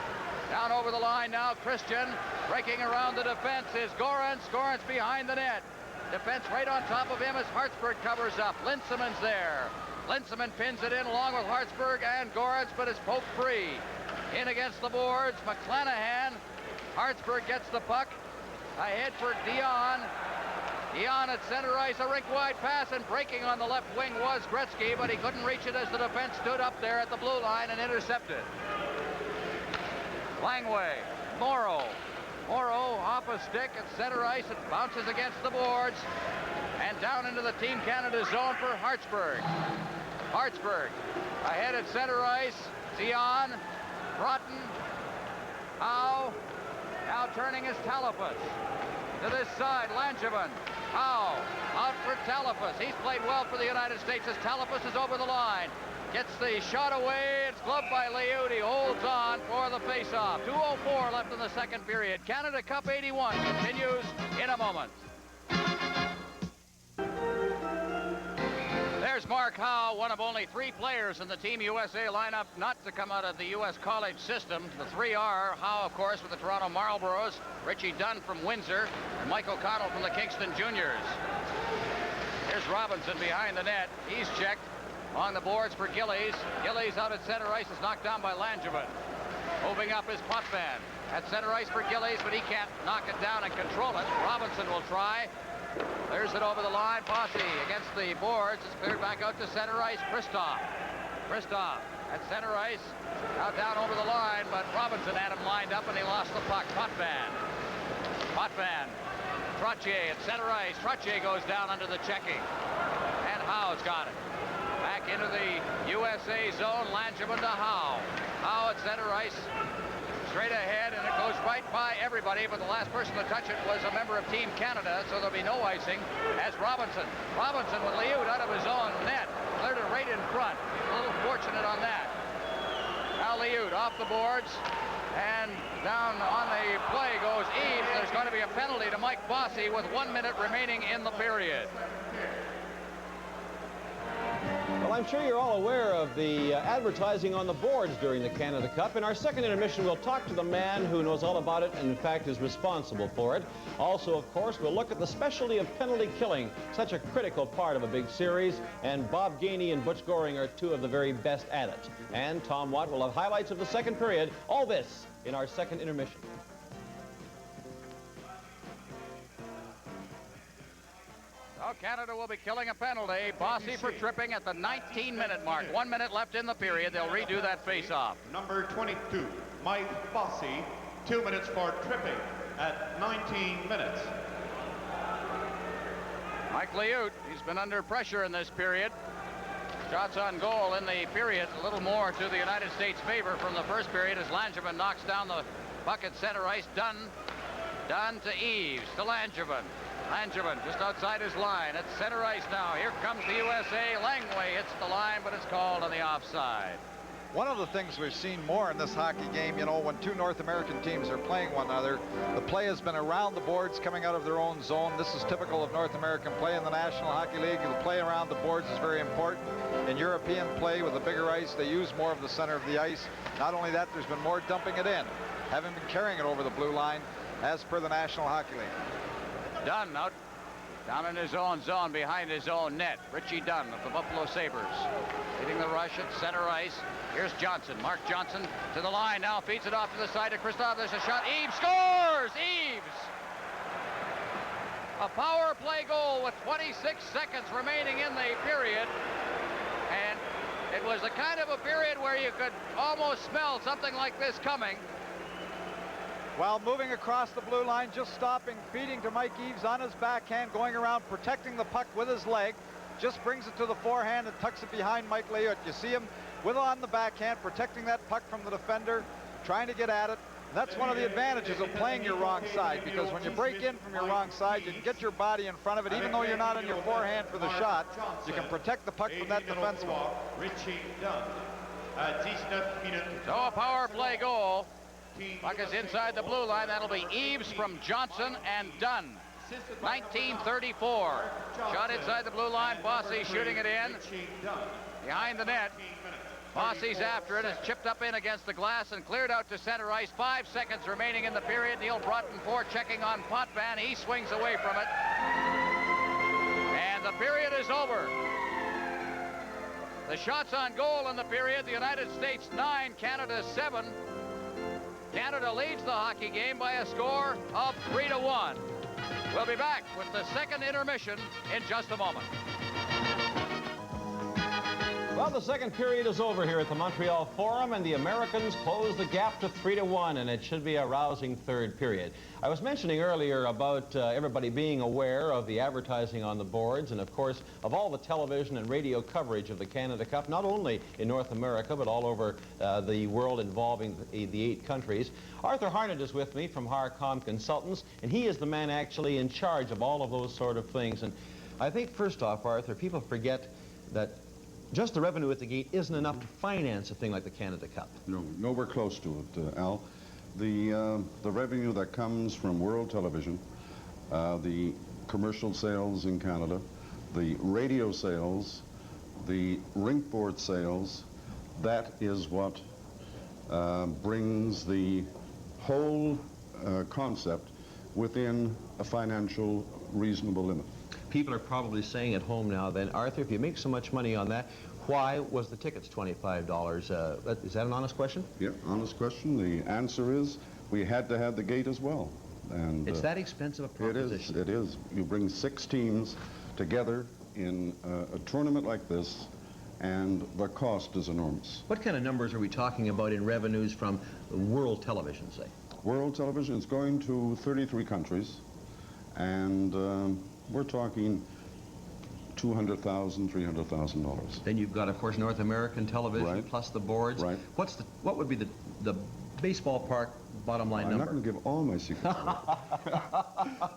Down over the line now, Christian. Breaking around the defense is Gorans. Gorans behind the net. Defense right on top of him as Hartsburg covers up. Linsman's there. Linsman pins it in along with Hartsburg and Gorans, but it's poked free. In against the boards, McClanahan. Hartsburg gets the puck. Ahead for Dion. Dion at center ice, a rink-wide pass, and breaking on the left wing was Gretzky, but he couldn't reach it as the defense stood up there at the blue line and intercepted. Langway, Morrow off a stick at center ice. It bounces against the boards and down into the Team Canada zone for Hartsburg. Hartsburg ahead at center ice. Dion, Broughton, Howe. Now turning is Talafas. To this side, Langevin. Howe out for Talafas. He's played well for the United States as Talafas is over the line. Gets the shot away. It's gloved by Liut. He holds on for the faceoff. 2:04 left in the second period. Canada Cup 81 continues in a moment. There's Mark Howe, one of only 3 players in the Team USA lineup not to come out of the U.S. college system. The 3 are Howe, of course, with the Toronto Marlboros, Richie Dunn from Windsor, and Mike O'Connell from the Kingston Juniors. Here's Robinson behind the net. He's checked on the boards for Gillies. Gillies out at center ice is knocked down by Langevin. Moving up is Potvin. At center ice for Gillies, but he can't knock it down and control it. Robinson will try. There's it over the line. Bossy against the boards. It's cleared back out to center ice. Kristoff at center ice. Out down over the line, but Robinson had him lined up and he lost the puck. Potvin. Trottier at center ice. Trottier goes down under the checking. And Howe's got it. Back into the USA zone. Langevin to Howe. Howe at center ice. Straight ahead, and it goes right by everybody, but the last person to touch it was a member of Team Canada, so there'll be no icing as Robinson with Liut out of his own net. cleared it right in front. A little fortunate on that. Now Liut off the boards, and down on the play goes Eves. There's going to be a penalty to Mike Bossy with 1 minute remaining in the period. Well, I'm sure you're all aware of the advertising on the boards during the Canada Cup. In our second intermission, we'll talk to the man who knows all about it and, in fact, is responsible for it. Also, of course, we'll look at the specialty of penalty killing, such a critical part of a big series, and Bob Gainey and Butch Goring are two of the very best at it. And Tom Watt will have highlights of the second period. All this in our second intermission. Oh, Canada will be killing a penalty. Bossy for tripping at the 19-minute mark. 1 minute left in the period. They'll redo that face-off. Number 22, Mike Bossy, 2 minutes for tripping at 19 minutes. Mike Liut, he's been under pressure in this period. Shots on goal in the period, a little more to the United States' favor from the first period as Langevin knocks down the puck at center ice. Dunn to Eves, to Langevin. Langevin just outside his line at center ice now. Here comes the USA. Langway hits the line, but it's called on the offside. One of the things we've seen more in this hockey game, you know, when two North American teams are playing one another, the play has been around the boards, coming out of their own zone. This is typical of North American play in the National Hockey League. The play around the boards is very important. In European play with a bigger ice, they use more of the center of the ice. Not only that, there's been more dumping it in. Haven't been carrying it over the blue line, as per the National Hockey League. Dunn out down in his own zone behind his own net. Richie Dunn of the Buffalo Sabres leading the rush at center ice. Here's Johnson. Mark Johnson to the line now, feeds it off to the side of Christoph. There's a shot. Eves scores! Eves! A power play goal with 26 seconds remaining in the period. And it was the kind of a period where you could almost smell something like this coming. While moving across the blue line, just stopping, feeding to Mike Eves on his backhand, going around, protecting the puck with his leg, just brings it to the forehand and tucks it behind Mike Liut. You see him with on the backhand, protecting that puck from the defender, trying to get at it. And that's one of the advantages of playing your wrong side, because when you break in from your wrong side, you can get your body in front of it. Even though you're not on your forehand for the shot, you can protect the puck from that defenseman. Richie Dunn at 19 minutes. So a power play goal. Puck is inside the blue line. That'll be Eves from Johnson and Dunn. 1934. Shot inside the blue line. Bossy shooting it in. Behind the net. Bossy's after it. It's chipped up in against the glass and cleared out to center ice. 5 seconds remaining in the period. Neil Broughton checking on Potvin. He swings away from it. And the period is over. The shots on goal in the period. The United States 9, Canada 7. Canada leads the hockey game by a score of 3-1. We'll be back with the second intermission in just a moment. Well, the second period is over here at the Montreal Forum, and the Americans close the gap to 3-1, and it should be a rousing third period. I was mentioning earlier about everybody being aware of the advertising on the boards and, of course, of all the television and radio coverage of the Canada Cup, not only in North America, but all over the world involving the 8 countries. Arthur Harnett is with me from Harcom Consultants, and he is the man actually in charge of all of those sort of things. And I think, first off, Arthur, people forget that just the revenue at the gate isn't enough to finance a thing like the Canada Cup. No, nowhere close to it, Al. The revenue that comes from world television, the commercial sales in Canada, the radio sales, the rink board sales, that is what brings the whole concept within a financial reasonable limit. People are probably saying at home now then, Arthur, if you make so much money on that, why was the tickets $25? Is that an honest question? Yeah, honest question. The answer is we had to have the gate as well. And it's that expensive a proposition. It is. You bring 6 teams together in a tournament like this, and the cost is enormous. What kind of numbers are we talking about in revenues from world television, say? World television is going to 33 countries, and we're talking $200,000, $300,000. Then you've got, of course, North American television, right, plus the boards. Right. What would be the baseball park bottom line number? I'm not going to give all my secrets away.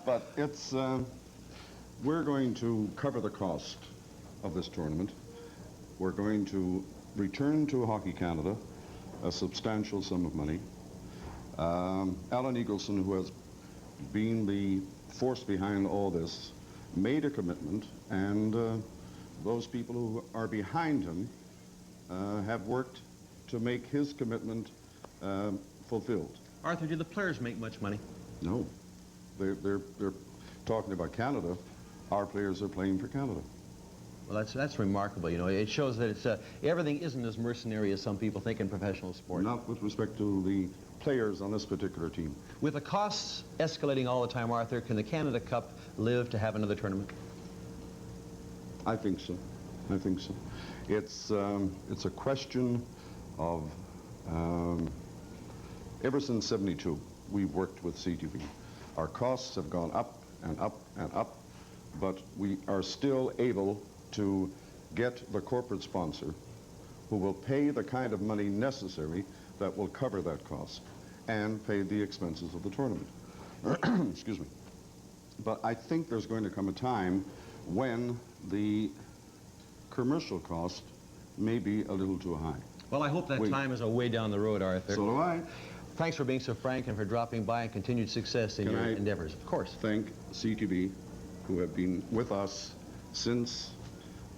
But it's we're going to cover the cost of this tournament, we're going to return to Hockey Canada a substantial sum of money. Alan Eagleson, who has been the force behind all this, made a commitment, and those people who are behind him have worked to make his commitment fulfilled. Arthur, do the players make much money? No. They're talking about Canada. Our players are playing for Canada. Well, that's remarkable. You know, it shows that it's everything isn't as mercenary as some people think in professional sport. Not with respect to the players on this particular team. With the costs escalating all the time, Arthur, can the Canada Cup live to have another tournament? I think so. I think so. It's a question of ever since '72 we've worked with CTV. Our costs have gone up and up and up, but we are still able to get the corporate sponsor who will pay the kind of money necessary that will cover that cost and pay the expenses of the tournament. Excuse me. But I think there's going to come a time when the commercial cost may be a little too high. Well, I hope that time is a way down the road, Arthur. So do I. Thanks for being so frank and for dropping by, and continued success in your endeavors. Of course. Thank CTV, who have been with us since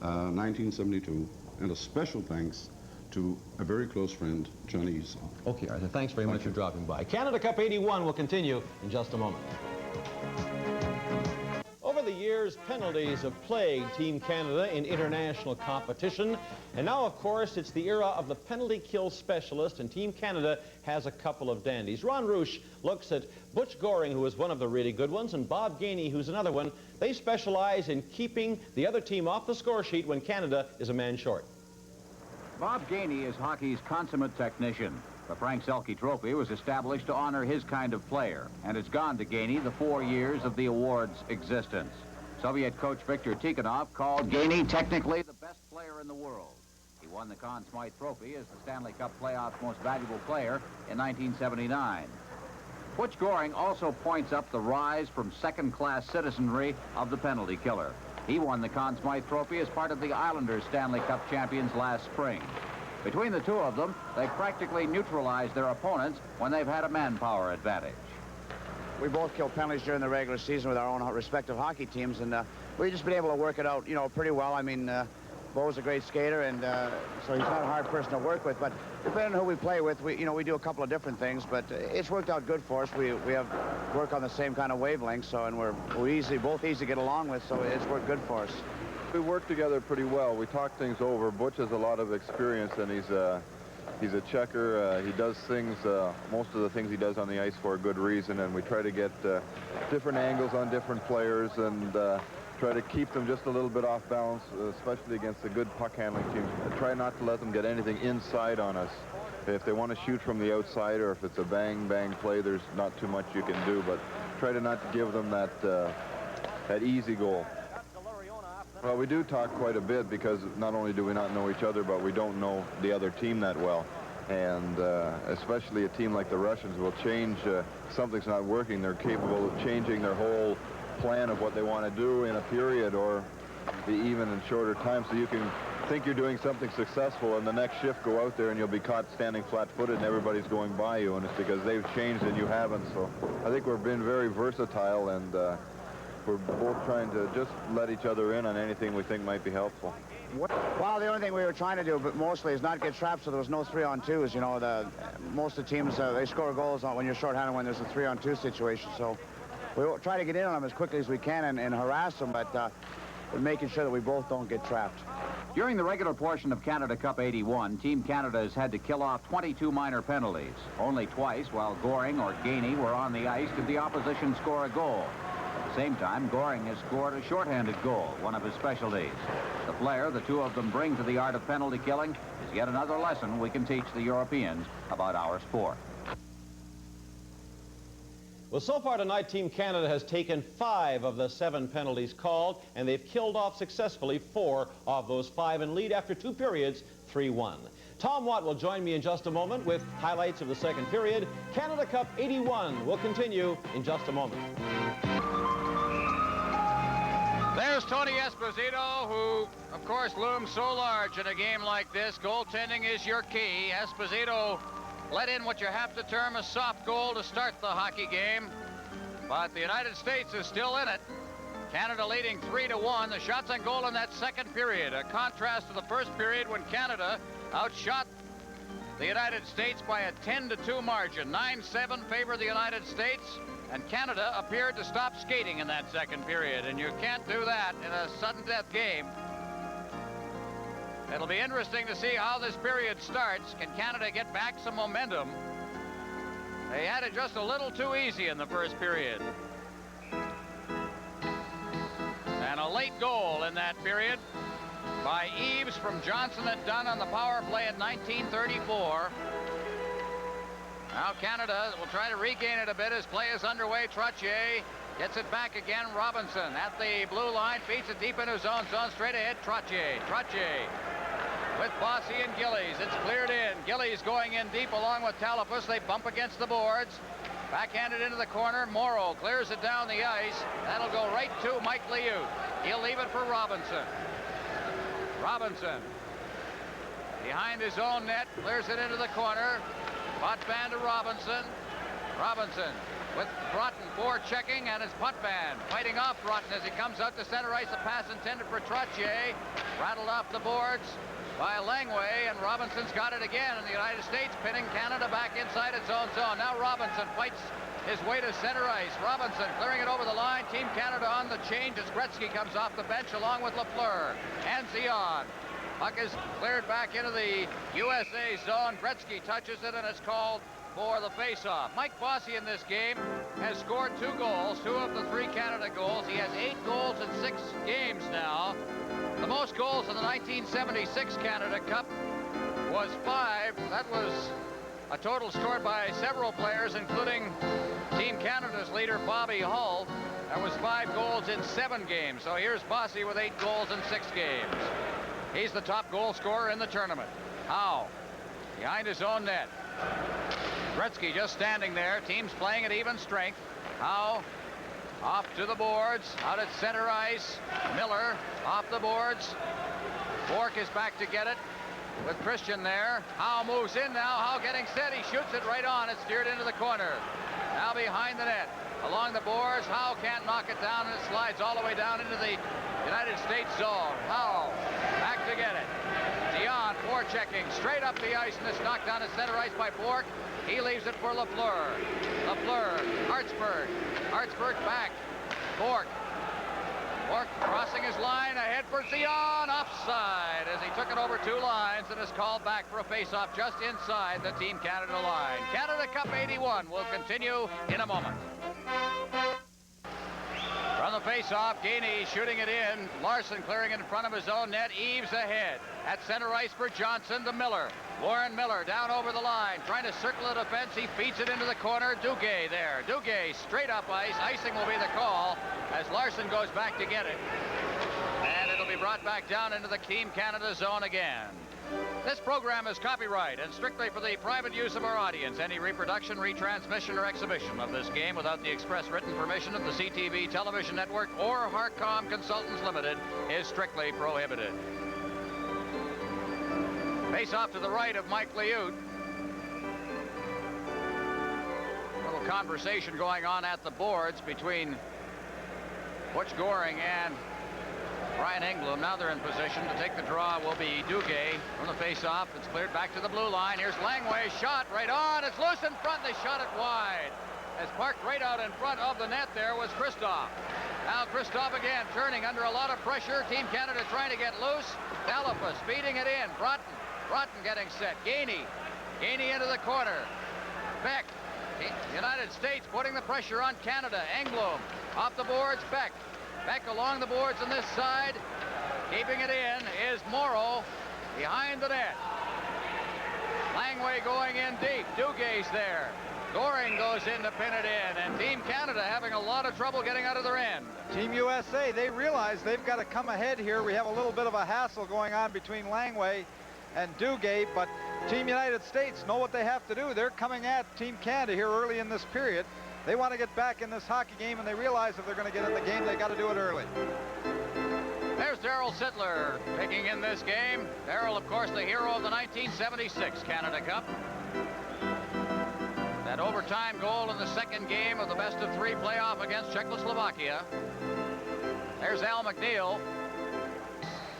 1972, and a special thanks to a very close friend, Johnny Esau. Okay, Arthur, thanks very much for dropping by. Canada Cup 81 will continue in just a moment. Over the years, penalties have plagued Team Canada in international competition. And now, of course, it's the era of the penalty kill specialist, and Team Canada has a couple of dandies. Ron Roosh looks at Butch Goring, who is one of the really good ones, and Bob Gainey, who's another one. They specialize in keeping the other team off the score sheet when Canada is a man short. Bob Gainey is hockey's consummate technician. The Frank Selke Trophy was established to honor his kind of player, and it's gone to Gainey the 4 years of the award's existence. Soviet coach Viktor Tikhonov called Gainey technically the best player in the world. He won the Conn Smythe Trophy as the Stanley Cup playoffs' most valuable player in 1979. Butch Goring also points up the rise from second-class citizenry of the penalty killer. He won the Conn Smythe Trophy as part of the Islanders' Stanley Cup champions last spring. Between the two of them, they practically neutralized their opponents when they've had a manpower advantage. We both killed penalties during the regular season with our own respective hockey teams, and we've just been able to work it out, you know, pretty well. I mean, Bo's a great skater, and so he's not a hard person to work with. But depending on who we play with, we do a couple of different things, but it's worked out good for us. We have work on the same kind of wavelength, so, and we're both easy to get along with, so it's worked good for us. We work together pretty well. We talk things over. Butch has a lot of experience, and he's a checker. He does things, most of the things he does on the ice for a good reason, and we try to get different angles on different players and try to keep them just a little bit off balance, especially against the good puck handling teams. Try not to let them get anything inside on us. If they want to shoot from the outside, or if it's a bang-bang play, there's not too much you can do, but try to not give them that easy goal. Well, we do talk quite a bit, because not only do we not know each other, but we don't know the other team that well. And especially a team like the Russians will change, something's not working. They're capable of changing their whole plan of what they want to do in a period, or even in shorter time. So you can think you're doing something successful, and the next shift go out there and you'll be caught standing flat-footed and everybody's going by you, and it's because they've changed and you haven't. So I think we've been very versatile, and we're both trying to just let each other in on anything we think might be helpful. Well, the only thing we were trying to do, but mostly, is not get trapped, so there was no 3-on-2s. You know, most of the teams, they score goals when you're shorthanded when there's a 3-on-2 situation. So we try to get in on them as quickly as we can and harass them, but making sure that we both don't get trapped. During the regular portion of Canada Cup 81, Team Canada has had to kill off 22 minor penalties. Only twice, while Goring or Gainey were on the ice, did the opposition score a goal. At the same time, Goring has scored a shorthanded goal, one of his specialties. The flair the two of them bring to the art of penalty killing is yet another lesson we can teach the Europeans about our sport. Well, so far tonight, Team Canada has taken 5 of the 7 penalties called, and they've killed off successfully 4 of those 5 and lead after 2 periods, 3-1. Tom Watt will join me in just a moment with highlights of the second period. Canada Cup 81 will continue in just a moment. There's Tony Esposito, who, of course, looms so large in a game like this. Goaltending is your key. Esposito let in what you have to term a soft goal to start the hockey game. But the United States is still in it. Canada leading 3-1. The shots on goal in that second period. A contrast to the first period when Canada outshot the United States by a 10-2 margin. 9-7 favor the United States. And Canada appeared to stop skating in that second period. And you can't do that in a sudden death game. It'll be interesting to see how this period starts. Can Canada get back some momentum? They had it just a little too easy in the first period. And a late goal in that period by Eves from Johnson and Dunn on the power play in 1934. Now Canada will try to regain it a bit as play is underway. Trottier gets it back again. Robinson at the blue line, feeds it deep into his own zone, straight ahead. Trottier with Bossy and Gillies. It's cleared in. Gillies going in deep along with Talafus. They bump against the boards. Backhanded into the corner. Morrow clears it down the ice. That'll go right to Mike Liut. He'll leave it for Robinson. Robinson behind his own net, clears it into the corner. Potvin to Robinson. Robinson with Broughton forechecking, and it's Potvin fighting off Broughton as he comes out to center ice. A pass intended for Trottier. Rattled off the boards by Langway, and Robinson's got it again, and the United States pinning Canada back inside its own zone. Now Robinson fights his way to center ice. Robinson clearing it over the line. Team Canada on the change as Gretzky comes off the bench along with Lafleur and Zion. Puck is cleared back into the USA zone. Gretzky touches it, and it's called for the face-off. Mike Bossy in this game has scored 2 goals, 2 of the 3 Canada goals. He has 8 goals in 6 games now. The most goals in the 1976 Canada Cup was 5. That was a total scored by several players, including Team Canada's leader, Bobby Hull. That was 5 goals in 7 games. So here's Bossy with 8 goals in 6 games. He's the top goal scorer in the tournament. Howe behind his own net. Gretzky just standing there. Teams playing at even strength. Howe off to the boards, out at center ice. Miller off the boards. Bork is back to get it with Christian there. Howe moves in now. Howe getting set. He shoots it right on. It's steered into the corner. Now behind the net. Along the boards. Howe can't knock it down, and it slides all the way down into the United States zone. Howe back to get it. Dion forechecking straight up the ice, and it's knocked down at center ice by Bork. He leaves it for Lafleur. Lafleur, Hartsburg. Hartsburg back. Bork. Bork crossing his line ahead for Zion. Offside as he took it over 2 lines and is called back for a face-off just inside the Team Canada line. Canada Cup 81 will continue in a moment. From the face-off, Gainey shooting it in. Larson clearing it in front of his own net. Eves ahead. At center ice for Johnson to Miller. Warren Miller down over the line, trying to circle the defense. He feeds it into the corner. Duguay there. Duguay straight up ice. Icing will be the call as Larson goes back to get it. And it'll be brought back down into the Team Canada zone again. This program is copyright and strictly for the private use of our audience. Any reproduction, retransmission, or exhibition of this game without the express written permission of the CTV Television Network or Harcom Consultants Limited is strictly prohibited. Face off to the right of Mike Liut. A little conversation going on at the boards between Butch Goring and Brian Engblom. Now they're in position to take the draw. Will be Duguay from the face-off. It's cleared back to the blue line. Here's Langway. Shot right on. It's loose in front. They shot it wide. As parked right out in front of the net there was Christoph. Now Christoph again turning under a lot of pressure. Team Canada trying to get loose. Talafus feeding it in. Broughton getting set. Gainey into the corner. Beck. United States putting the pressure on Canada. Engblom off the boards. Beck along the boards on this side. Keeping it in is Morrow behind the net. Langway going in deep. Dugay's there. Goring goes in to pin it in, and Team Canada having a lot of trouble getting out of their end. Team USA, they realize they've got to come ahead here. We have a little bit of a hassle going on between Langway and Dugay, but Team United States know what they have to do. They're coming at Team Canada here early in this period. They want to get back in this hockey game, and they realize if they're going to get in the game, they got to do it early. There's Darryl Sittler picking in this game. Darryl, of course, the hero of the 1976 Canada Cup. That overtime goal in the second game of the best-of-3 playoff against Czechoslovakia. There's Al McNeil,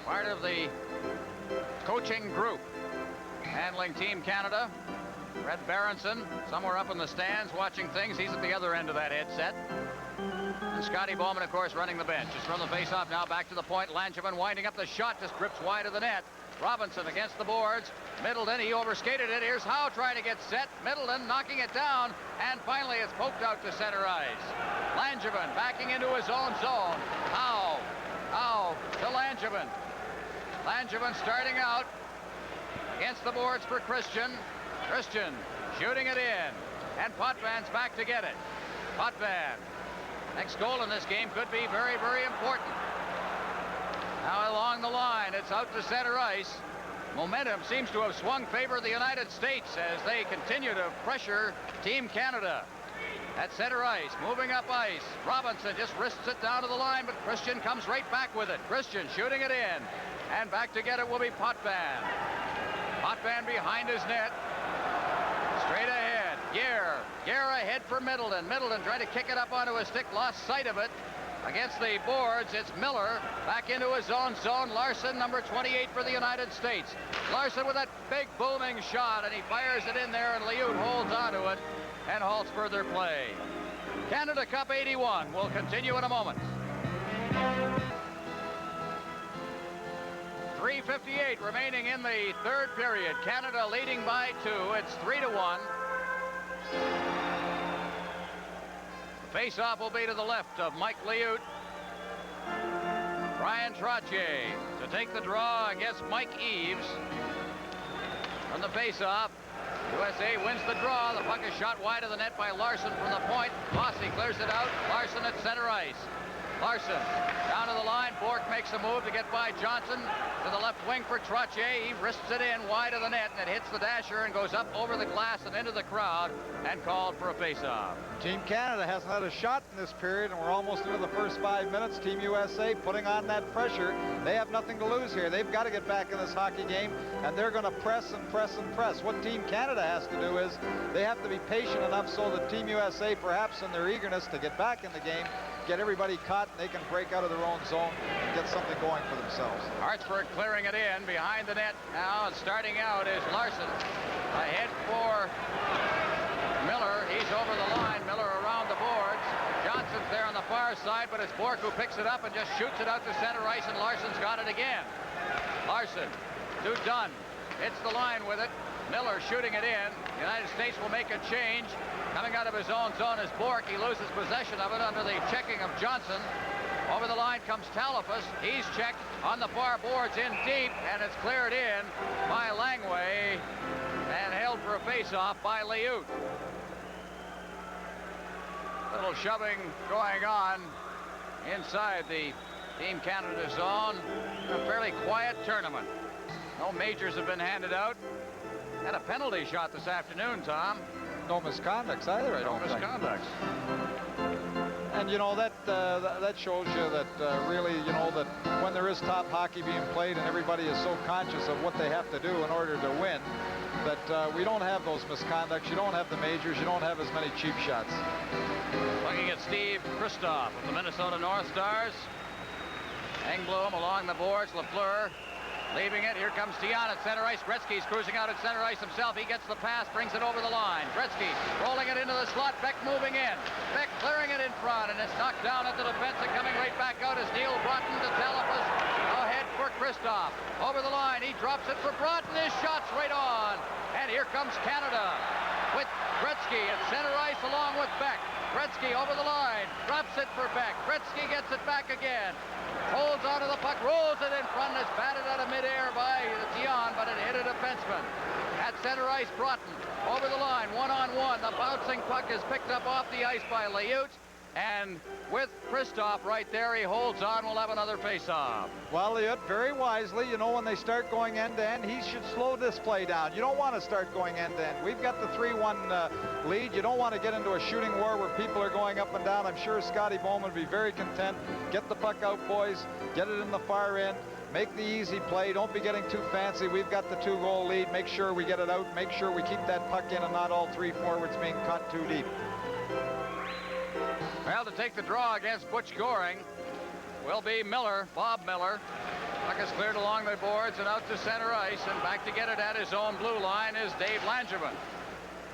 part of the coaching group handling Team Canada. Red Berenson, somewhere up in the stands watching things. He's at the other end of that headset. And Scotty Bowman, of course, running the bench. Just from the face-off now back to the point. Langevin winding up the shot, just drips wide of the net. Robinson against the boards. Middleton, he overskated it. Here's Howe trying to get set. Middleton knocking it down. And finally, it's poked out to center ice. Langevin backing into his own zone. Howe to Langevin. Langevin starting out against the boards for Christian. Christian shooting it in. And Potvin's back to get it. Potvin. Next goal in this game could be very, very important. Now along the line, it's out to center ice. Momentum seems to have swung favor of the United States as they continue to pressure Team Canada. At center ice, moving up ice. Robinson just wrists it down to the line, but Christian comes right back with it. Christian shooting it in. And back to get it will be Potvin. Potvin behind his net. Straight ahead. Gare ahead for Middleton. Middleton trying to kick it up onto his stick. Lost sight of it. Against the boards, it's Miller back into his own zone. Larson, number 28 for the United States. Larson with that big booming shot, and he fires it in there, and Liut holds onto it and halts further play. Canada Cup 81 will continue in a moment. 3:58 remaining in the third period. Canada leading by 2. It's 3-1. The face-off will be to the left of Mike Liut. Brian Trottier to take the draw against Mike Eaves. From the face-off, USA wins the draw. The puck is shot wide of the net by Larson from the point. Bossy clears it out. Larson at center ice. Larson down to the line. Bork makes a move to get by Johnson to the left wing for Trottier. He wrists it in wide of the net, and it hits the dasher and goes up over the glass and into the crowd and called for a face-off. Team Canada hasn't had a shot in this period, and we're almost into the first 5 minutes. Team USA putting on that pressure. They have nothing to lose here. They've got to get back in this hockey game, and they're going to press and press and press. What Team Canada has to do is they have to be patient enough so that Team USA, perhaps in their eagerness to get back in the game, get everybody caught, and they can break out of their own zone and get something going for themselves. Hartsburg clearing it in behind the net now, and starting out is Larson. Ahead for Miller. He's over the line. Miller around the boards. Johnson's there on the far side, but it's Bork who picks it up and just shoots it out to center ice, and Larson's got it again. Larson to Dunn. Hits the line with it. Miller shooting it in. The United States will make a change. Coming out of his own zone is Bork. He loses possession of it under the checking of Johnson. Over the line comes Talafas. He's checked on the far boards in deep, and it's cleared in by Langway and held for a face-off by Liut. Little shoving going on inside the Team Canada zone. A fairly quiet tournament. No majors have been handed out. Had a penalty shot this afternoon, Tom. No misconducts either, I don't think. No misconducts. And, you know, that shows you that really, you know, that when there is top hockey being played and everybody is so conscious of what they have to do in order to win, that we don't have those misconducts. You don't have the majors. You don't have as many cheap shots. Looking at Steve Kristoff of the Minnesota North Stars. Engblom along the boards. Lafleur leaving it. Here comes Dion at center ice. Gretzky's cruising out at center ice himself. He gets the pass, brings it over the line. Gretzky rolling it into the slot. Beck moving in. Beck clearing it in front, and it's knocked down at the defense, and coming right back out is Neil Broughton to Talafas. Ahead for Kristoff. Over the line. He drops it for Broughton. His shot's right on. And here comes Canada with Gretzky at center ice along with Beck. Gretzky over the line. Drops it for Beck. Gretzky gets it back again. Holds onto the puck, rolls it in front, and it's batted out of midair by Dion, but it hit a defenseman. At center ice, Broughton over the line, one-on-one. The bouncing puck is picked up off the ice by Liut, And with Christoph right there, he holds on. We'll have another face-off. Well, Elliot, very wisely, you know, when they start going end-to-end, he should slow this play down. You don't want to start going end-to-end. We've got the 3-1 lead. You don't want to get into a shooting war where people are going up and down. I'm sure Scotty Bowman would be very content. Get the puck out, boys. Get it in the far end. Make the easy play. Don't be getting too fancy. We've got the 2-goal lead. Make sure we get it out. Make sure we keep that puck in and not all 3 forwards being caught too deep. Well, to take the draw against Butch Goring will be Miller, Bob Miller. Puck is cleared along the boards and out to center ice, and back to get it at his own blue line is Dave Langevin.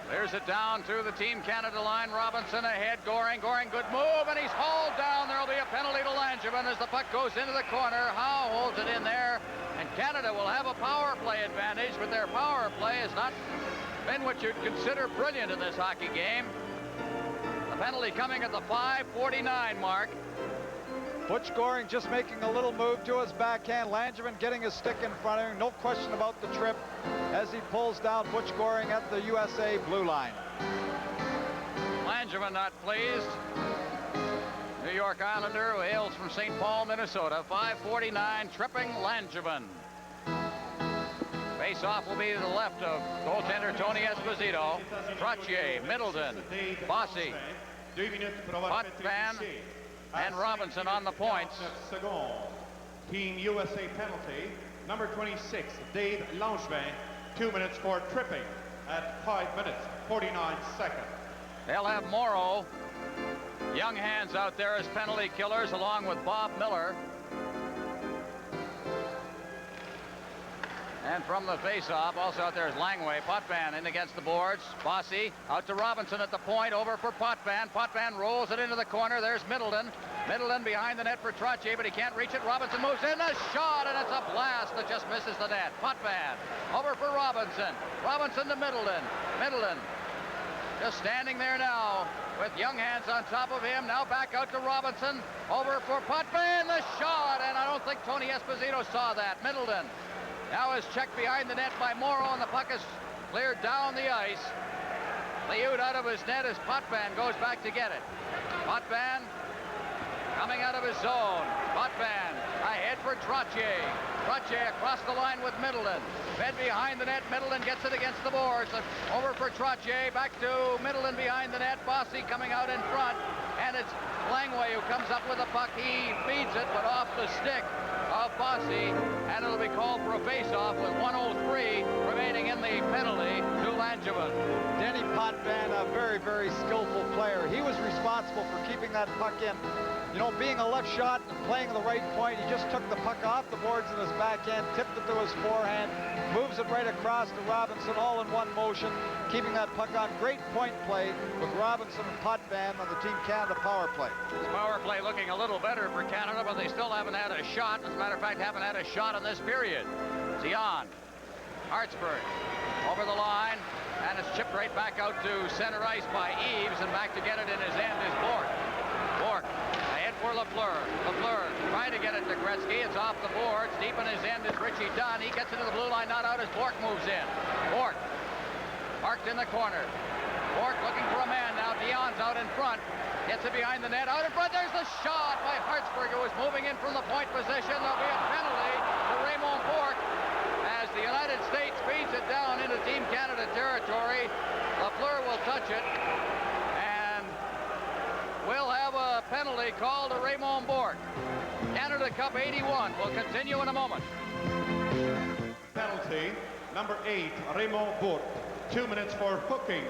There's it down through the Team Canada line. Robinson ahead, Goring, good move, and he's hauled down. There'll be a penalty to Langevin as the puck goes into the corner. Howe holds it in there, and Canada will have a power play advantage, but their power play has not been what you'd consider brilliant in this hockey game. Penalty coming at the 5:49 mark. Butch Goring just making a little move to his backhand. Langevin getting his stick in front of him. No question about the trip as he pulls down Butch Goring at the USA blue line. Langevin not pleased. New York Islander who hails from St. Paul, Minnesota. 5:49, tripping Langevin. Face-off will be to the left of goaltender Tony Esposito. Trottier, Middleton, Bossy, Potvin, and Robinson on the points. Team USA penalty, number 26, Dave Langevin, 2 minutes for tripping at 5 minutes, 49 seconds. They'll have Morrow, young hands out there as penalty killers, along with Bob Miller. And from the face-off, also out there is Langway. Potvin in against the boards. Bossy out to Robinson at the point, over for Potvin. Potvin rolls it into the corner. There's Middleton. Middleton behind the net for Trottier, but he can't reach it. Robinson moves in, a shot, and it's a blast that just misses the net. Potvin over for Robinson. Robinson to Middleton. Middleton just standing there now with young hands on top of him. Now back out to Robinson. Over for Potvin, the shot, and I don't think Tony Esposito saw that. Middleton now is checked behind the net by Morrow, and the puck is cleared down the ice. Liut out of his net as Potvin goes back to get it. Potvin coming out of his zone. Potvin ahead for Trottier. Trottier across the line with Middleton. Fed behind the net. Middleton gets it against the boards. Over for Trottier. Back to Middleton behind the net. Bossy coming out in front. And it's Langway who comes up with the puck. He feeds it, but off the stick of Bossy, and it'll be called for a face-off with 1:03 remaining in the penalty to Langevin. Denny Potvin, a very, very skillful player. He was responsible for keeping that puck in. You know, being a left shot and playing the right point, he just took the puck off the boards in his backhand, tipped it to his forehand, moves it right across to Robinson, all in one motion, keeping that puck on. Great point play with Robinson and Potvin on the Team Canada power play. This power play looking a little better for Canada, but they still haven't had a shot. As a matter of fact, haven't had a shot in this period. Zion, Hartsburg, over the line, and it's chipped right back out to center ice by Eves, and back to get it in his end is Bork. Bork ahead for Lafleur. Lafleur trying to get it to Gretzky. It's off the boards. Deep in his end is Richie Dunn. He gets into the blue line, not out as Bork moves in. Bork parked in the corner. Bork looking for a man now. Dion's out in front. Gets it behind the net. Out in front. There's the shot by Hartsburg, who was moving in from the point position. There'll be a penalty to Raymond Bork as the United States feeds it down into Team Canada territory. Lafleur will touch it. And we'll have a penalty called to Raymond Bork. Canada Cup 81 will continue in a moment. Penalty, number 8, Raymond Bork. 2 minutes for hooking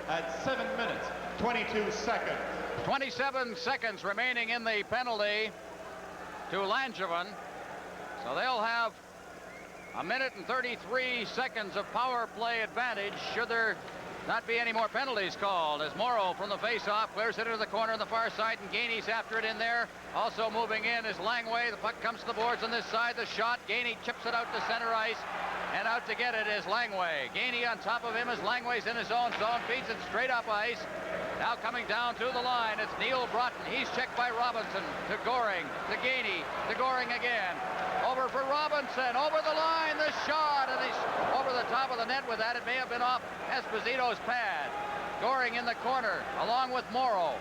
at 7 minutes, 22 seconds. 27 seconds remaining in the penalty to Langevin. So they'll have a minute and 33 seconds of power play advantage should there not be any more penalties called, as Morrow from the face-off clears it into the corner on the far side, and Gainey's after it in there. Also moving in is Langway. The puck comes to the boards on this side. The shot, Gainey chips it out to center ice, and out to get it is Langway. Gainey on top of him as Langway's in his own zone, feeds it straight up ice. Now coming down to the line, it's Neil Broughton. He's checked by Robinson, to Goring, to Gainey, to Goring again. Over for Robinson, over the line, the shot, and he's over the top of the net with that. It may have been off Esposito's pad. Goring in the corner, along with Morrow.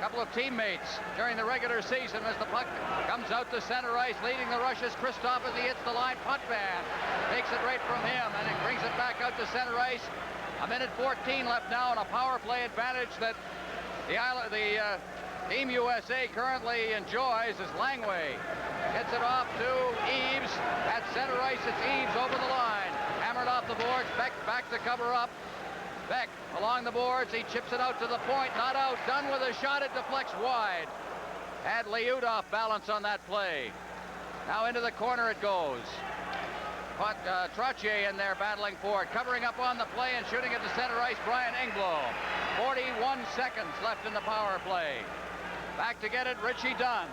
couple of teammates during the regular season as the puck comes out to center ice. Leading the rush is Christoph as he hits the line. Potvin takes it right from him, and it brings it back out to center ice. A minute 14 left now, and a power play advantage that the Team USA currently enjoys as Langway gets it off to Eaves. At center ice, it's Eaves over the line. Hammered off the boards. Beck back to cover up. Beck along the boards. He chips it out to the point. Not out. Done with a shot. It deflects wide. Had Liut off balance on that play. Now into the corner it goes. Trottier in there battling for it. Covering up on the play and shooting it to center ice, Brian Engblom. 41 seconds left in the power play. Back to get it, Richie Dunn.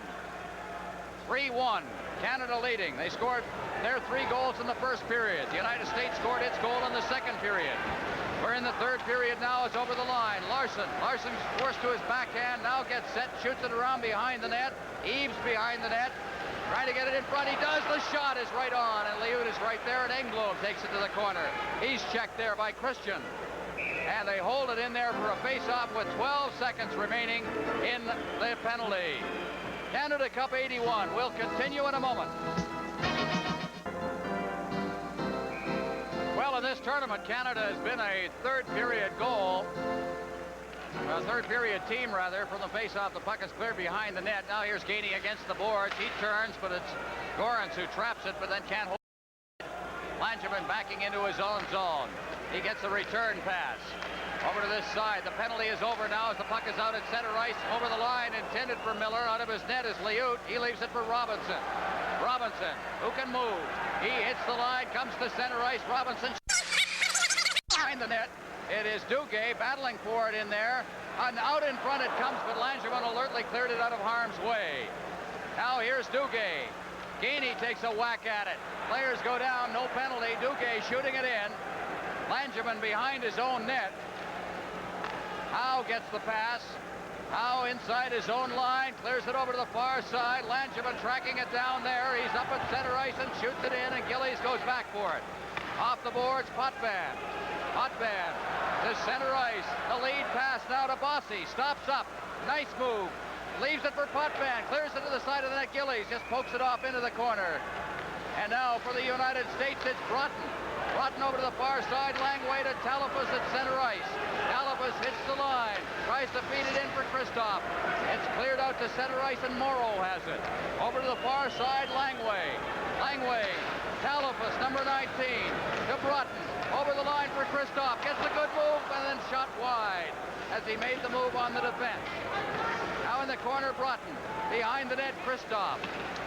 3-1, Canada leading. They scored their 3 goals in the first period. The United States scored its goal in the second period. We're in the third period now. It's over the line. Larson's forced to his backhand. Now gets set, shoots it around behind the net. Eaves behind the net. Trying to get it in front. He does. The shot is right on, and Liut is right there, and Engblom takes it to the corner. He's checked there by Christian. And they hold it in there for a face-off with 12 seconds remaining in the penalty. Canada Cup 81 will continue in a moment. Well, in this tournament, Canada has been a third-period goal. A third-period team, rather, from the face-off. The puck is cleared behind the net. Now here's Gainey against the boards. He turns, but it's Gorans who traps it, but then can't hold it. Langevin backing into his own zone. He gets a return pass. Over to this side. The penalty is over now as the puck is out at center ice. Over the line, intended for Miller. Out of his net is Liut. He leaves it for Robinson. Robinson, who can move. He hits the line, comes to center ice. Robinson behind the net. It is Duguay battling for it in there. And out in front it comes, but Langevin alertly cleared it out of harm's way. Now here's Duguay. Gainey takes a whack at it. Players go down, no penalty. Duguay shooting it in. Langevin behind his own net. Howe gets the pass. Howe inside his own line, clears it over to the far side. Langevin tracking it down there. He's up at center ice and shoots it in, and Gillies goes back for it. Off the boards, Potvin. Potvin to center ice. The lead pass now to Bossy. Stops up. Nice move. Leaves it for Potvin. Clears it to the side of the net. Gillies just pokes it off into the corner. And now for the United States, it's Broughton. Broughton over to the far side. Langway to Talafas at center ice. Talafas hits the line. Tries to feed it in for Christoph. It's cleared out to center ice, and Morrow has it. Over to the far side, Langway. Langway. Talafas, number 19. To Broughton. Over the line for Christoph. Gets a good move and then shot wide as he made the move on the defense. Now in the corner, Broughton. Behind the net, Christoph.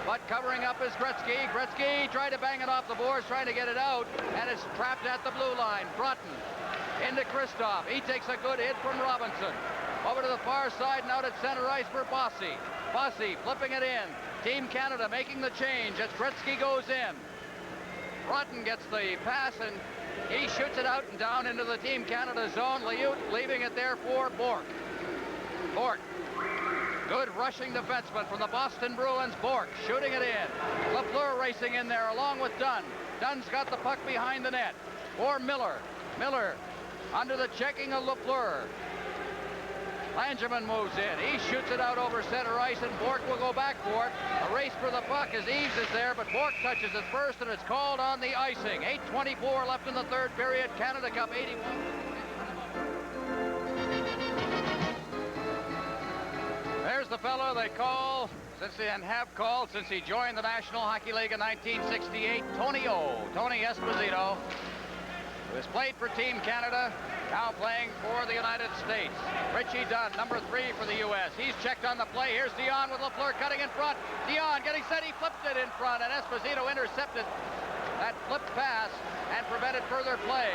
But covering up is Gretzky. Gretzky tried to bang it off the boards, trying to get it out, and it's trapped at the blue line. Broughton into Christoph. He takes a good hit from Robinson. Over to the far side, now to center ice for Bossy. Bossy flipping it in. Team Canada making the change as Gretzky goes in. Broughton gets the pass, and he shoots it out and down into the Team Canada zone. Liut leaving it there for Bork. Bork. Good rushing defenseman from the Boston Bruins. Bork shooting it in. Lafleur racing in there along with Dunn. Dunn's got the puck behind the net. For Miller. Miller under the checking of Lafleur. Langevin moves in. He shoots it out over center ice, and Bork will go back for it. A race for the puck as Eaves is there, but Bork touches it first, and it's called on the icing. 8:24 left in the third period. Canada Cup 81. There's the fellow they call, and have called since he joined the National Hockey League in 1968, Tony O. Tony Esposito, who has played for Team Canada, now playing for the United States. Richie Dunn, number 3 for the U.S. He's checked on the play. Here's Dion with Lafleur cutting in front. Dion getting set. He flipped it in front, and Esposito intercepted that flipped pass and prevented further play.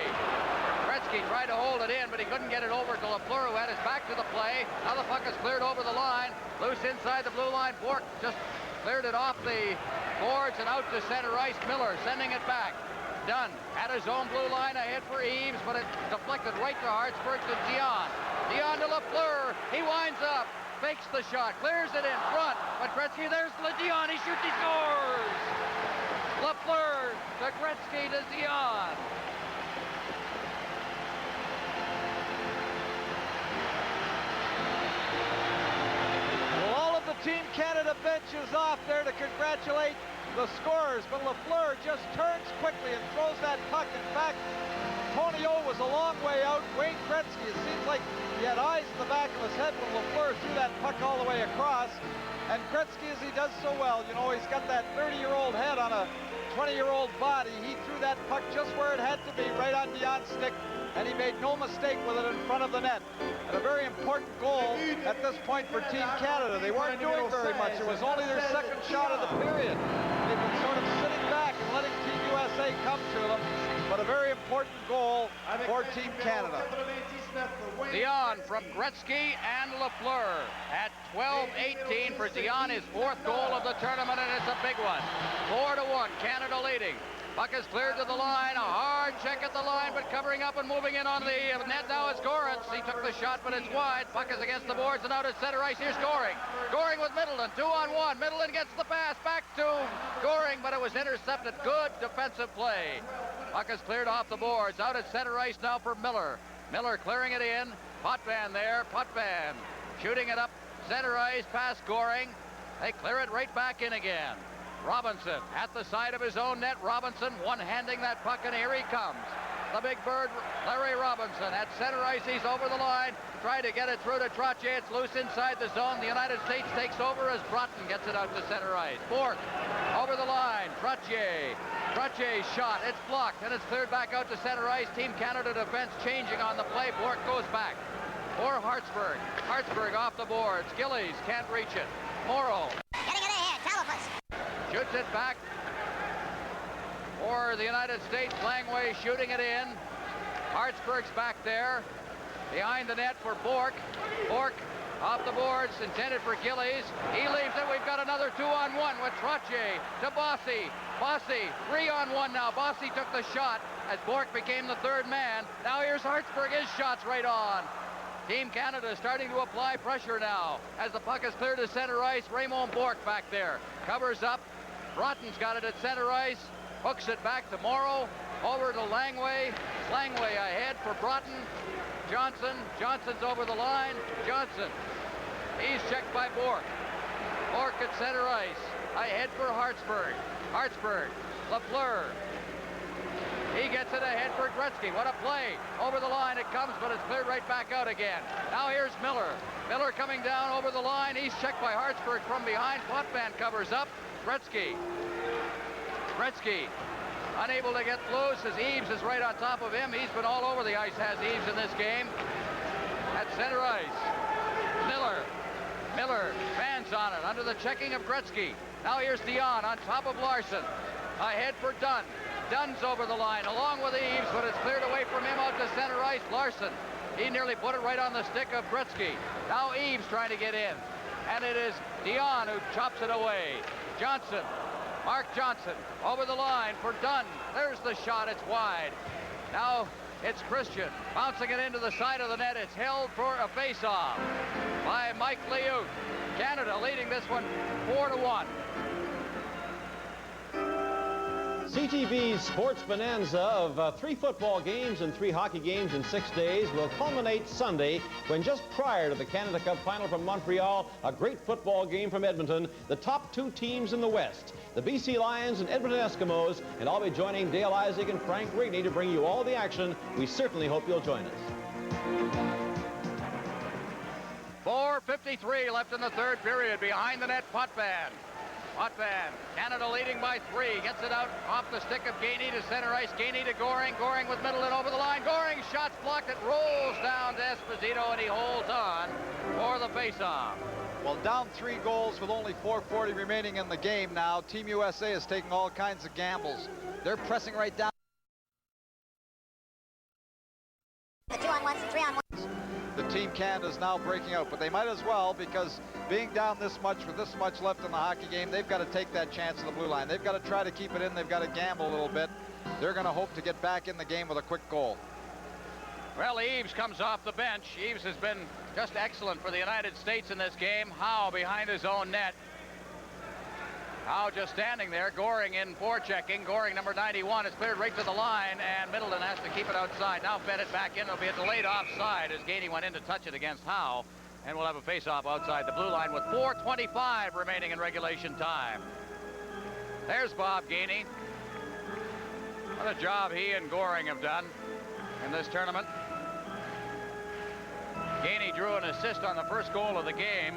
Gretzky tried to hold it in, but he couldn't get it over to Lafleur, who had his back to the play. Now the puck is cleared over the line. Loose inside the blue line. Bork just cleared it off the boards and out to center ice. Miller sending it back. Dunn at his own blue line. A hit for Eaves, but it deflected right to Hartsburg to Dion. Dion to Lafleur. He winds up. Fakes the shot. Clears it in front. But Gretzky, there's Dion. He shoots. He scores. Lafleur to Gretzky to Dion. inches off there to congratulate the scorers, but Lafleur just turns quickly and throws that puck. In fact, Tony O was a long way out. Wayne Gretzky, it seems like he had eyes in the back of his head when Lafleur threw that puck all the way across. And Gretzky, as he does so well, you know, he's got that 30-year-old head on a 20-year-old body. He threw that puck just where it had to be, right on Dion's stick, and he made no mistake with it in front of the net. And a very important goal at this point for Team Canada. They weren't doing very much. It was only their second shot of the period. They've been sort of sitting back and letting Team USA come to them. But a very important goal for Team Canada. Dion from Gretzky and Lafleur at 12-18 for Dion, his fourth goal of the tournament, and it's a big one. 4-1, Canada leading. Puck is cleared to the line, a hard check at the line, but covering up and moving in on the net now is Gorance. He took the shot, but it's wide. Puck is against the boards and out at center ice. Here's Goring. Goring with Middleton, 2-on-1. Middleton gets the pass back to Goring, but it was intercepted. Good defensive play. Puck is cleared off the boards. Out at center ice now for Miller. Miller clearing it in. Potvin there. Potvin shooting it up center ice past Goring. They clear it right back in again. Robinson at the side of his own net. Robinson one-handing that puck, and here he comes. The big bird, Larry Robinson, at center ice. He's over the line. Try to get it through to Trottier. It's loose inside the zone. The United States takes over as Broughton gets it out to center ice. Bork over the line. Trottier. Trottier's shot. It's blocked, and it's cleared back out to center ice. Team Canada defense changing on the play. Bork goes back. For Hartsburg. Hartsburg off the boards. Gillies can't reach it. Morrow. Getting it ahead. Talifus. Shoots it back for the United States. Langway shooting it in. Hartsburg's back there. Behind the net for Bork. Bork off the boards, intended for Gillies. He leaves it. We've got another 2-on-1 with Trottier to Bossy. Bossy, 3-on-1 now. Bossy took the shot as Bork became the third man. Now here's Hartsburg. His shot's right on. Team Canada starting to apply pressure now as the puck is cleared to center ice. Raymond Bork back there. Covers up. Broughton's got it at center ice. Hooks it back to Morrow. Over to Langway. Langway ahead for Broughton. Johnson. Johnson's over the line. Johnson. He's checked by Bork. Bork at center ice. Ahead for Hartsburg. Hartsburg. Lafleur. He gets it ahead for Gretzky. What a play. Over the line it comes, but it's cleared right back out again. Now here's Miller. Miller coming down over the line. He's checked by Hartsburg from behind. Potvin covers up. Gretzky. Gretzky unable to get loose as Eaves is right on top of him. He's been all over the ice, has Eaves, in this game. At center ice. Miller. Miller fans on it under the checking of Gretzky. Now here's Dion on top of Larson. Ahead for Dunn. Dunn's over the line along with Eaves, but it's cleared away from him out to center ice. Larson. He nearly put it right on the stick of Gretzky. Now Eaves trying to get in. And it is Dion who chops it away. Johnson. Mark Johnson over the line for Dunn. There's the shot. It's wide. Now it's Christian bouncing it into the side of the net. It's held for a face-off by Mike Liut. Canada leading this one 4-1. CTV's sports bonanza of 3 football games and 3 hockey games in 6 days will culminate Sunday when, just prior to the Canada Cup final from Montreal, a great football game from Edmonton, the top 2 teams in the West, the BC Lions and Edmonton Eskimos, and I'll be joining Dale Isaac and Frank Rigney to bring you all the action. We certainly hope you'll join us. 4:53 left in the third period. Behind the net, Potvin. Potvin, Canada leading by 3. Gets it out off the stick of Gainey to center ice. Gainey to Goring. Goring with Middleton over the line. Goring, shot's blocked. It rolls down to Esposito, and he holds on for the face-off. Well, down 3 goals with only 4:40 remaining in the game now. Team USA is taking all kinds of gambles. They're pressing right down. The 2-on-1s and 3-on-1s. The Team Canada is now breaking out, but they might as well, because being down this much with this much left in the hockey game, they've got to take that chance at the blue line. They've got to try to keep it in. They've got to gamble a little bit. They're going to hope to get back in the game with a quick goal. Well, Eaves comes off the bench. Eaves has been just excellent for the United States in this game. Howe behind his own net. Howe just standing there. Goring in forechecking. Goring, number 91, is cleared right to the line, and Middleton has to keep it outside. Now fed it back in. It'll be a delayed offside as Gainey went in to touch it against Howe. And we'll have a face-off outside the blue line with 4:25 remaining in regulation time. There's Bob Gainey. What a job he and Goring have done in this tournament. Gainey drew an assist on the first goal of the game.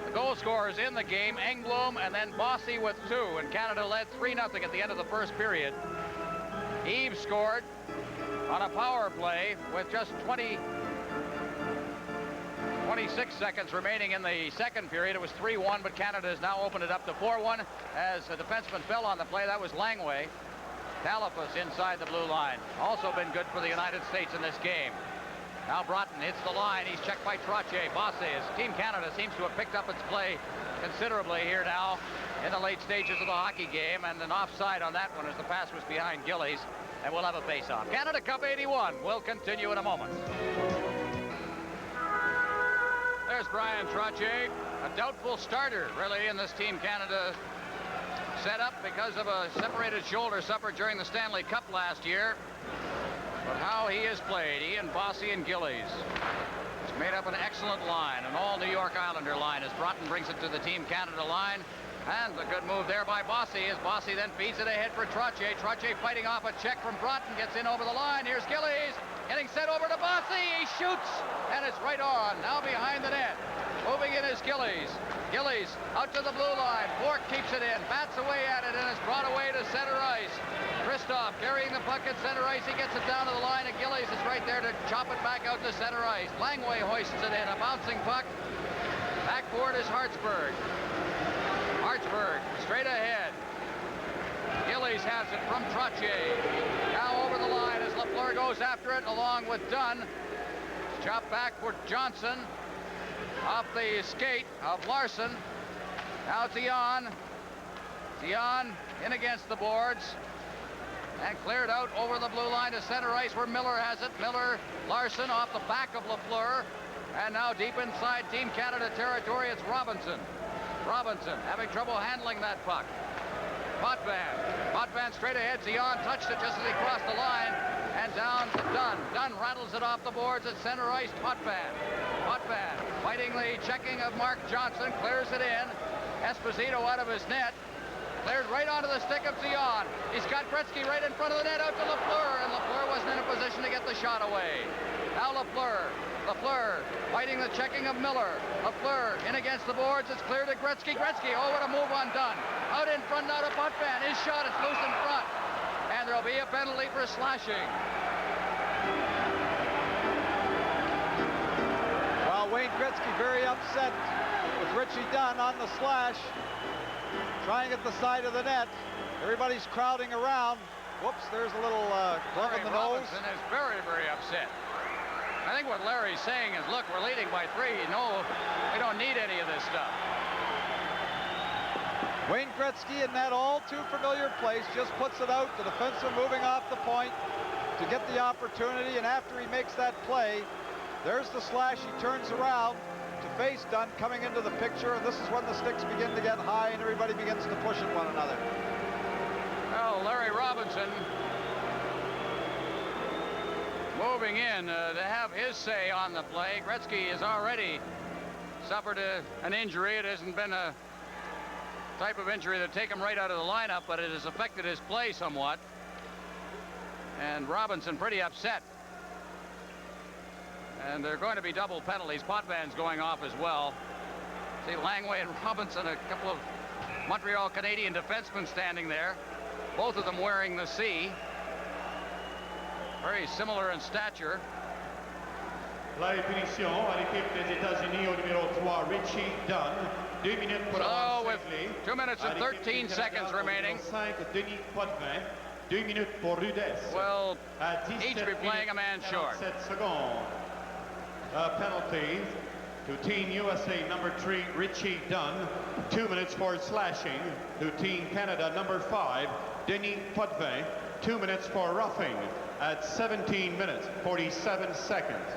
The goal scorers in the game, Engblom and then Bossy with 2, and Canada led 3-0 at the end of the first period. Eves scored on a power play with just 26 seconds remaining in the second period. It was 3-1, but Canada has now opened it up to 4-1 as a defenseman fell on the play. That was Langway. Talifas inside the blue line. Also been good for the United States in this game. Now Broughton hits the line. He's checked by Trottier. Bosses. Team Canada seems to have picked up its play considerably here now in the late stages of the hockey game, and an offside on that one as the pass was behind Gillies, and we'll have a face-off. Canada Cup 81 will continue in a moment. There's Brian Trottier, a doubtful starter really in this Team Canada setup because of a separated shoulder suffered during the Stanley Cup last year. But how he has played, he and Bossy and Gillies, it's made up an excellent line, an all New York Islander line as Broughton brings it to the Team Canada line. And a good move there by Bossy as Bossy then feeds it ahead for Trottier. Trottier fighting off a check from Broughton, gets in over the line. Here's Gillies getting set over to Bossy. He shoots, and it's right on. Now behind the net. Moving in is Gillies. Gillies out to the blue line. Bork keeps it in, bats away at it, and it's brought away to center ice. Christoph carrying the puck at center ice. He gets it down to the line, and Gillies is right there to chop it back out to center ice. Langway hoists it in, a bouncing puck. Backboard is Hartsburg. Hartsburg straight ahead. Gillies has it from Trottier. Now over the line as Lafleur goes after it along with Dunn. Chop back for Johnson. Off the skate of Larson. Now Zion. Zion in against the boards. And cleared out over the blue line to center ice where Miller has it. Miller, Larson off the back of Lafleur. And now deep inside Team Canada territory, it's Robinson. Robinson having trouble handling that puck. Potvin. Potvin straight ahead. Zion touched it just as he crossed the line. And down to Dunn. Dunn rattles it off the boards at center ice. Potvin. Potvin fighting the checking of Mark Johnson. Clears it in. Esposito out of his net. Cleared right onto the stick of Zion. He's got Gretzky right in front of the net out to Lafleur. And Lafleur wasn't in a position to get the shot away. Now Lafleur. Lafleur fighting the checking of Miller. Lafleur in against the boards. It's clear to Gretzky. Gretzky, oh, what a move on Dunn. Out in front now to Potvin. His shot is loose in front. And there'll be a penalty for slashing. Well, Wayne Gretzky very upset with Richie Dunn on the slash. Trying at the side of the net. Everybody's crowding around. Whoops, there's a little glove in the nose. Robinson is very, very upset. I think what Larry's saying is, look, we're leading by 3. No, we don't need any of this stuff. Wayne Gretzky in that all too familiar place just puts it out. The defenseman moving off the point to get the opportunity, and after he makes that play, there's the slash. He turns around to face Dunn coming into the picture, and this is when the sticks begin to get high and everybody begins to push at one another. Well, Larry Robinson moving in to have his say on the play. Gretzky has already suffered an injury. It hasn't been a type of injury that take him right out of the lineup, but it has affected his play somewhat. And Robinson pretty upset. And they're going to be double penalties. Potvin's going off as well. See Langway and Robinson, a couple of Montreal Canadian defensemen standing there. Both of them wearing the C. Very similar in stature. La punition à l'équipe des États-Unis au numéro 3, Richie Dunn. 2 minutes pour so with 2 minutes and 13 seconds remaining. 5, Denis Potvin. 2 minutes pour Rudess. Well, each be playing a man short. 7 seconds. Penalty to Team USA number 3, Richie Dunn. 2 minutes for slashing to Team Canada number 5, Denis Potvin. 2 minutes for roughing at 17 minutes, 47 seconds.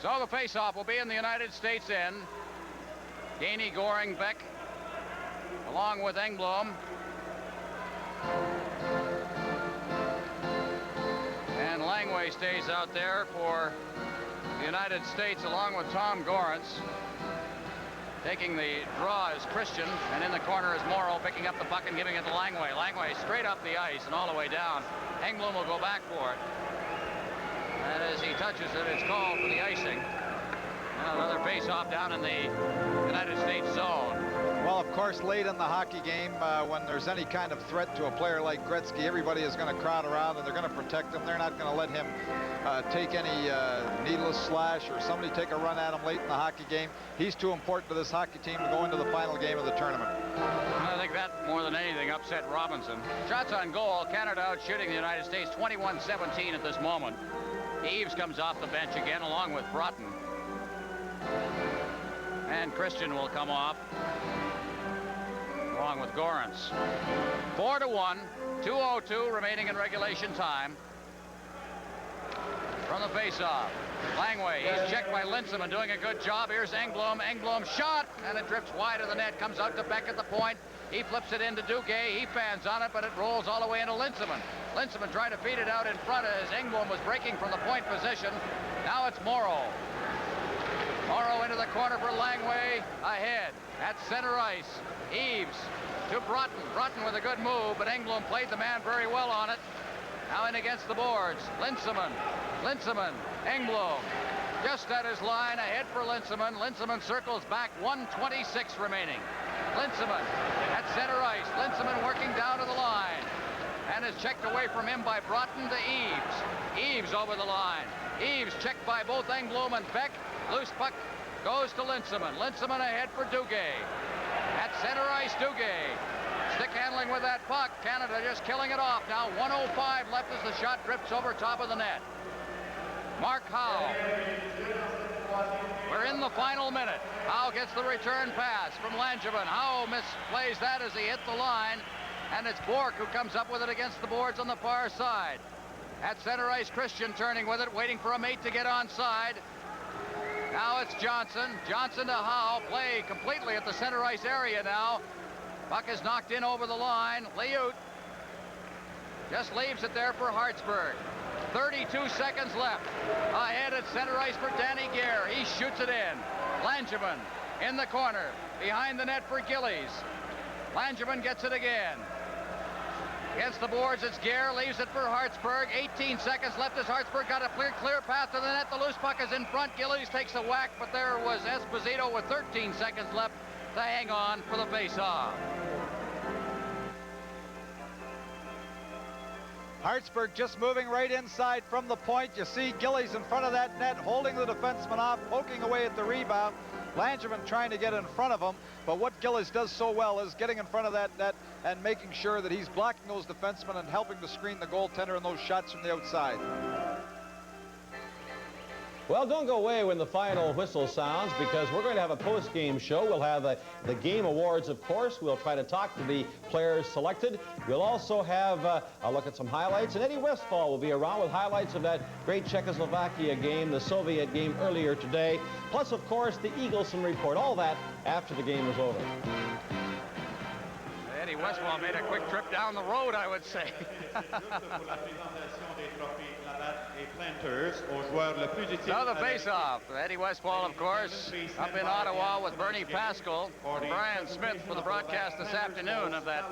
So the face-off will be in the United States end. Gainey, Goring, Beck, along with Engblom. And Langway stays out there for the United States, along with Tom Gorance. Taking the draw is Christian, and in the corner is Morrow, picking up the puck and giving it to Langway. Langway straight up the ice and all the way down. Engblom will go back for it. And as he touches it, it's called for the icing. And another face-off down in the United States zone. Well, of course, late in the hockey game, when there's any kind of threat to a player like Gretzky, everybody is going to crowd around and they're going to protect him. They're not going to let him take any needless slash or somebody take a run at him late in the hockey game. He's too important to this hockey team to go into the final game of the tournament. I think that, more than anything, upset Robinson. Shots on goal. Canada out shooting the United States 21-17 at this moment. Eves comes off the bench again, along with Broughton. And Christian will come off, along with Gorance. 4-1, 2:02 remaining in regulation time. From the face-off, Langway, he's checked by Linsman, doing a good job. Here's Engblom. Engblom shot, and it drifts wide of the net, comes out to Beck at the point. He flips it into Duguay. He fans on it, but it rolls all the way into Linsman. Linsman trying to feed it out in front as Engblom was breaking from the point position. Now it's Morrow. Morrow into the corner for Langway. Ahead at center ice. Eves to Broughton. Broughton with a good move, but Engblom played the man very well on it. Now in against the boards. Linsman. Linsman. Engblom. Just at his line. Ahead for Linsman. Linsman circles back. 1:26 remaining. Linsman at center ice. Linsman working down to the line. And is checked away from him by Broughton to Eves. Eves over the line. Eves checked by both Engblom and Beck. Loose puck goes to Linsman. Linsman ahead for Duguay. At center ice, Duguay. Stick handling with that puck. Canada just killing it off now. 1:05 left as the shot drifts over top of the net. Mark Howe. We're in the final minute. Howe gets the return pass from Langevin. Howe misplays that as he hit the line. And it's Bork who comes up with it against the boards on the far side. At center ice, Christian turning with it, waiting for a mate to get onside. Now it's Johnson. Johnson to Howe. Play completely at the center ice area now. Puck is knocked in over the line. Liut just leaves it there for Hartsburg. 32 seconds left. Ahead at center ice for Danny Gare. He shoots it in. Langevin in the corner. Behind the net for Gillies. Langevin gets it again. Against the boards, it's Gare, leaves it for Hartsburg. 18 seconds left as Hartsburg got a clear path to the net. The loose puck is in front. Gillies takes a whack, but there was Esposito with 13 seconds left to hang on for the face-off. Hartsburg just moving right inside from the point. You see Gillies in front of that net, holding the defenseman off, poking away at the rebound. Langevin trying to get in front of him, but what Gillies does so well is getting in front of that net and making sure that he's blocking those defensemen and helping to screen the goaltender in those shots from the outside. Well, don't go away when the final whistle sounds, because we're going to have a post-game show. We'll have the game awards, of course. We'll try to talk to the players selected. We'll also have a look at some highlights. And Eddie Westfall will be around with highlights of that great Czechoslovakia game, the Soviet game earlier today. Plus, of course, the Eagleson report. All that after the game is over. Eddie Westfall made a quick trip down the road, I would say. Now the face-off. Eddie Westfall, of course, up in Ottawa with Bernie Pascal and Brian Smith for the broadcast this afternoon of that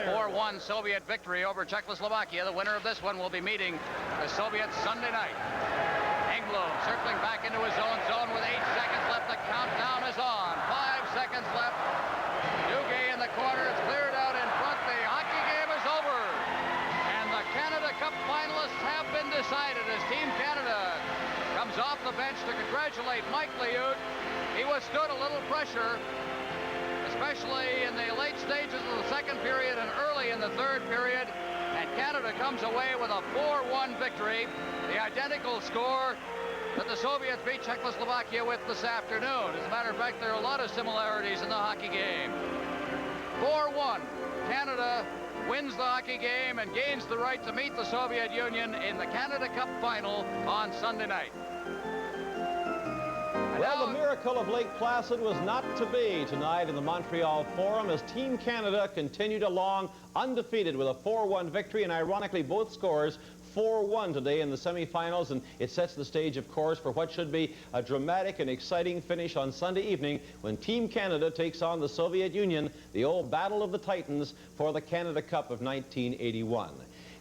4-1 Soviet victory over Czechoslovakia. The winner of this one will be meeting the Soviets Sunday night. Engblom circling back into his own zone with 8 seconds left. The countdown is on. 5 seconds left. Duguay in the corner. It's cleared out in front. The hockey game is over. And the Canada Cup finalists have been decided as Team Canada comes off the bench to congratulate Mike Liut. He withstood a little pressure, especially in the late stages of the second period and early in the third period. And Canada comes away with a 4-1 victory, the identical score that the Soviets beat Czechoslovakia with this afternoon. As a matter of fact, there are a lot of similarities in the hockey game. 4-1. Canada wins the hockey game and gains the right to meet the Soviet Union in the Canada Cup final on Sunday night. Well, the miracle of Lake Placid was not to be tonight in the Montreal Forum as Team Canada continued along undefeated with a 4-1 victory, and ironically both scores 4-1 today in the semifinals, and it sets the stage, of course, for what should be a dramatic and exciting finish on Sunday evening when Team Canada takes on the Soviet Union, the old Battle of the Titans for the Canada Cup of 1981.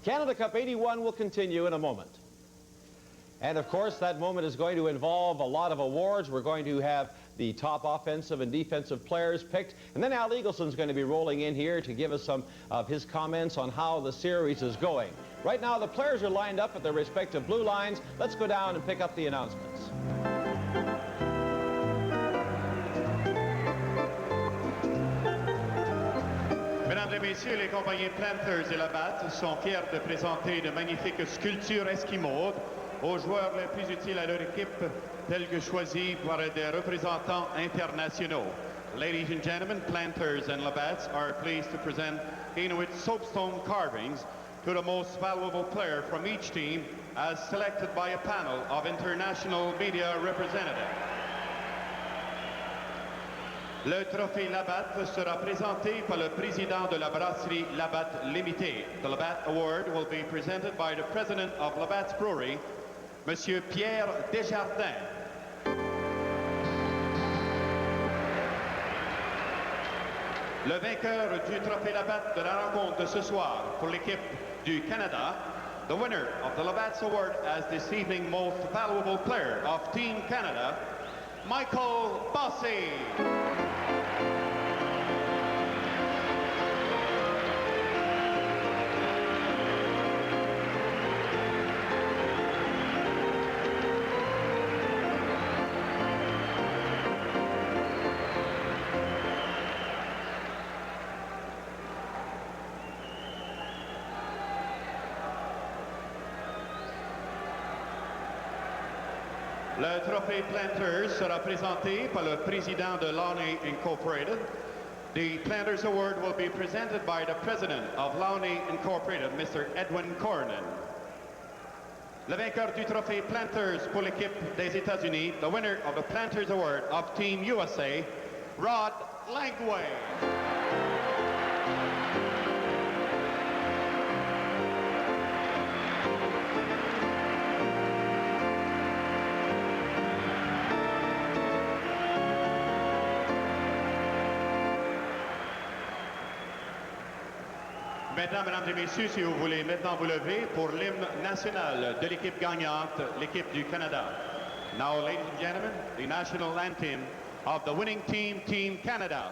Canada Cup 81 will continue in a moment. And of course, that moment is going to involve a lot of awards. We're going to have the top offensive and defensive players picked. And then Al Eagleson's going to be rolling in here to give us some of his comments on how the series is going. Right now, the players are lined up at their respective blue lines. Let's go down and pick up the announcements. Mesdames et messieurs, les compagnies Planters et Labatt sont fiers de présenter de magnifiques sculptures esquimaudes aux joueurs les plus utiles à leur équipe, tels que choisis par des représentants internationaux. Ladies and gentlemen, Planters and Labatts are pleased to present Inuit soapstone carvings to the most valuable player from each team as selected by a panel of international media representatives. Le trophée Labatt sera présenté par le président de la brasserie Labatt Limited. The Labatt Award will be presented by the president of Labatt's Brewery, Monsieur Pierre Desjardins. Le vainqueur du trophée Labatt de la rencontre de ce soir pour l'équipe du Canada, the winner of the Labatt's Award as this evening most valuable player of Team Canada, Michael Bossy. Le trophée Planters sera présenté par le président de Launay Incorporated. The Planters Award will be presented by the president of Launay Incorporated, Mr. Edwin Cornyn. Le vainqueur du trophée Planters pour l'équipe des États-Unis, the winner of the Planters Award of Team USA, Rod Langway. Maintenant, mesdames et messieurs, si vous voulez maintenant vous lever pour l'hymne national de l'équipe gagnante, l'équipe du Canada. Now, ladies and gentlemen, the national anthem of the winning team, Team Canada.